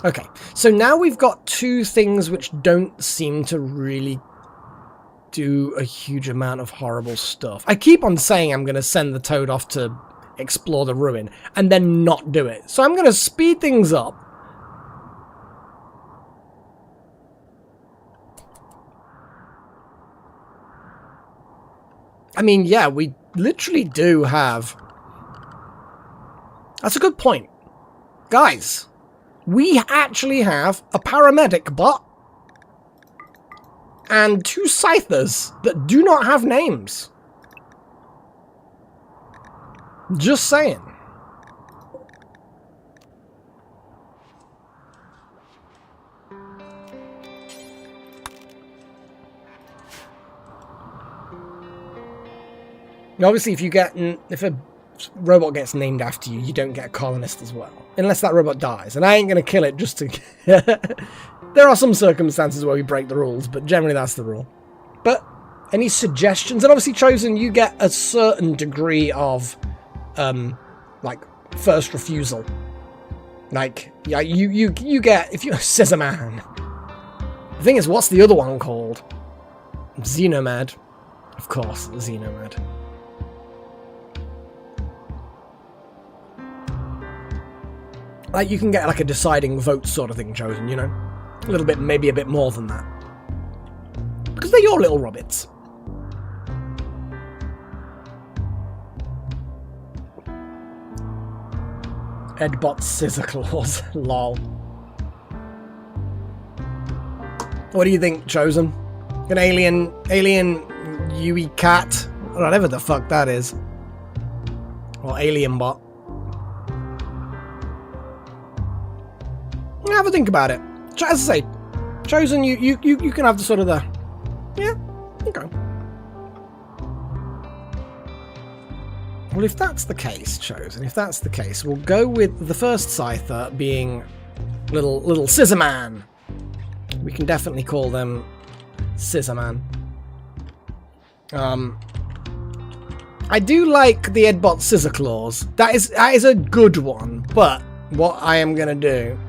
Okay, so now we've got 2 things which don't seem to really do a huge amount of horrible stuff. I keep on saying I'm going to send the Toad off to explore the ruin, and then not do it. So I'm going to speed things up. I mean, yeah, we literally do have That's a good point. Guys, we actually have a paramedic bot and 2 scythers that do not have names. Just saying. Obviously, if a robot gets named after you, you don't get a colonist as well. Unless that robot dies. And I ain't going to kill it just to... There are some circumstances where we break the rules, but generally that's the rule. But any suggestions? And obviously, Chosen, you get a certain degree of, like, first refusal. Like, yeah, you get... If you... Scissor Man. The thing is, what's the other one called? Xenomed. Of course, Xenomed. Like, you can get, like, a deciding vote sort of thing, Chosen, you know? A little bit, maybe a bit more than that. Because they're your little robbits. Edbot Scissor Claws. Lol. What do you think, Chosen? An alien Yui cat? Whatever the fuck that is. Or alien bot. Have a think about it. As I say, Chosen, you can have the sort of the... Yeah, okay. Well, if that's the case, Chosen, if that's the case, we'll go with the first Scyther being little Scissor Man. We can definitely call them Scissor Man. I do like the Edbot Scissor Claws. That is a good one, but what I am gonna do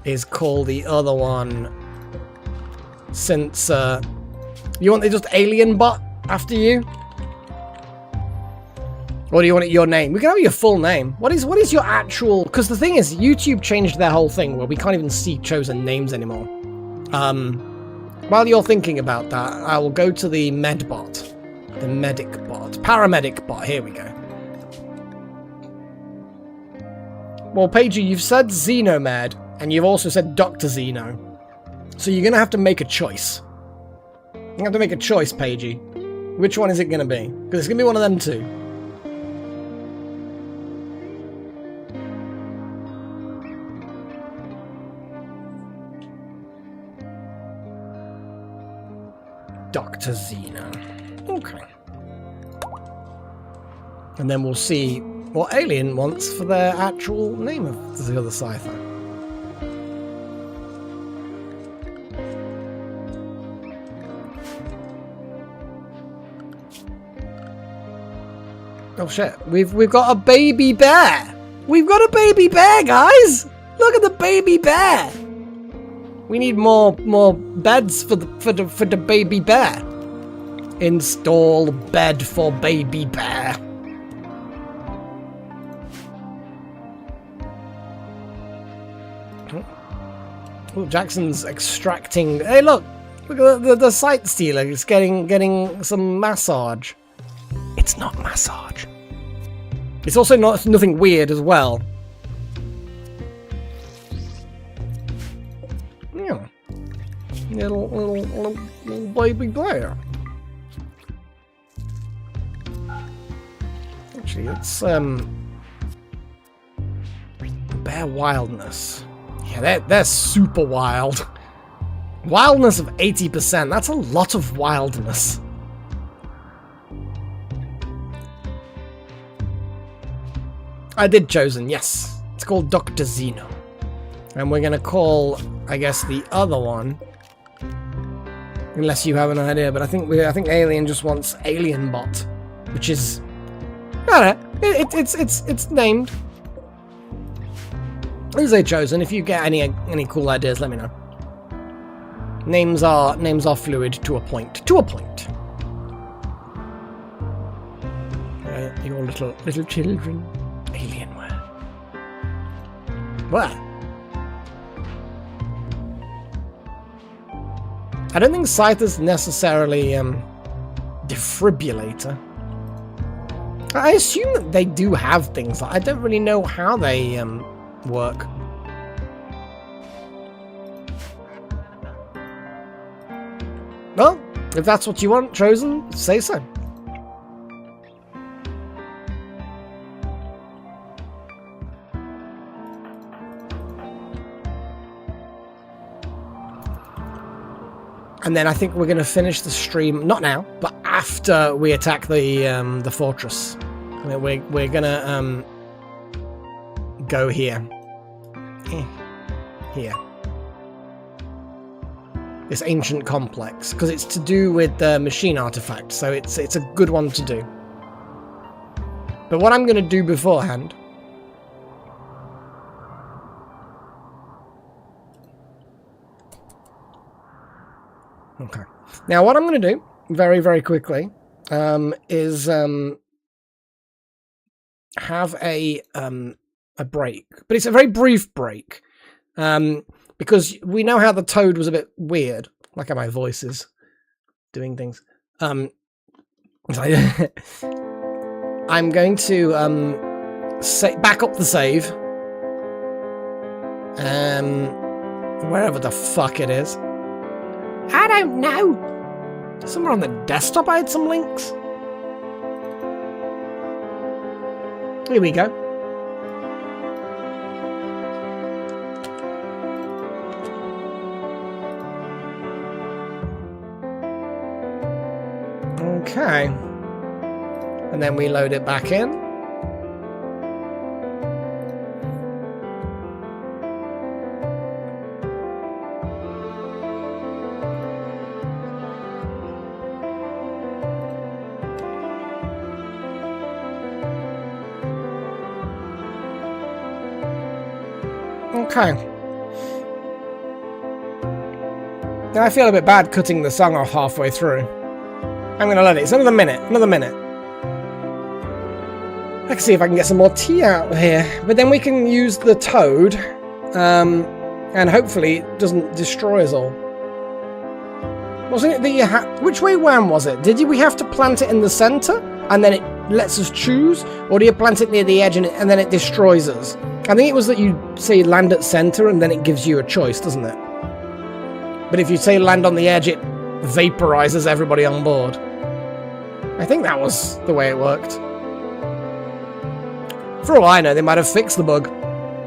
is call the other one, since you want it just Alien Bot after you, or do you want it your name? We can have your full name. What is your actual? Because the thing is, YouTube changed their whole thing where we can't even see Chosen names anymore. While you're thinking about that, I will go to the Medbot, the Medic Bot, Paramedic Bot. Here we go. Well, Paigey, you've said Xenomed, and you've also said Dr. Xeno. So you're going to have to make a choice. You have to make a choice, Paigey. Which one is it going to be? Because it's going to be one of them two. Dr. Xeno. Okay. And then we'll see what Alien wants for their actual name of the other Scyther. Oh shit, we've got a baby bear! We've got a baby bear, guys! Look at the baby bear! We need more beds for the baby bear. Install bed for baby bear. Oh, Jackson's extracting. Hey, look at the sight stealer. It's getting some massage. It's not massage. It's also nothing weird as well. Yeah, little baby bear. Actually, it's bear wildness. Yeah, they're super wild. Wildness of 80%. That's a lot of wildness. I did Chosen, yes. It's called Dr. Xeno. And we're gonna call, I guess, the other one. Unless you have an idea, but I think Alien just wants Alien Bot, which is, I don't know. It's named. As I Chosen, if you get any cool ideas, let me know. Names are fluid to a point. To a point. Your little children. Alienware. What? I don't think Scyther's necessarily defibrillator. I assume that they do have things. I don't really know how they work. Well, if that's what you want, Chosen, say so. And then I think we're going to finish the stream, not now, but after we attack the fortress. I mean, we're going to go here. Here. This ancient complex, because it's to do with the machine artifact, so it's a good one to do. But what I'm going to do beforehand... Okay. Now, what I'm going to do, very, very quickly, is have a break. But it's a very brief break. Because we know how the toad was a bit weird. Like how my voice is doing things. I'm going to back up the save. Wherever the fuck it is. I don't know. Somewhere on the desktop I had some links. Here we go. Okay. And then we load it back in. Okay. Now I feel a bit bad cutting the song off halfway through. I'm gonna let it. It's another minute. Another minute. Let's see if I can get some more tea out here. But then we can use the toad, and hopefully it doesn't destroy us all. Wasn't it that you had? Which way round was it? Did we have to plant it in the center, and then it lets us choose, or do you plant it near the edge and then it destroys us? I think it was that you say land at center, and then it gives you a choice, doesn't it? But if you say land on the edge, it vaporizes everybody on board. I think that was the way it worked. For all I know, they might have fixed the bug,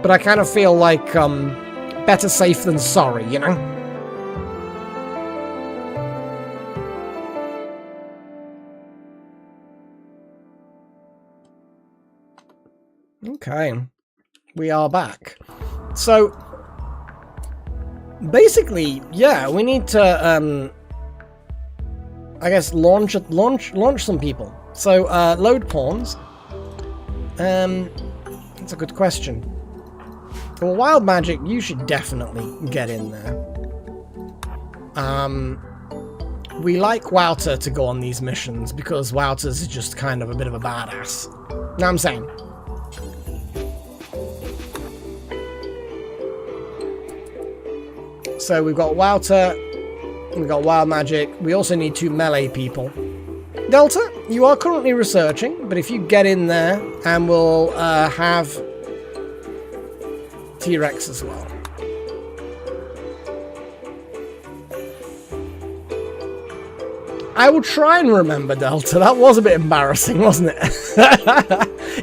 but I kind of feel like better safe than sorry, you know? Okay, we are back. So basically, yeah, we need to I guess launch some people. So load pawns. That's a good question. Well, Wild Magic, you should definitely get in there. We like Wouter to go on these missions because Wouter's just kind of a bit of a badass. Know what I'm saying? So we've got Wouter, we've got Wild Magic, we also need 2 melee people. Delta, you are currently researching, but if you get in there, and we'll have T-Rex as well. I will try and remember, Delta. That was a bit embarrassing, wasn't it?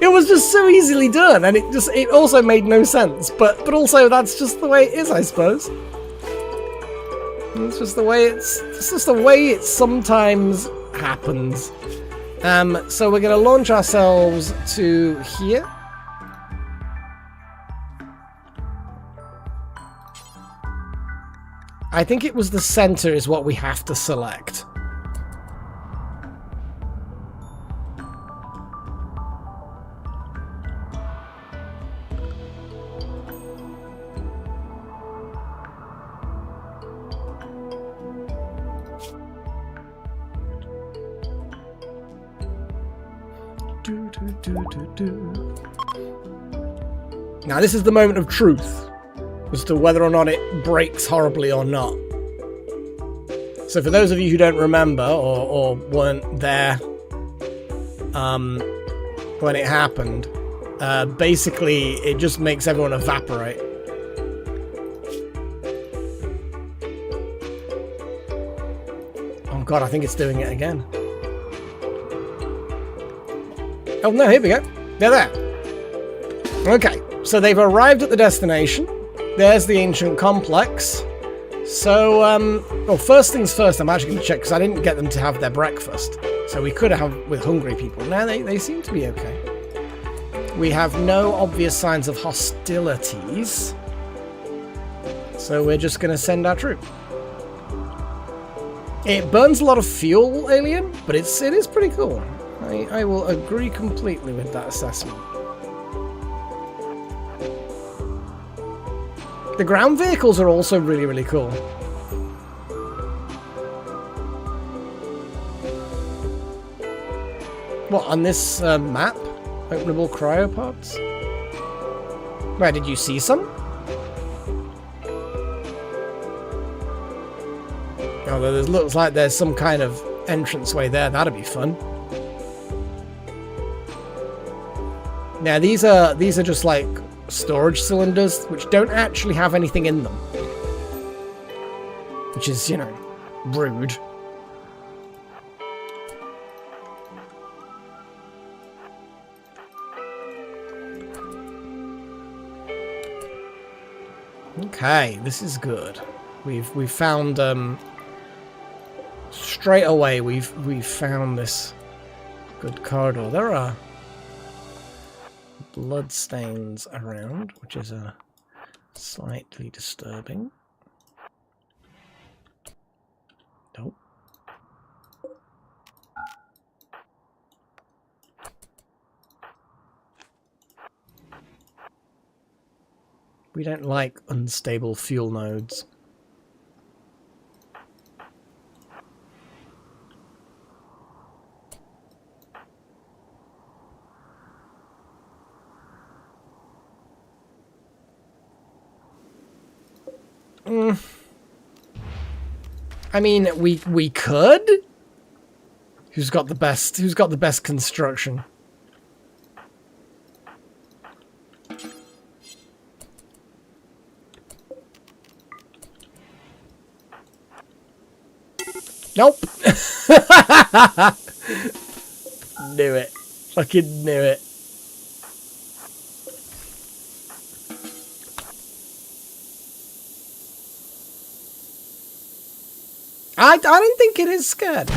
It was just so easily done, and it also made no sense. But also that's just the way it is, I suppose. It's just the way it sometimes happens. So we're going to launch ourselves to here. I think it was the center is what we have to select. Now this is the moment of truth as to whether or not it breaks horribly or not. So for those of you who don't remember or weren't there when it happened. Basically, it just makes everyone evaporate. Oh god, I think it's doing it again. Oh no, here we go. They're there. Okay, so they've arrived at the destination. There's the ancient complex. So, well, first things first, I'm actually going to check, because I didn't get them to have their breakfast. So we could have with hungry people. Now they seem to be okay. We have no obvious signs of hostilities. So we're just going to send our troop. It burns a lot of fuel, alien, but it is pretty cool. I will agree completely with that assessment. The ground vehicles are also really, really cool. What, on this map? Openable cryopods? Where, did you see some? Oh, there looks like there's some kind of entranceway there. That'd be fun. Now, these are just like storage cylinders, which don't actually have anything in them. Which is, you know, rude. Okay, this is good. We've found straight away we've found this good corridor. There are blood stains around, which is slightly disturbing. Nope. We don't like unstable fuel nodes. I mean, we could. Who's got the best construction? Nope. Knew it. Fucking knew it. I don't think it is scared.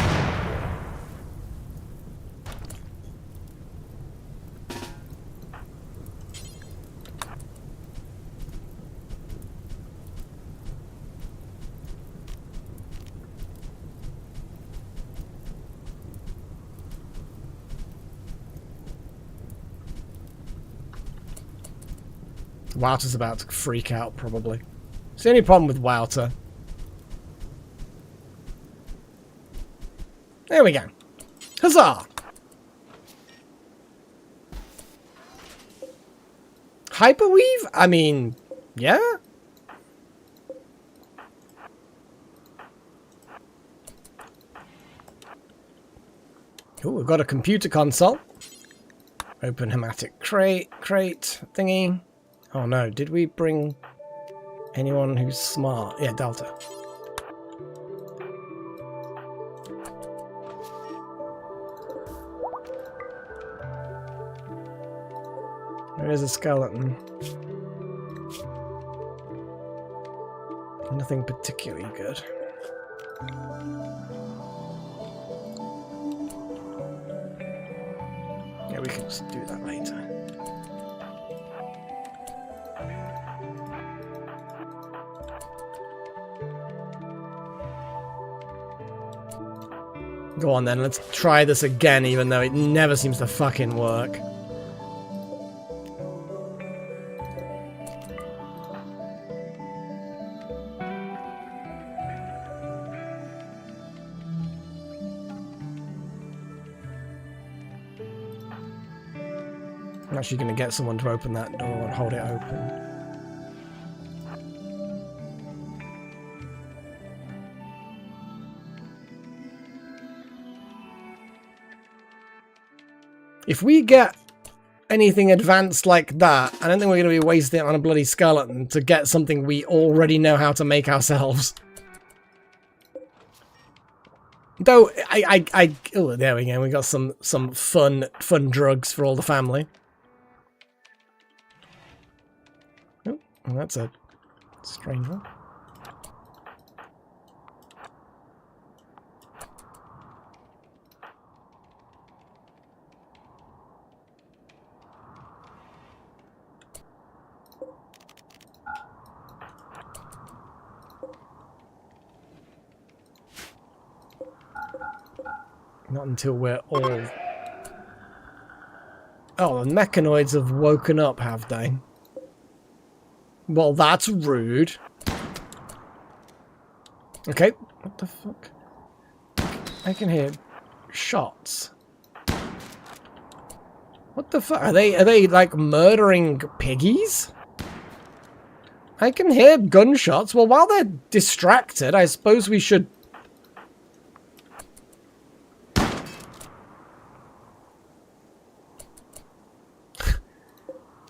Wouter's about to freak out, probably. It's the only problem with Wouter. There we go. Huzzah! Hyperweave? I mean, yeah? Cool, we've got a computer console. Open hematic crate thingy. Oh no, did we bring anyone who's smart? Yeah, Delta. There is a skeleton. Nothing particularly good. Yeah, we can just do that later. Go on then, let's try this again, even though it never seems to fucking work. I'm actually going to get someone to open that door and hold it open. If we get anything advanced like that, I don't think we're going to be wasting it on a bloody skeleton to get something we already know how to make ourselves. Though, oh, there we go. We got some fun drugs for all the family. Oh, well, that's a strange one. Not until we're all... Oh, the mechanoids have woken up, have they? Well, that's rude. Okay, what the fuck? I can hear shots. What the fuck? Are they like murdering piggies? I can hear gunshots. Well, while they're distracted, I suppose we should...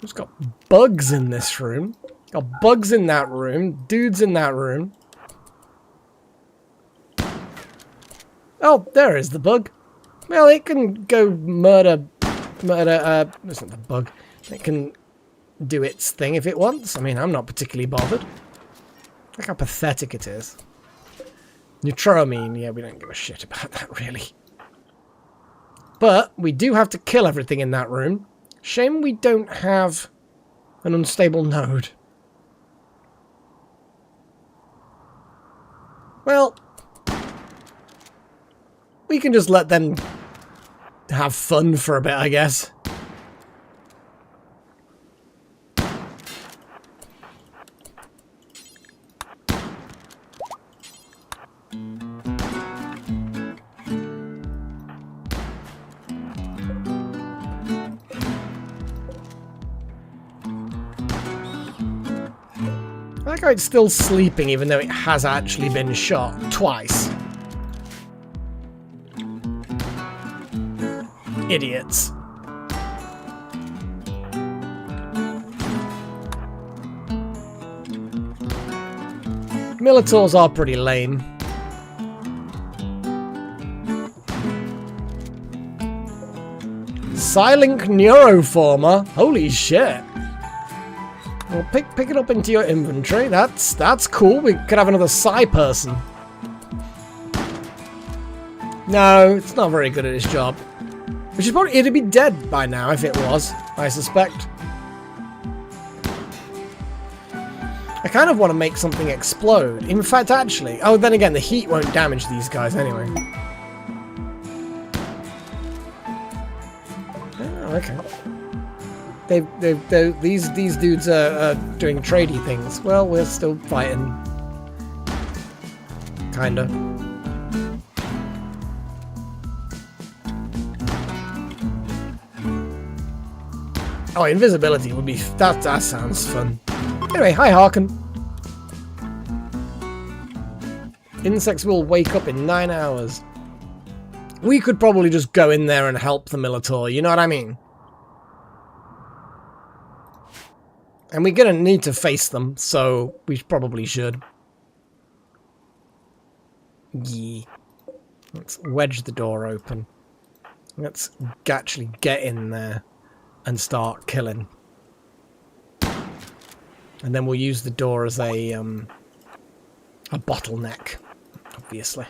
There's got bugs in this room. Got bugs in that room. Dudes in that room. Oh, there is the bug. Well, it can go murder. It's not the bug. It can do its thing if it wants. I mean, I'm not particularly bothered. Look how pathetic it is. Neutroamine, yeah, we don't give a shit about that, really. But we do have to kill everything in that room. Shame we don't have an unstable node. Well, we can just let them have fun for a bit, I guess. I like how it's still sleeping even though it has actually been shot twice. Idiots. Militaurs are pretty lame. Silent Neuroformer? Holy shit. Well, pick it up into your inventory. That's cool. We could have another Psi person. No, it's not very good at his job. Which is probably... It'd be dead by now if it was, I suspect. I kind of want to make something explode. In fact, actually... Oh, then again, the heat won't damage these guys anyway. Oh, okay. These dudes are doing tradey things. Well, we're still fighting. Kinda. Oh, invisibility would be... That sounds fun. Anyway, hi Harkin. Insects will wake up in 9 hours. We could probably just go in there and help the Minotaur, you know what I mean? And we're gonna need to face them, so we probably should. Yeah. Let's wedge the door open. Let's actually get in there and start killing. And then we'll use the door as a bottleneck, obviously.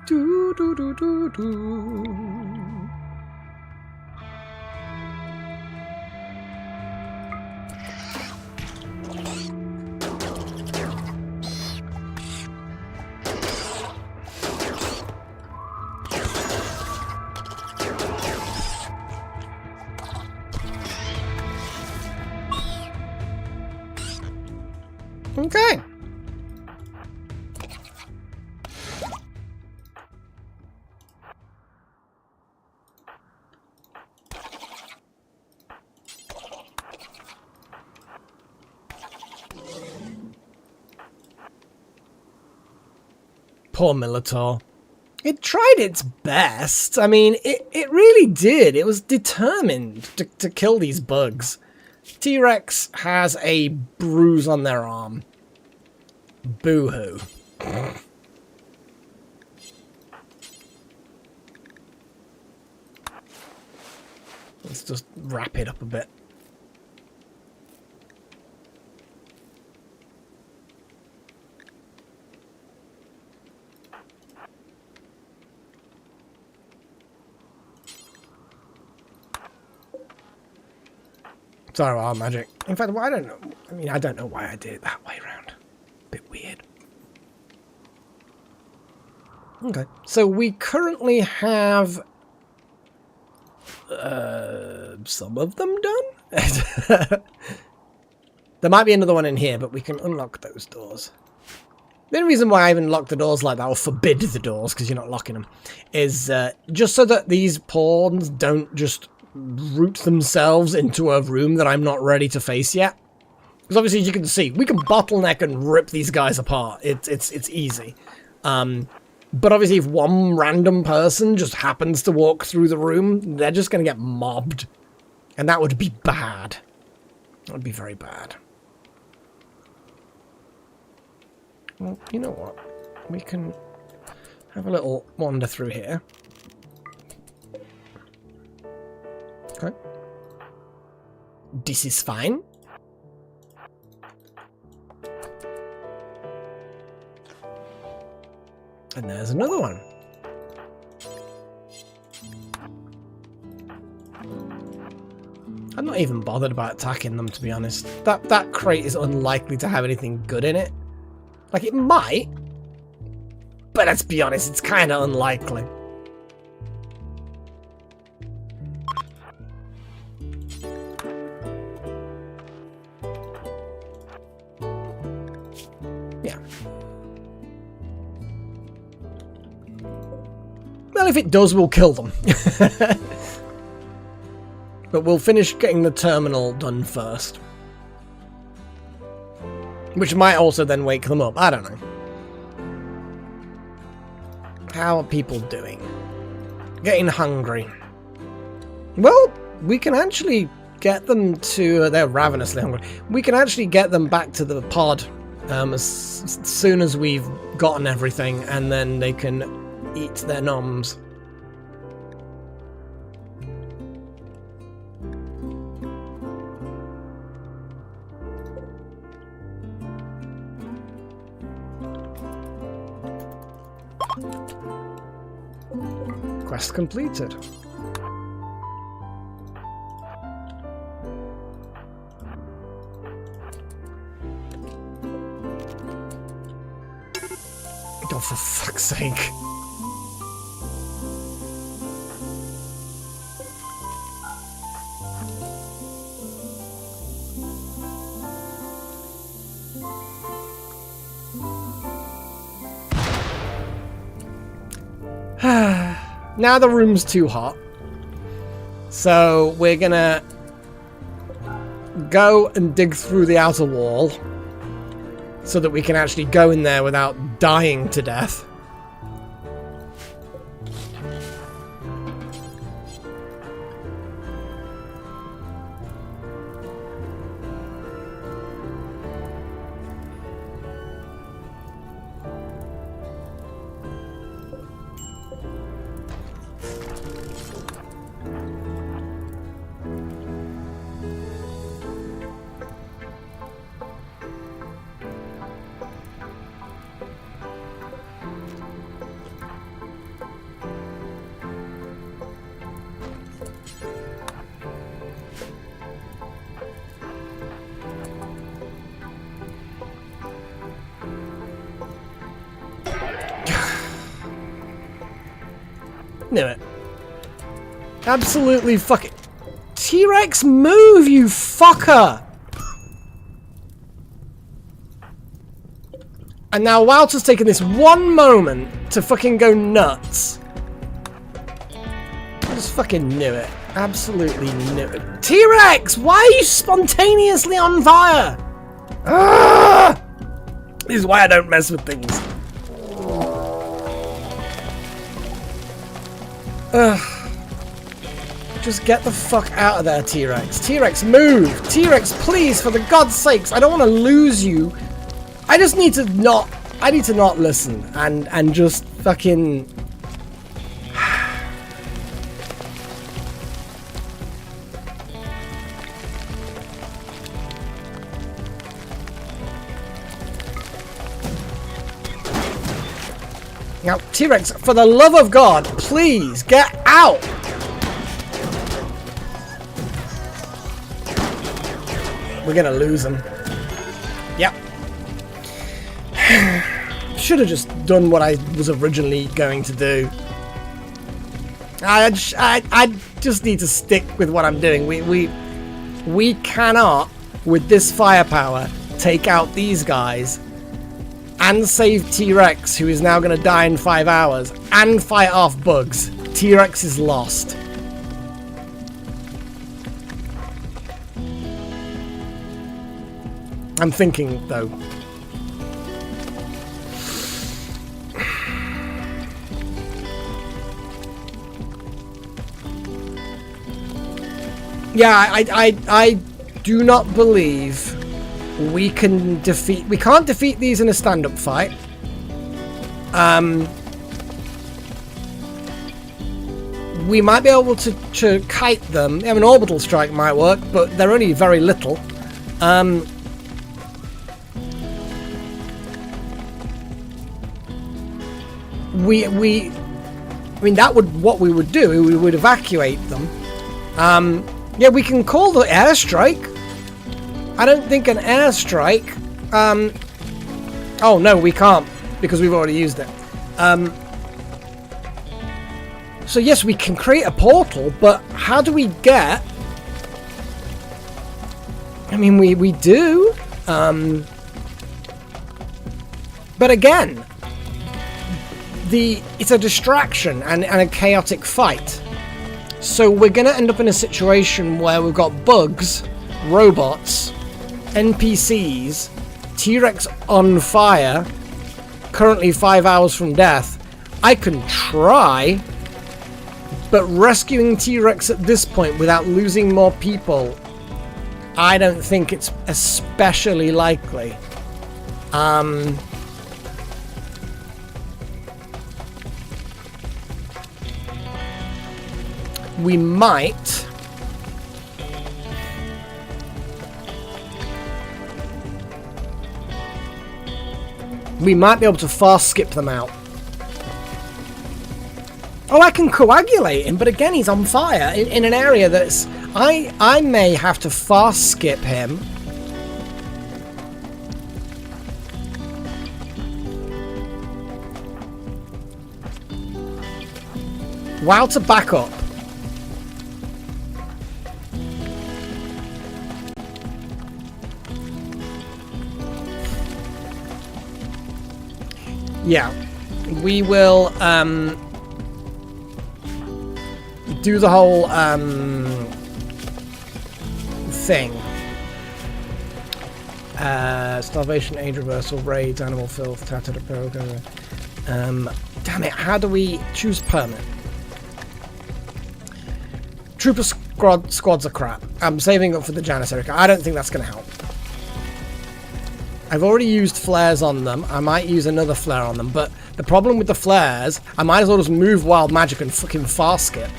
Do do do do do. Okay. Poor Militor. It tried its best. I mean, it really did. It was determined to kill these bugs. T-Rex has a bruise on their arm. Boo-hoo. Let's just wrap it up a bit. Sorry about our magic. In fact, well, I don't know. I mean, I don't know why I did it that way around. Bit weird. Okay. So we currently have some of them done. There might be another one in here, but we can unlock those doors. The only reason why I even lock the doors like that, or forbid the doors, because you're not locking them, is just so that these pawns don't just root themselves into a room that I'm not ready to face yet. Because obviously, as you can see, we can bottleneck and rip these guys apart. It's easy. But obviously, if one random person just happens to walk through the room, they're just going to get mobbed. And that would be bad. That would be very bad. Well, you know what? We can have a little wander through here. Okay. This is fine. And there's another one. I'm not even bothered about attacking them, to be honest. That crate is unlikely to have anything good in it. Like, it might. But let's be honest, it's kind of unlikely. Yeah. Well, if it does, we'll kill them. But we'll finish getting the terminal done first. Which might also then wake them up. I don't know. How are people doing? Getting hungry. Well, we can actually get them to... they're ravenously hungry. We can actually get them back to the pod as soon as we've gotten everything, and then they can eat their noms. Quest completed. Oh, for fuck's sake. Now the room's too hot. So we're gonna go and dig through the outer wall so that we can actually go in there without dying to death. Knew it. Absolutely fucking... T-Rex, move, you fucker! And now Walter's taken this one moment to fucking go nuts. I just fucking knew it. Absolutely knew it. T-Rex, why are you spontaneously on fire? Ah! This is why I don't mess with things. Just get the fuck out of there, T-Rex. T-Rex, move! T-Rex, please, for the God's sakes, I don't want to lose you. I just need to not... I need to not listen and just fucking... Now, T-Rex, for the love of God, please, get out! We're gonna lose him. Yep. Should have just done what I was originally going to do. I just need to stick with what I'm doing. We cannot, with this firepower, take out these guys and save T-Rex, who is now going to die in 5 hours, and fight off bugs. T-Rex is lost. I'm thinking, though. Yeah, I do not believe we can defeat... We can't defeat these in a stand-up fight. We might be able to kite them. An orbital strike might work, but they're only very little. I mean, that would what we would do. We would evacuate them. Yeah, we can call the airstrike. I don't think an airstrike. Oh no, we can't because we've already used it. So yes, we can create a portal, but how do we get? I mean, we do. But again, it's a distraction and a chaotic fight. So we're going to end up in a situation where we've got bugs, robots, NPCs, T-Rex on fire, currently 5 hours from death. I can try, but rescuing T-Rex at this point without losing more people, I don't think it's especially likely. We might be able to fast skip them out. Oh, I can coagulate him, but again, he's on fire in an area that's... I may have to fast skip him. While to back up. Yeah, we will do the whole thing. Starvation, age reversal, raids, animal filth, tattered apparel. Damn it, how do we choose permanent? Trooper squads are crap. I'm saving up for the Janissary. I don't think that's going to help. I've already used flares on them. I might use another flare on them, but the problem with the flares, I might as well just move wild magic and fucking fast skip.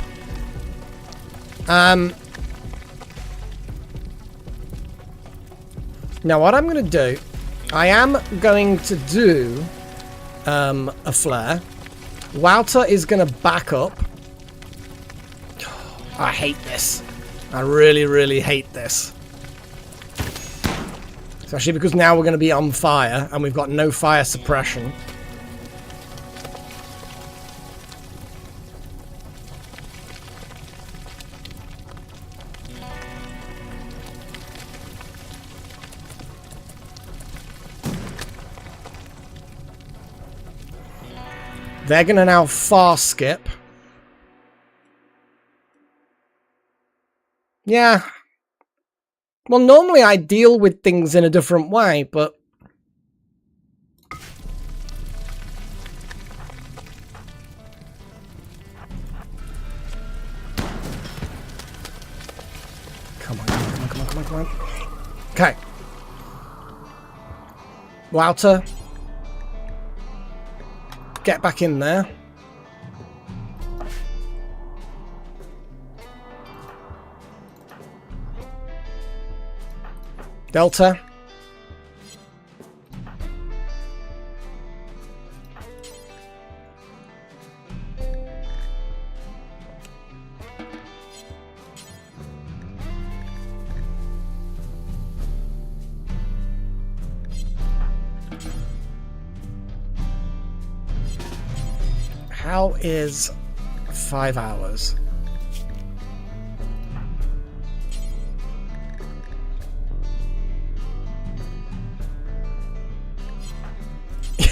Now what I'm going to do, I am going to do a flare. Wouter is going to back up. I hate this. I really, really hate this. Especially because now we're going to be on fire and we've got no fire suppression. They're going to now fast skip. Yeah. Well, normally I deal with things in a different way, but... Come on, come on, come on. Okay. Wouter. Get back in there. Delta. How is 5 hours?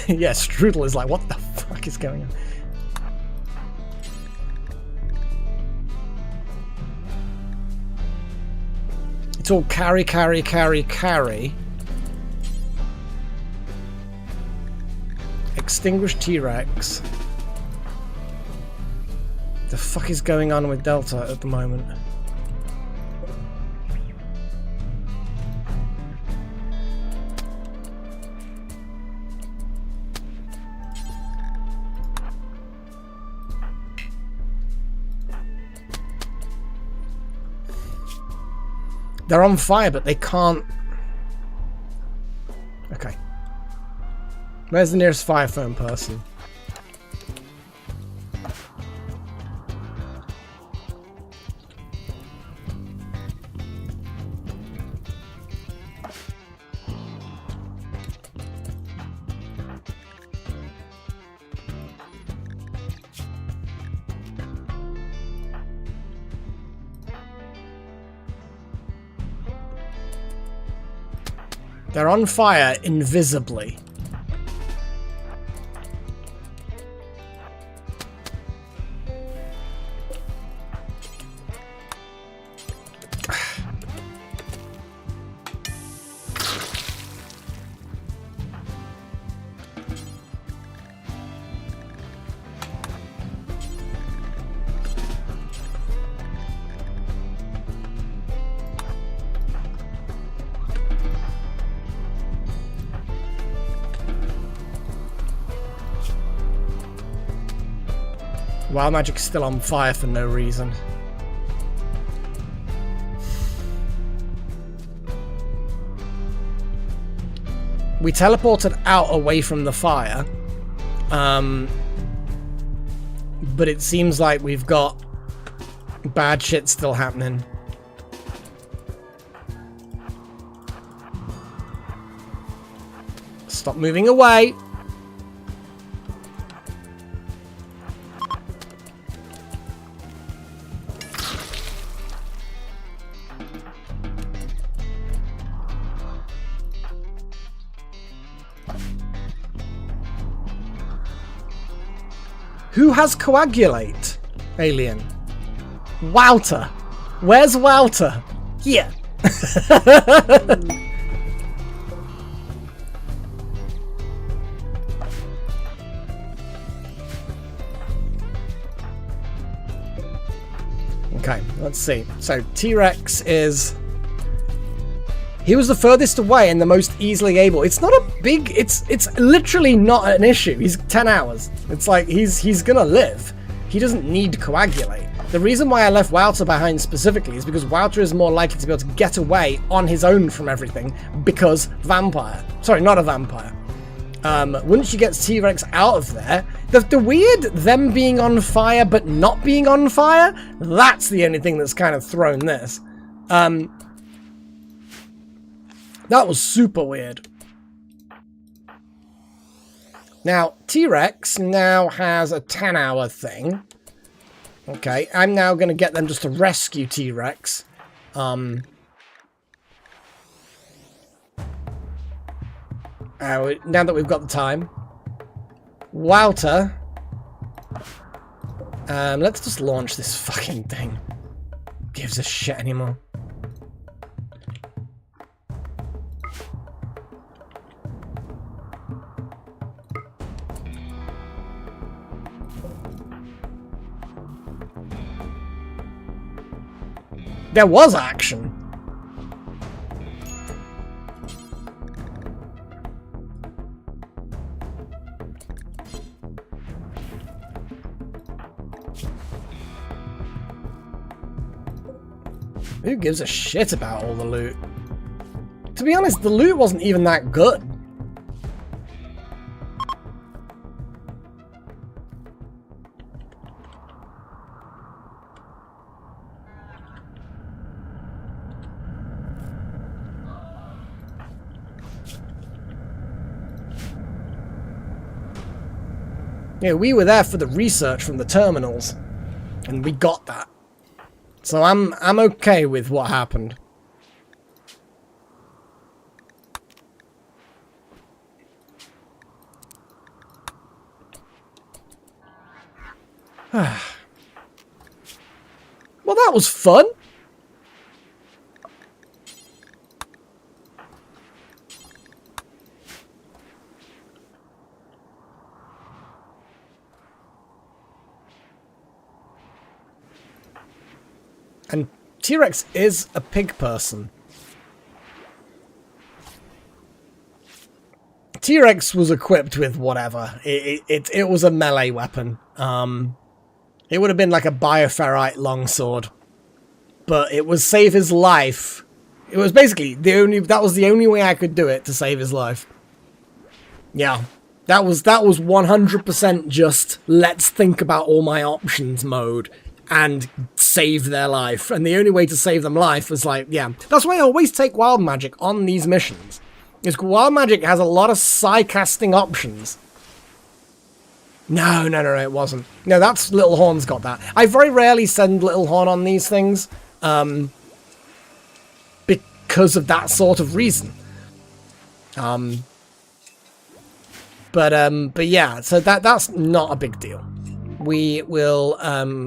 Yeah, Strudel is like, what the fuck is going on? It's all carry, carry, carry, carry. Extinguish T-Rex. The fuck is going on with Delta at the moment? They're on fire, but they can't... Okay. Where's the nearest fire phone person? They're on fire invisibly. Wild Magic's still on fire for no reason. We teleported out away from the fire. But it seems like we've got bad shit still happening. Stop moving away. Who has coagulate? Alien. Wouter. Where's Wouter? Here. Okay, let's see. So T-Rex is... He was the furthest away and the most easily able. It's not a big... It's literally not an issue. He's 10 hours. It's like, he's gonna live. He doesn't need coagulate. The reason why I left Wouter behind specifically is because Wouter is more likely to be able to get away on his own from everything because vampire. Sorry, not a vampire. Once you get T-Rex out of there, the weird them being on fire but not being on fire, that's the only thing that's kind of thrown this. That was super weird. Now, T-Rex now has a 10-hour thing. Okay, I'm now going to get them just to rescue T-Rex. Now that we've got the time. Wouter. Let's just launch this fucking thing. Gives a shit anymore. There was action. Who gives a shit about all the loot? To be honest, the loot wasn't even that good. Yeah, we were there for the research from the terminals, and we got that. So I'm okay with what happened. Well, that was fun. And T-Rex is a pig person. T-Rex was equipped with whatever. It was a melee weapon. It would have been like a bioferrite longsword. But it was save his life. It was basically that was the only way I could do it to save his life. Yeah. That was 100% just let's think about all my options mode and save their life. And the only way to save them life was like, yeah. That's why I always take wild magic on these missions. Is wild magic has a lot of psi-casting options. No, it wasn't. No, that's Little Horn's got that. I very rarely send Little Horn on these things. Because of that sort of reason. But yeah, so that's not a big deal. We will,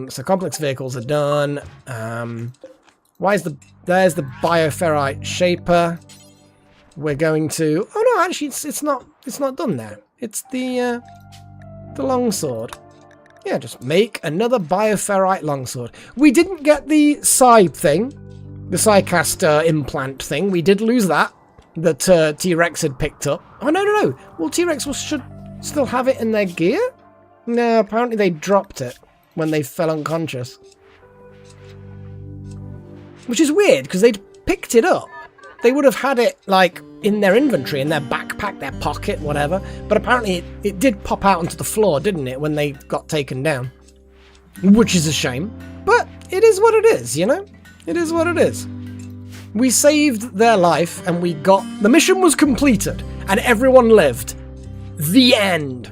so complex vehicles are done. There's the bioferrite shaper. We're going to, oh no, actually it's not done there. It's the longsword. Yeah, just make another bioferrite longsword. We didn't get the psi thing, the psi-caster implant thing. We did lose that T-Rex had picked up. Oh no. Well, T-Rex should still have it in their gear? No, apparently they dropped it when they fell unconscious. Which is weird, because they'd picked it up. They would have had it, like, in their inventory, in their backpack, their pocket, whatever. But apparently it did pop out onto the floor, didn't it, when they got taken down. Which is a shame. But it is what it is, you know? It is what it is. We saved their life, and the mission was completed, and everyone lived. The end.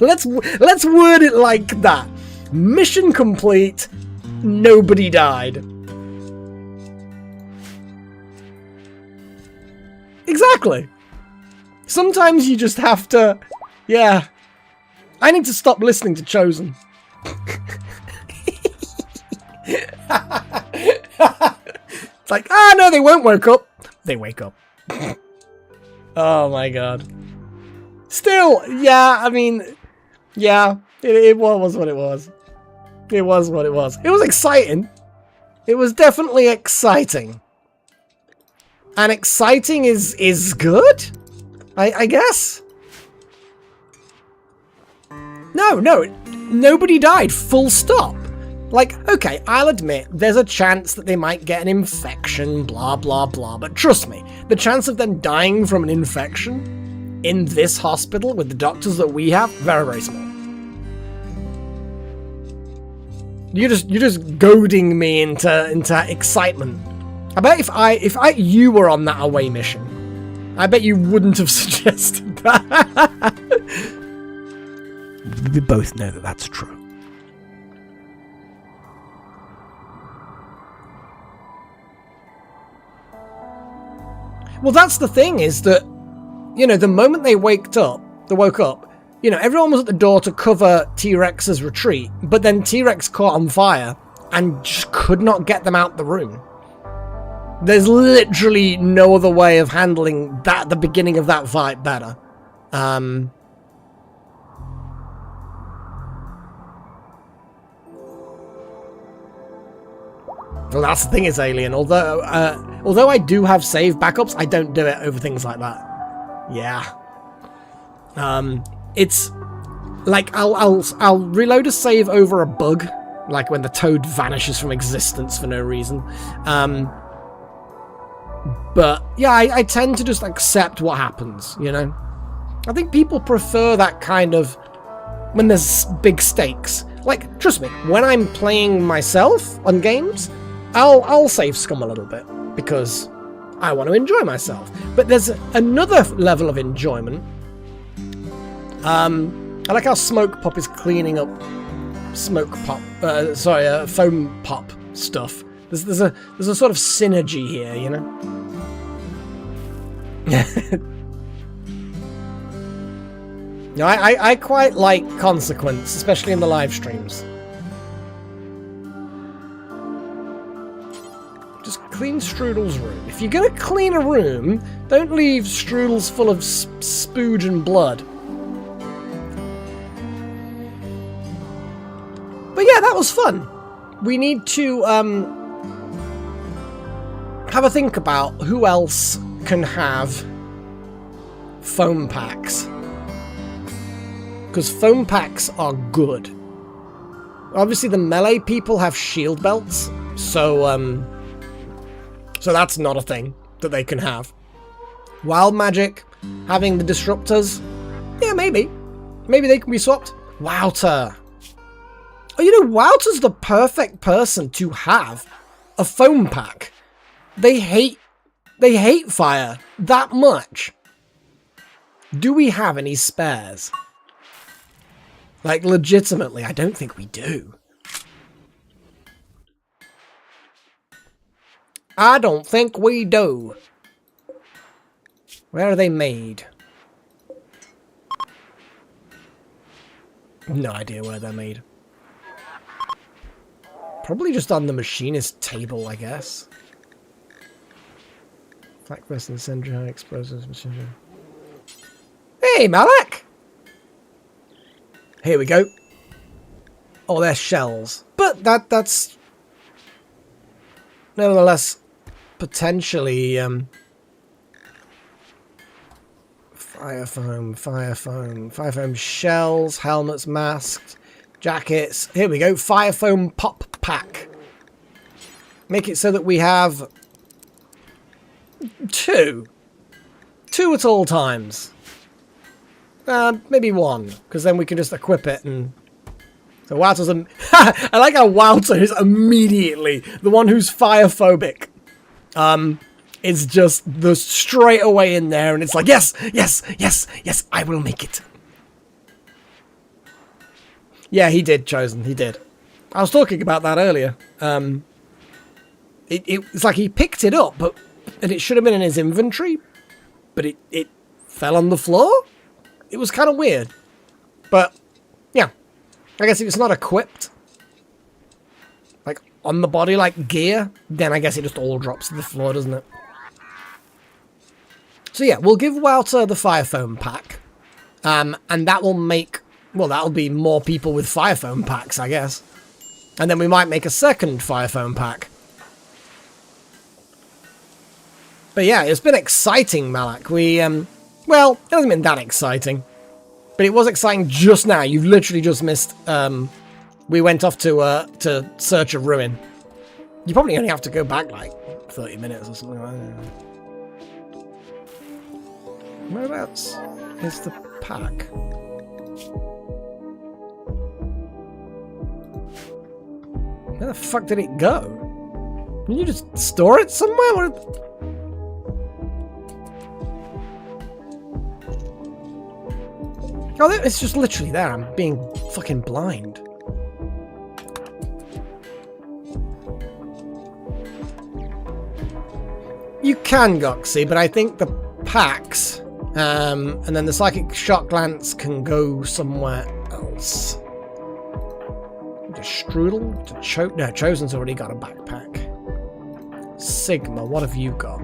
Let's word it like that. Mission complete. Nobody died. Exactly. Sometimes you just have to... Yeah. I need to stop listening to Chosen. It's like, no, they won't wake up. They wake up. Oh my god. Still, yeah, I mean, yeah, it was what it was. It was what it was. It was exciting. It was definitely exciting. And exciting is good? I guess? No, nobody died, full stop. Like, okay, I'll admit, there's a chance that they might get an infection, blah, blah, blah, but trust me, the chance of them dying from an infection in this hospital with the doctors that we have, very, very small. You're just goading me into excitement. I bet if you were on that away mission, I bet you wouldn't have suggested that. We both know that that's true. Well, that's the thing, is that, you know, the moment they woke up, you know, everyone was at the door to cover T-Rex's retreat, but then T-Rex caught on fire and just could not get them out the room. There's literally no other way of handling that, the beginning of that fight, better. Well, that's the thing, is Alien. Although I do have save backups, I don't do it over things like that. Yeah. It's like I'll reload a save over a bug Like when the toad vanishes from existence for no reason. But yeah, I tend to just accept what happens, you know? I think people prefer that kind of when there's big stakes. Like, trust me, when I'm playing myself on games, I'll save scum a little bit because I want to enjoy myself. But there's another level of enjoyment. I like how Smoke Pop is cleaning up foam pop stuff. There's a sort of synergy here, you know. No, I quite like consequence, especially in the live streams. Just clean Strudel's room. If you're gonna clean a room, don't leave Strudels full of spooge and blood. But yeah, that was fun. We need to have a think about who else can have foam packs. Because foam packs are good. Obviously, the melee people have shield belts, so that's not a thing that they can have. Wild magic, having the disruptors, yeah, maybe they can be swapped. Wouter. Oh, you know, Wouter's the perfect person to have a foam pack. They hate fire that much. Do we have any spares? Like, legitimately, I don't think we do. I don't think we do. Where are they made? No idea where they're made. Probably just on the machinist table, I guess. Flak vest and incendiary explosives machine. Hey, Malak! Here we go. Oh, they're shells. But that's nevertheless potentially fire foam shells, helmets, masks, jackets. Here we go. Fire foam pop pack. Make it so that we have two at all times. Maybe one, because then we can just equip it and... So Wouter's... I like how Wouter is immediately the one who's fire-phobic. It's just the straight away in there, and it's like, yes, I will make it. Yeah, he did, Chosen, he did. I was talking about that earlier. It's like he picked it up, and it should have been in his inventory, but it fell on the floor? It was kind of weird. But, yeah. I guess if it's not equipped, like, on the body like gear, then I guess it just all drops to the floor, doesn't it? So yeah, we'll give Wouter the fire foam pack. And that will make... Well, that'll be more people with fire foam packs, I guess. And then we might make a second fire foam pack. But yeah, it's been exciting, Malak. We, well, it hasn't been that exciting. But it was exciting just now. You've literally just missed, we went off to search a ruin. You probably only have to go back, like, 30 minutes or something like that. Whereabouts is the pack? Where the fuck did it go? Can you just store it somewhere? Oh, it's just literally there. I'm being fucking blind. You can, Goxy, but I think the packs, and then the Psychic Shock Lance can go somewhere else. The Strudel? No, Chosen's already got a backpack. Sigma, what have you got?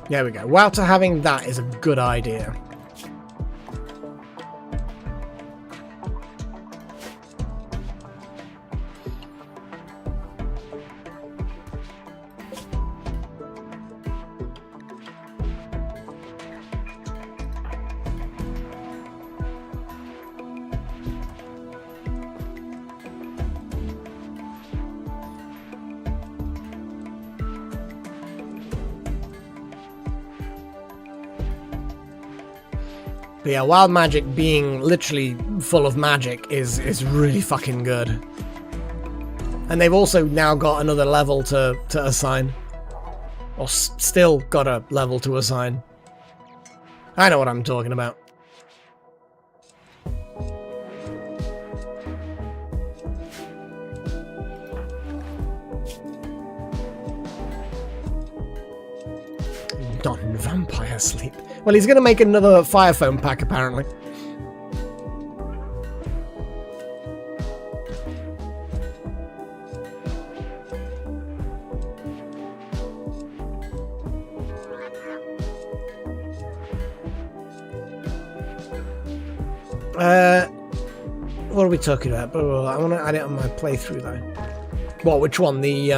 There we go. Wouter having that is a good idea. But yeah, wild magic being literally full of magic is really fucking good. And they've also now got another level to assign. Or still got a level to assign. I know what I'm talking about. Non-vampire sleep. Well, he's going to make another fire foam pack, apparently. What are we talking about? I want to add it on my playthrough, though. What? Which one? The,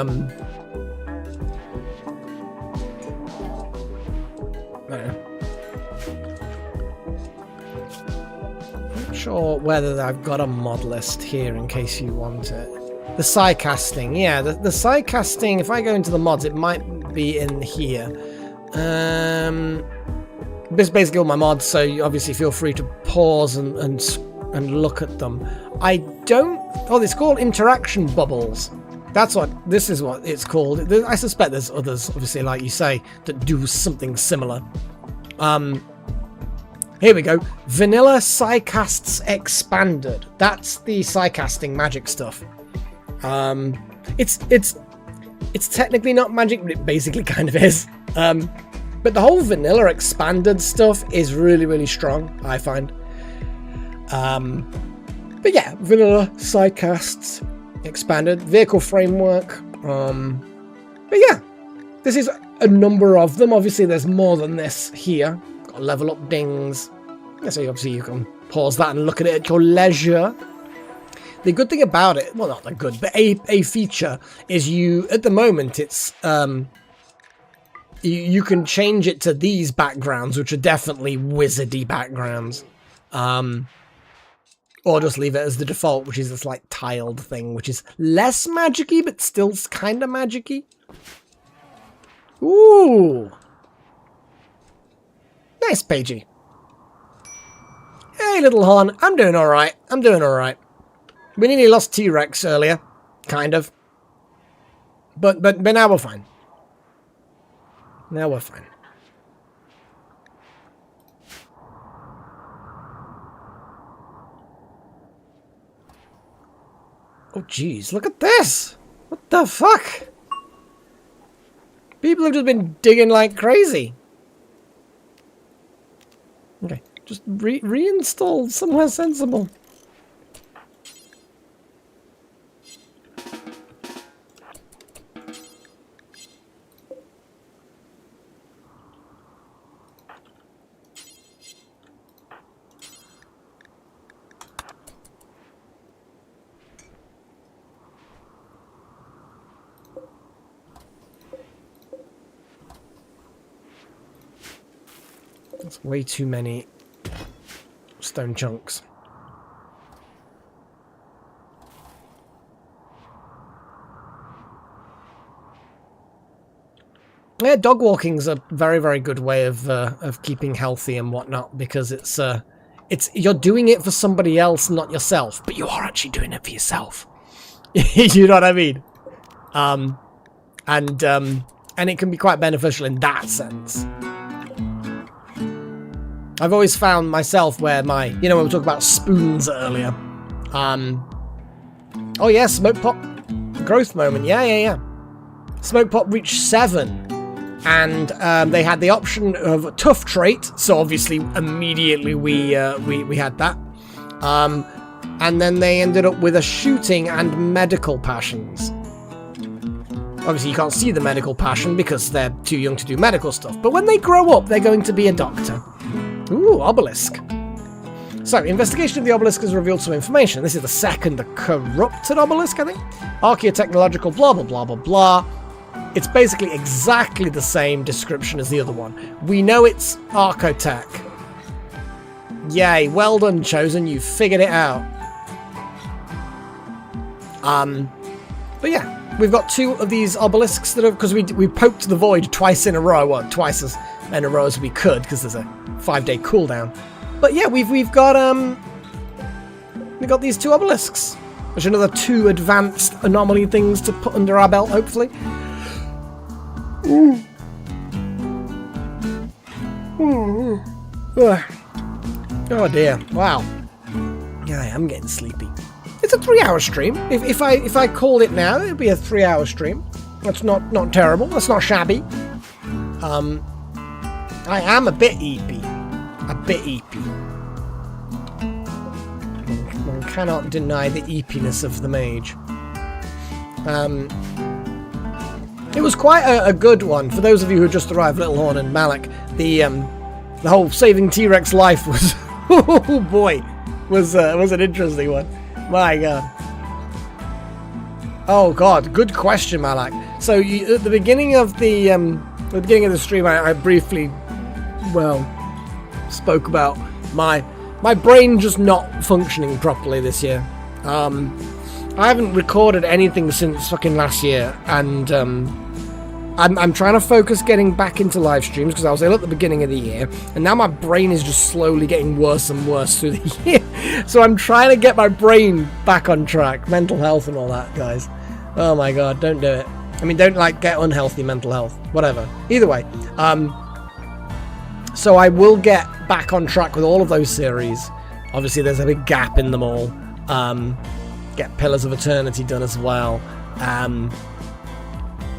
Not sure whether I've got a mod list here in case you want it. The psycasting, yeah, the psycasting, if I go into the mods, it might be in here. This is basically all my mods, so you obviously feel free to pause and look at them. I don't... Oh, it's called interaction bubbles. That's what... This is what it's called. I suspect there's others, obviously, like you say, that do something similar. Here we go. Vanilla Psycasts Expanded. That's the psycasting magic stuff. It's technically not magic, but it basically kind of is. But the whole vanilla expanded stuff is really, really strong, I find. But yeah, vanilla psycasts expanded vehicle framework. But yeah, this is a number of them. Obviously, there's more than this here. Got level up dings. So obviously you can pause that and look at it at your leisure. The good thing about it, well, not the good, but a feature is you, at the moment, it's you can change it to these backgrounds, which are definitely wizardy backgrounds. Or just leave it as the default, which is this like tiled thing, which is less magic-y, but still kind of magic-y. Ooh. Nice, Pagey. Hey, little horn. I'm doing alright. I'm doing alright. We nearly lost T-Rex earlier. Kind of. But now we're fine. Now we're fine. Oh, jeez. Look at this. What the fuck? People have just been digging like crazy. Okay. Just reinstall somewhere sensible. That's way too many stone chunks. Yeah, dog walking's a very, very good way of keeping healthy and whatnot, because it's you're doing it for somebody else, not yourself, but you are actually doing it for yourself. You know what I mean? And it can be quite beneficial in that sense. I've always found myself where my, you know, when we talked about spoons earlier. Oh yeah, smoke pop growth moment. Yeah. Smoke pop reached 7, and they had the option of a tough trait. So obviously, immediately we had that. And then they ended up with a shooting and medical passions. Obviously, you can't see the medical passion because they're too young to do medical stuff. But when they grow up, they're going to be a doctor. Ooh, obelisk. So, investigation of the obelisk has revealed some information. This is the second, the corrupted obelisk, I think. Archaeotechnological, blah, blah, blah, blah, blah. It's basically exactly the same description as the other one. We know it's Archotech. Yay, well done, Chosen. You figured it out. But yeah, we've got 2 of these obelisks that have, because we poked the void twice in a row, well, twice as in a row as we could, because there's a 5-day cooldown. But yeah, we've got these 2 obelisks. There's another 2 advanced anomaly things to put under our belt, hopefully. Ooh. Ooh. Oh dear! Wow. Yeah, I am getting sleepy. It's a 3-hour stream. If I called it now, it'd be a 3-hour stream. That's not terrible. That's not shabby. I am a bit eepy. A bit eepy. One cannot deny the eepiness of the mage. It was quite a good one. For those of you who just arrived, Littlehorn and Malik, the whole saving T-Rex life was, oh boy, was an interesting one. My God. Oh God, good question, Malak. So at the beginning of the stream, I briefly, well, spoke about my brain just not functioning properly this year. I haven't recorded anything since fucking last year, and I'm trying to focus getting back into live streams because I was ill at the beginning of the year, and now my brain is just slowly getting worse and worse through the year. So I'm trying to get my brain back on track, mental health and all that, guys. Oh my God, don't do it. I mean, don't get unhealthy mental health, whatever. Either way, so I will get back on track with all of those series. Obviously, there's a big gap in them all. Get Pillars of Eternity done as well.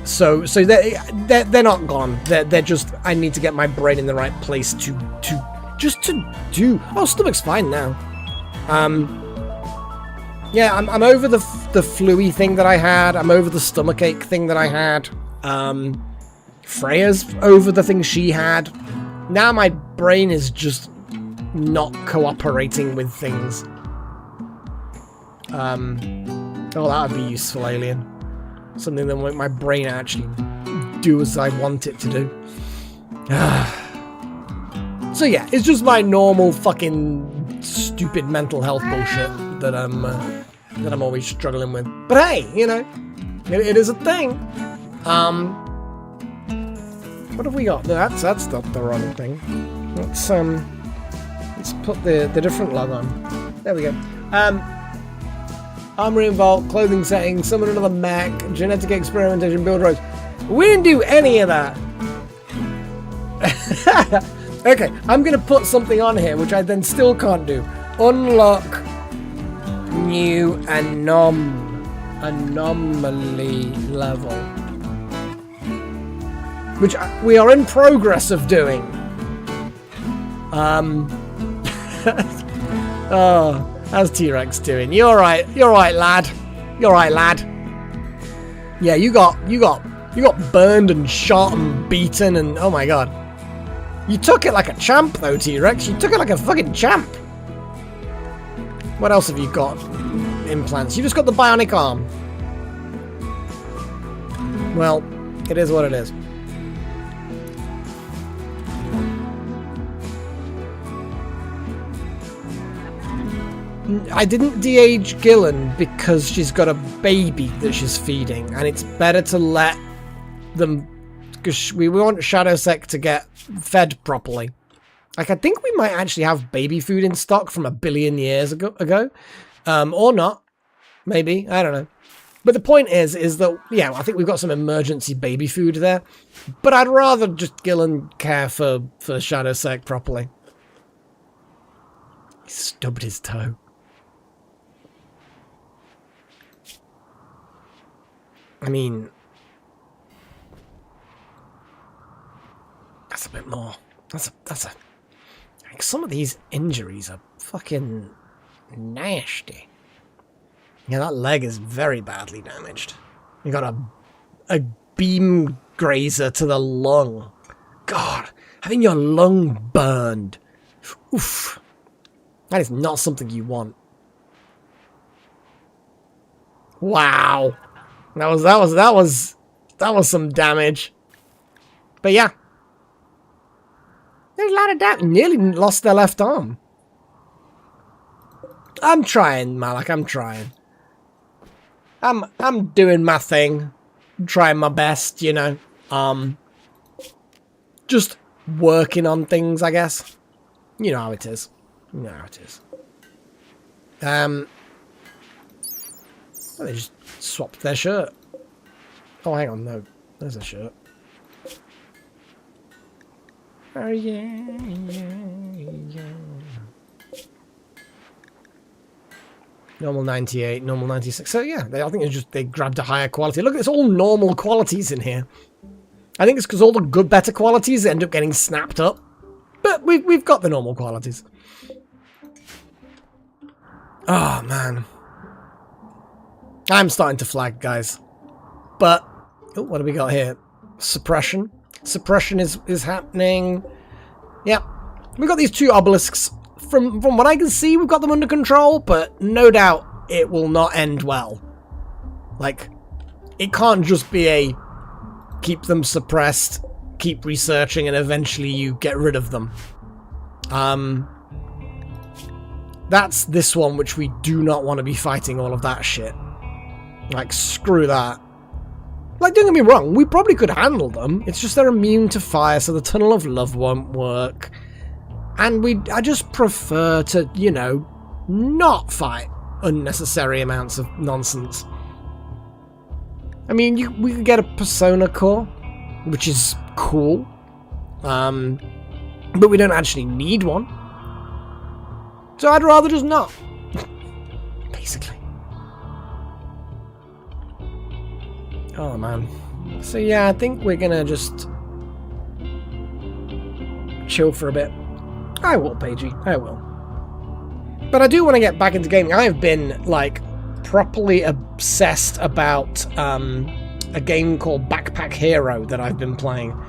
So they're not gone. They're just, I need to get my brain in the right place to do. Oh, stomach's fine now. Yeah, I'm over the flu-y thing that I had. I'm over the stomachache thing that I had. Freya's over the thing she had. Now my brain is just not cooperating with things. Oh, that would be useful, Alien. Something that will make my brain actually do as I want it to do. So yeah, it's just my normal fucking stupid mental health bullshit that I'm always struggling with. But hey, you know, it is a thing. What have we got? That's not the wrong thing. Let's put the different log on. There we go. Armory and Vault, clothing setting, summon another mech, genetic experimentation, build roads. We didn't do any of that. Okay, I'm gonna put something on here which I then still can't do. Unlock new anomaly level, which we are in progress of doing. Oh, how's T-Rex doing? You're right, lad. You're right, lad. Yeah, you got burned and shot and beaten and oh my God. You took it like a champ though, T-Rex. You took it like a fucking champ. What else have you got? Implants. You just got the bionic arm. Well, it is what it is. I didn't de-age Gillen because she's got a baby that she's feeding, and it's better to let them, because we want Shadowsec to get fed properly. Like, I think we might actually have baby food in stock from 1 billion years ago. Or not. Maybe. I don't know. But the point is that, yeah, I think we've got some emergency baby food there. But I'd rather just Gillen care for Shadowsec properly. He stubbed his toe. I mean, that's a bit more. That's a. Like, some of these injuries are fucking nasty. Yeah, that leg is very badly damaged. You got a beam grazer to the lung. God, having your lung burned. Oof. That is not something you want. Wow. That was some damage. But yeah. There's a lot of damage. Nearly lost their left arm. I'm trying, Malak, I'm trying. I'm doing my thing. I'm trying my best, you know. Just working on things, I guess. You know how it is. No, it is. Oh, they just swapped their shirt. Oh, hang on, no. There's a shirt. Oh, yeah, yeah. Normal 98, normal 96. So, yeah, I think they grabbed a higher quality. Look, it's all normal qualities in here. I think it's because all the good, better qualities end up getting snapped up. But we've got the normal qualities. Oh, man. I'm starting to flag, guys. But, oh, what do we got here? Suppression. Suppression is happening. Yep. We've got these two obelisks. From what I can see, we've got them under control, but no doubt it will not end well. Like, it can't just be a keep them suppressed, keep researching, and eventually you get rid of them. That's this one, which we do not want to be fighting all of that shit. Like, screw that. Like, don't get me wrong, we probably could handle them. It's just they're immune to fire, so the Tunnel of Love won't work. And I just prefer to, you know, not fight unnecessary amounts of nonsense. I mean, we could get a Persona core, which is cool. But we don't actually need one. So I'd rather just not. Basically. Oh, man. So yeah, I think we're gonna just chill for a bit. I will, Paigey. I will. But I do want to get back into gaming. I have been, like, properly obsessed about a game called Backpack Hero that I've been playing.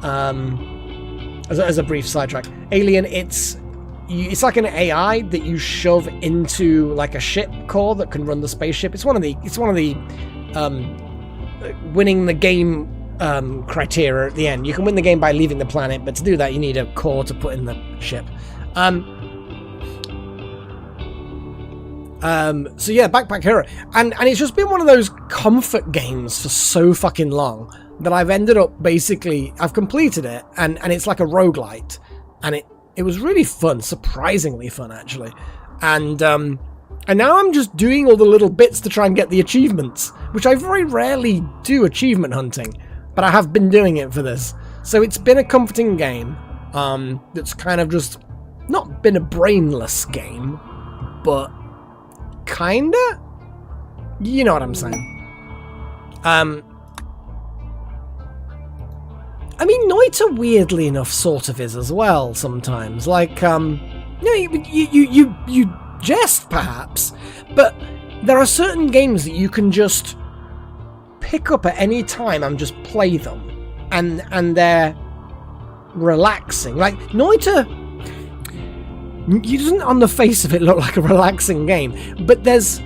As a brief sidetrack. Alien, it's like an AI that you shove into, like, a ship core that can run the spaceship. It's one of the winning the game criteria at the end. You can win the game by leaving the planet, but to do that you need a core to put in the ship. So yeah, Backpack Hero. And it's just been one of those comfort games for so fucking long that I've ended up basically, I've completed it, and it's like a roguelite. And it was really fun, surprisingly fun actually. And now I'm just doing all the little bits to try and get the achievements, which I very rarely do achievement hunting. But I have been doing it for this. So it's been a comforting game that's kind of just not been a brainless game, but kinda? You know what I'm saying. I mean, Noita, weirdly enough, sort of is as well sometimes. Like, you jest, perhaps, but there are certain games that you can just pick up at any time and just play them, and they're relaxing. Like Noita, it doesn't on the face of it look like a relaxing game, but there's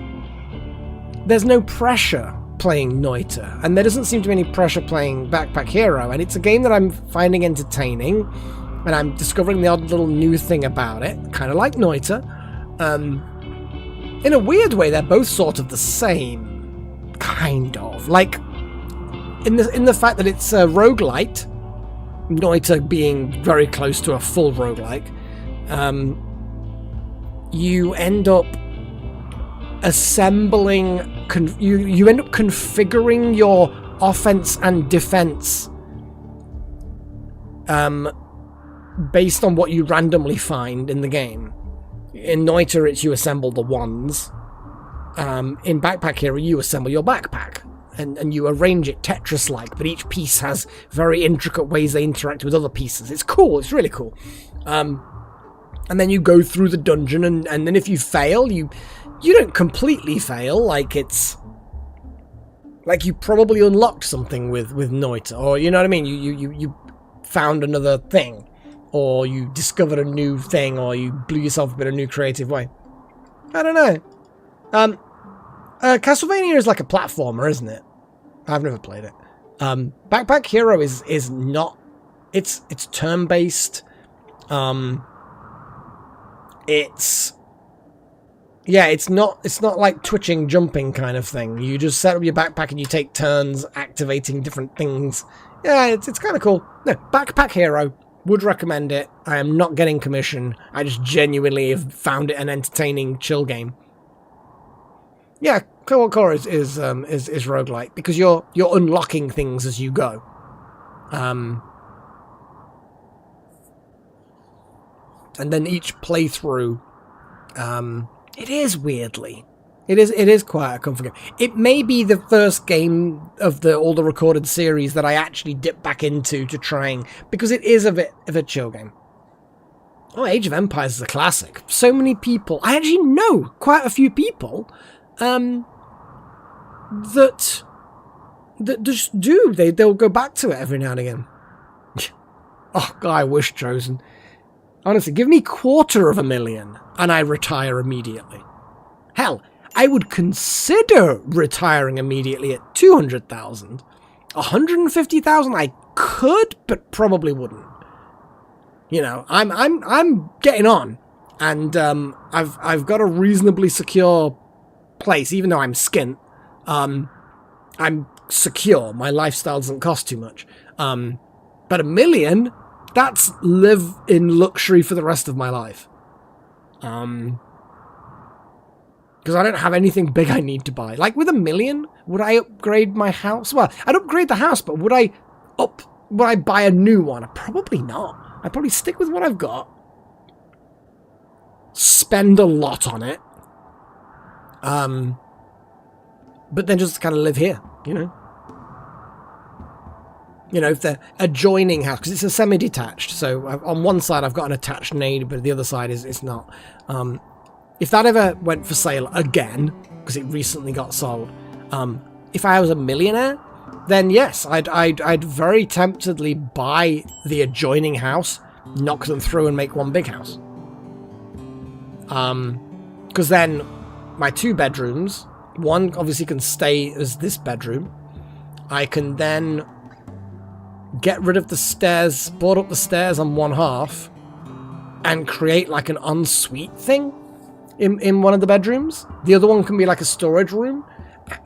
no pressure playing Noita, and there doesn't seem to be any pressure playing Backpack Hero, and it's a game that I'm finding entertaining, and I'm discovering the odd little new thing about it, kind of like Noita. In a weird way, they're both sort of the same. Kind of. Like, in the fact that it's a roguelite, Noita being very close to a full roguelike, you end up assembling, you end up configuring your offense and defense based on what you randomly find in the game. In Noita, it's you assemble the ones. In Backpack Hero, you assemble your backpack, and you arrange it Tetris-like, but each piece has very intricate ways they interact with other pieces. It's cool, it's really cool. And then you go through the dungeon, and then if you fail, you don't completely fail, like it's... Like you probably unlocked something with Noita, or you know what I mean, you found another thing, or you discovered a new thing, or you blew yourself up in a new creative way. I don't know. Castlevania is like a platformer, isn't it? I've never played it. Backpack Hero is not. It's turn-based. It's not like twitching, jumping kind of thing. You just set up your backpack and you take turns activating different things. Yeah, it's kind of cool. No, Backpack Hero. Would recommend it. I am not getting commission. I just genuinely have found it an entertaining chill game. Yeah, Co-op Core is roguelike because you're unlocking things as you go. And then each playthrough, it is weirdly. It is quite a comfort game. It may be the first game of all the recorded series that I actually dip back into to trying, because it is a bit of a chill game. Oh, Age of Empires is a classic. So many people, I actually know quite a few people, that just do. They'll go back to it every now and again. Oh God, I wish Chosen. Honestly, give me $250,000 and I retire immediately. Hell, I would consider retiring immediately at 200,000. 150,000 I could, but probably wouldn't. You know, I'm getting on, and I've got a reasonably secure place, even though I'm skint. I'm secure. My lifestyle doesn't cost too much. But $1 million, that's live in luxury for the rest of my life. Because I don't have anything big I need to buy. Like with $1 million, would I upgrade my house? Well, I'd upgrade the house, but would I buy a new one? Probably not. I'd probably stick with what I've got. Spend a lot on it. But then just kind of live here, you know? You know, if the adjoining house, because it's a semi-detached, so on one side I've got an attached neighbour, but the other side it's not. If that ever went for sale again, because it recently got sold, if I was a millionaire, then yes, I'd very temptedly buy the adjoining house, knock them through and make one big house. Because then my 2 bedrooms, one obviously can stay as this bedroom. I can then get rid of the stairs, board up the stairs on one half, and create like an ensuite thing in one of the bedrooms. The other one can be like a storage room,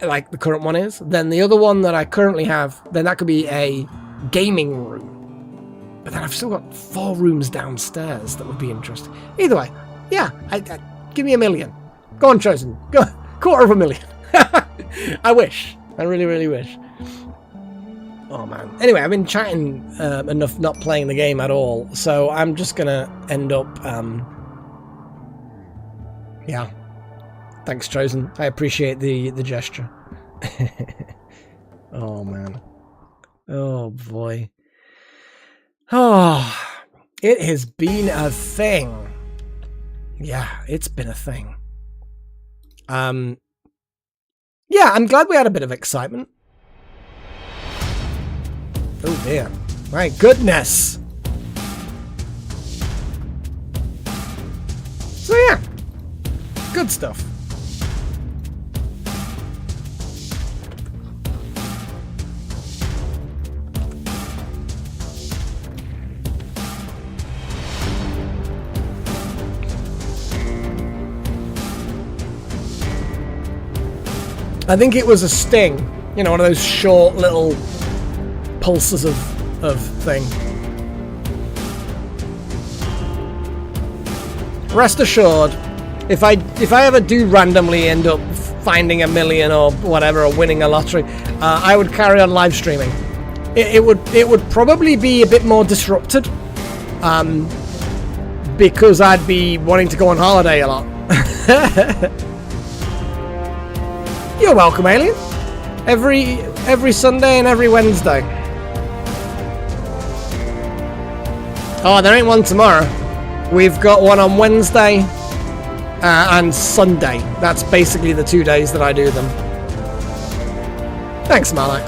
like the current one is. Then the other one that I currently have, then that could be a gaming room. But then I've still got 4 rooms downstairs that would be interesting. Either way, yeah, give me $1 million. Go on, Chosen. Go, $250,000. I wish. I really, really wish. Oh man. Anyway, I've been chatting enough, not playing the game at all, so I'm just gonna end up. Yeah. Thanks, Chosen. I appreciate the gesture. Oh man. Oh boy. Oh, it has been a thing. Yeah, it's been a thing. Yeah, I'm glad we had a bit of excitement. Oh dear. My goodness. So yeah. Good stuff. I think it was a sting. You know, one of those short little pulses of thing. Rest assured, if I ever do randomly end up finding $1 million or whatever, or winning a lottery, I would carry on live streaming. It would probably be a bit more disrupted, because I'd be wanting to go on holiday a lot. You're welcome, Alien. Every Sunday and every Wednesday. Oh, there ain't one tomorrow. We've got one on Wednesday and Sunday. That's basically the 2 days that I do them. Thanks, Malak.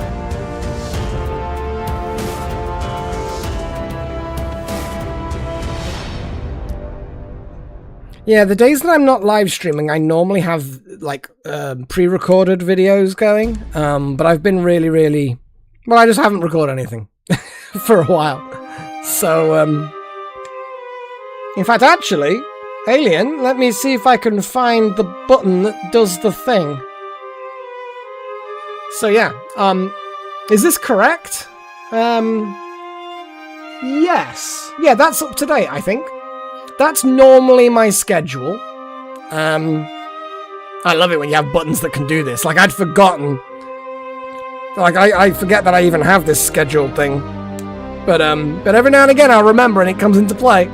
Yeah, the days that I'm not live streaming, I normally have like pre-recorded videos going, but I've been really, well, I just haven't recorded anything for a while. So, in fact, actually, Alien, let me see if I can find the button that does the thing. So yeah, is this correct? Yes. Yeah, that's up to date, I think. That's normally my schedule. I love it when you have buttons that can do this. Like, I'd forgotten. Like, I forget that I even have this scheduled thing. But every now and again I'll remember and it comes into play.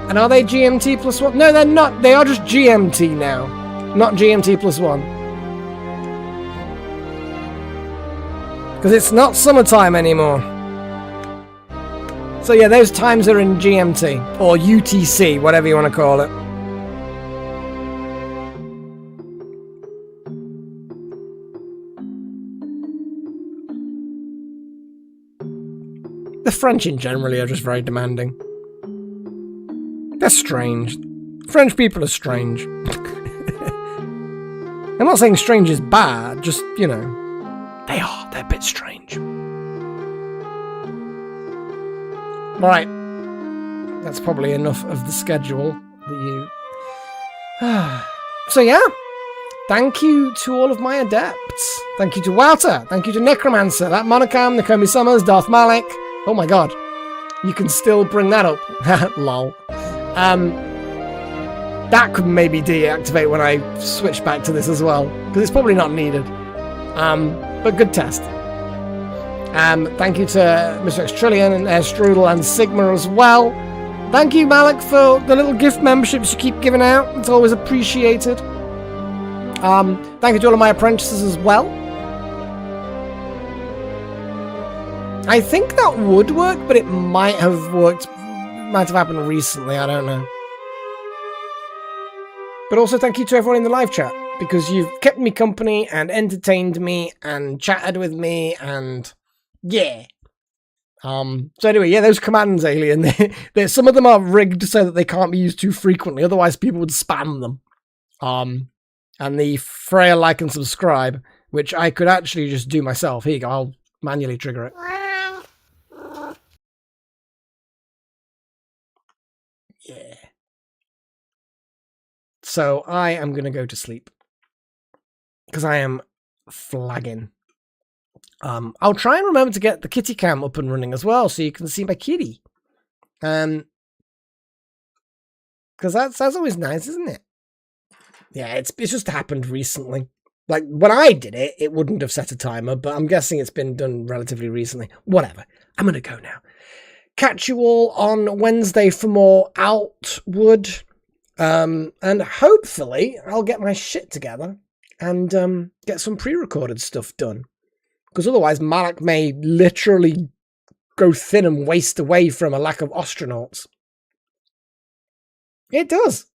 And are they GMT plus 1? No, they're not. They are just GMT now. Not GMT plus 1. Because it's not summertime anymore. So yeah, those times are in GMT. Or UTC, whatever you want to call it. The French in general are just very demanding. They're strange. French people are strange. I'm not saying strange is bad, just, you know, they're a bit strange. Right. That's probably enough of the schedule that you... So yeah, thank you to all of my adepts. Thank you to Wouter. Thank you to Necromancer, that Monocam, Nakomi Summers, Darth Malik. Oh my god. You can still bring that up. Lol. That could maybe deactivate when I switch back to this as well, because it's probably not needed. But good test. Thank you to Mr. X Trillion and Air Strudel and Sigma as well. Thank you, Malik, for the little gift memberships you keep giving out. It's always appreciated. Thank you to all of my apprentices as well. I think that would work, but it might have happened recently, I don't know. But also thank you to everyone in the live chat, because you've kept me company and entertained me and chatted with me and yeah. So anyway, yeah, those commands, Alien, some of them are rigged so that they can't be used too frequently, otherwise people would spam them. And the Freya like and subscribe, which I could actually just do myself. Here you go, I'll manually trigger it. Yeah. So I am going to go to sleep. Because I am flagging. I'll try and remember to get the kitty cam up and running as well, so you can see my kitty. Because that's always nice, isn't it? Yeah, it's just happened recently. Like, when I did it, it wouldn't have set a timer, but I'm guessing it's been done relatively recently. Whatever. I'm going to go now. Catch you all on Wednesday for more Outward. And hopefully I'll get my shit together and get some pre-recorded stuff done. Because otherwise Malak may literally go thin and waste away from a lack of astronauts. It does.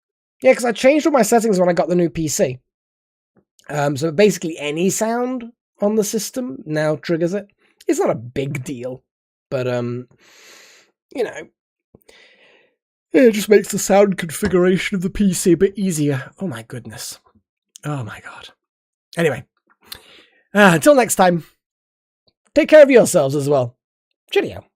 Yeah, because I changed all my settings when I got the new PC. So basically any sound on the system now triggers it. It's not a big deal. But, you know, it just makes the sound configuration of the PC a bit easier. Oh my goodness. Oh my god. Anyway, until next time, take care of yourselves as well. Cheerio.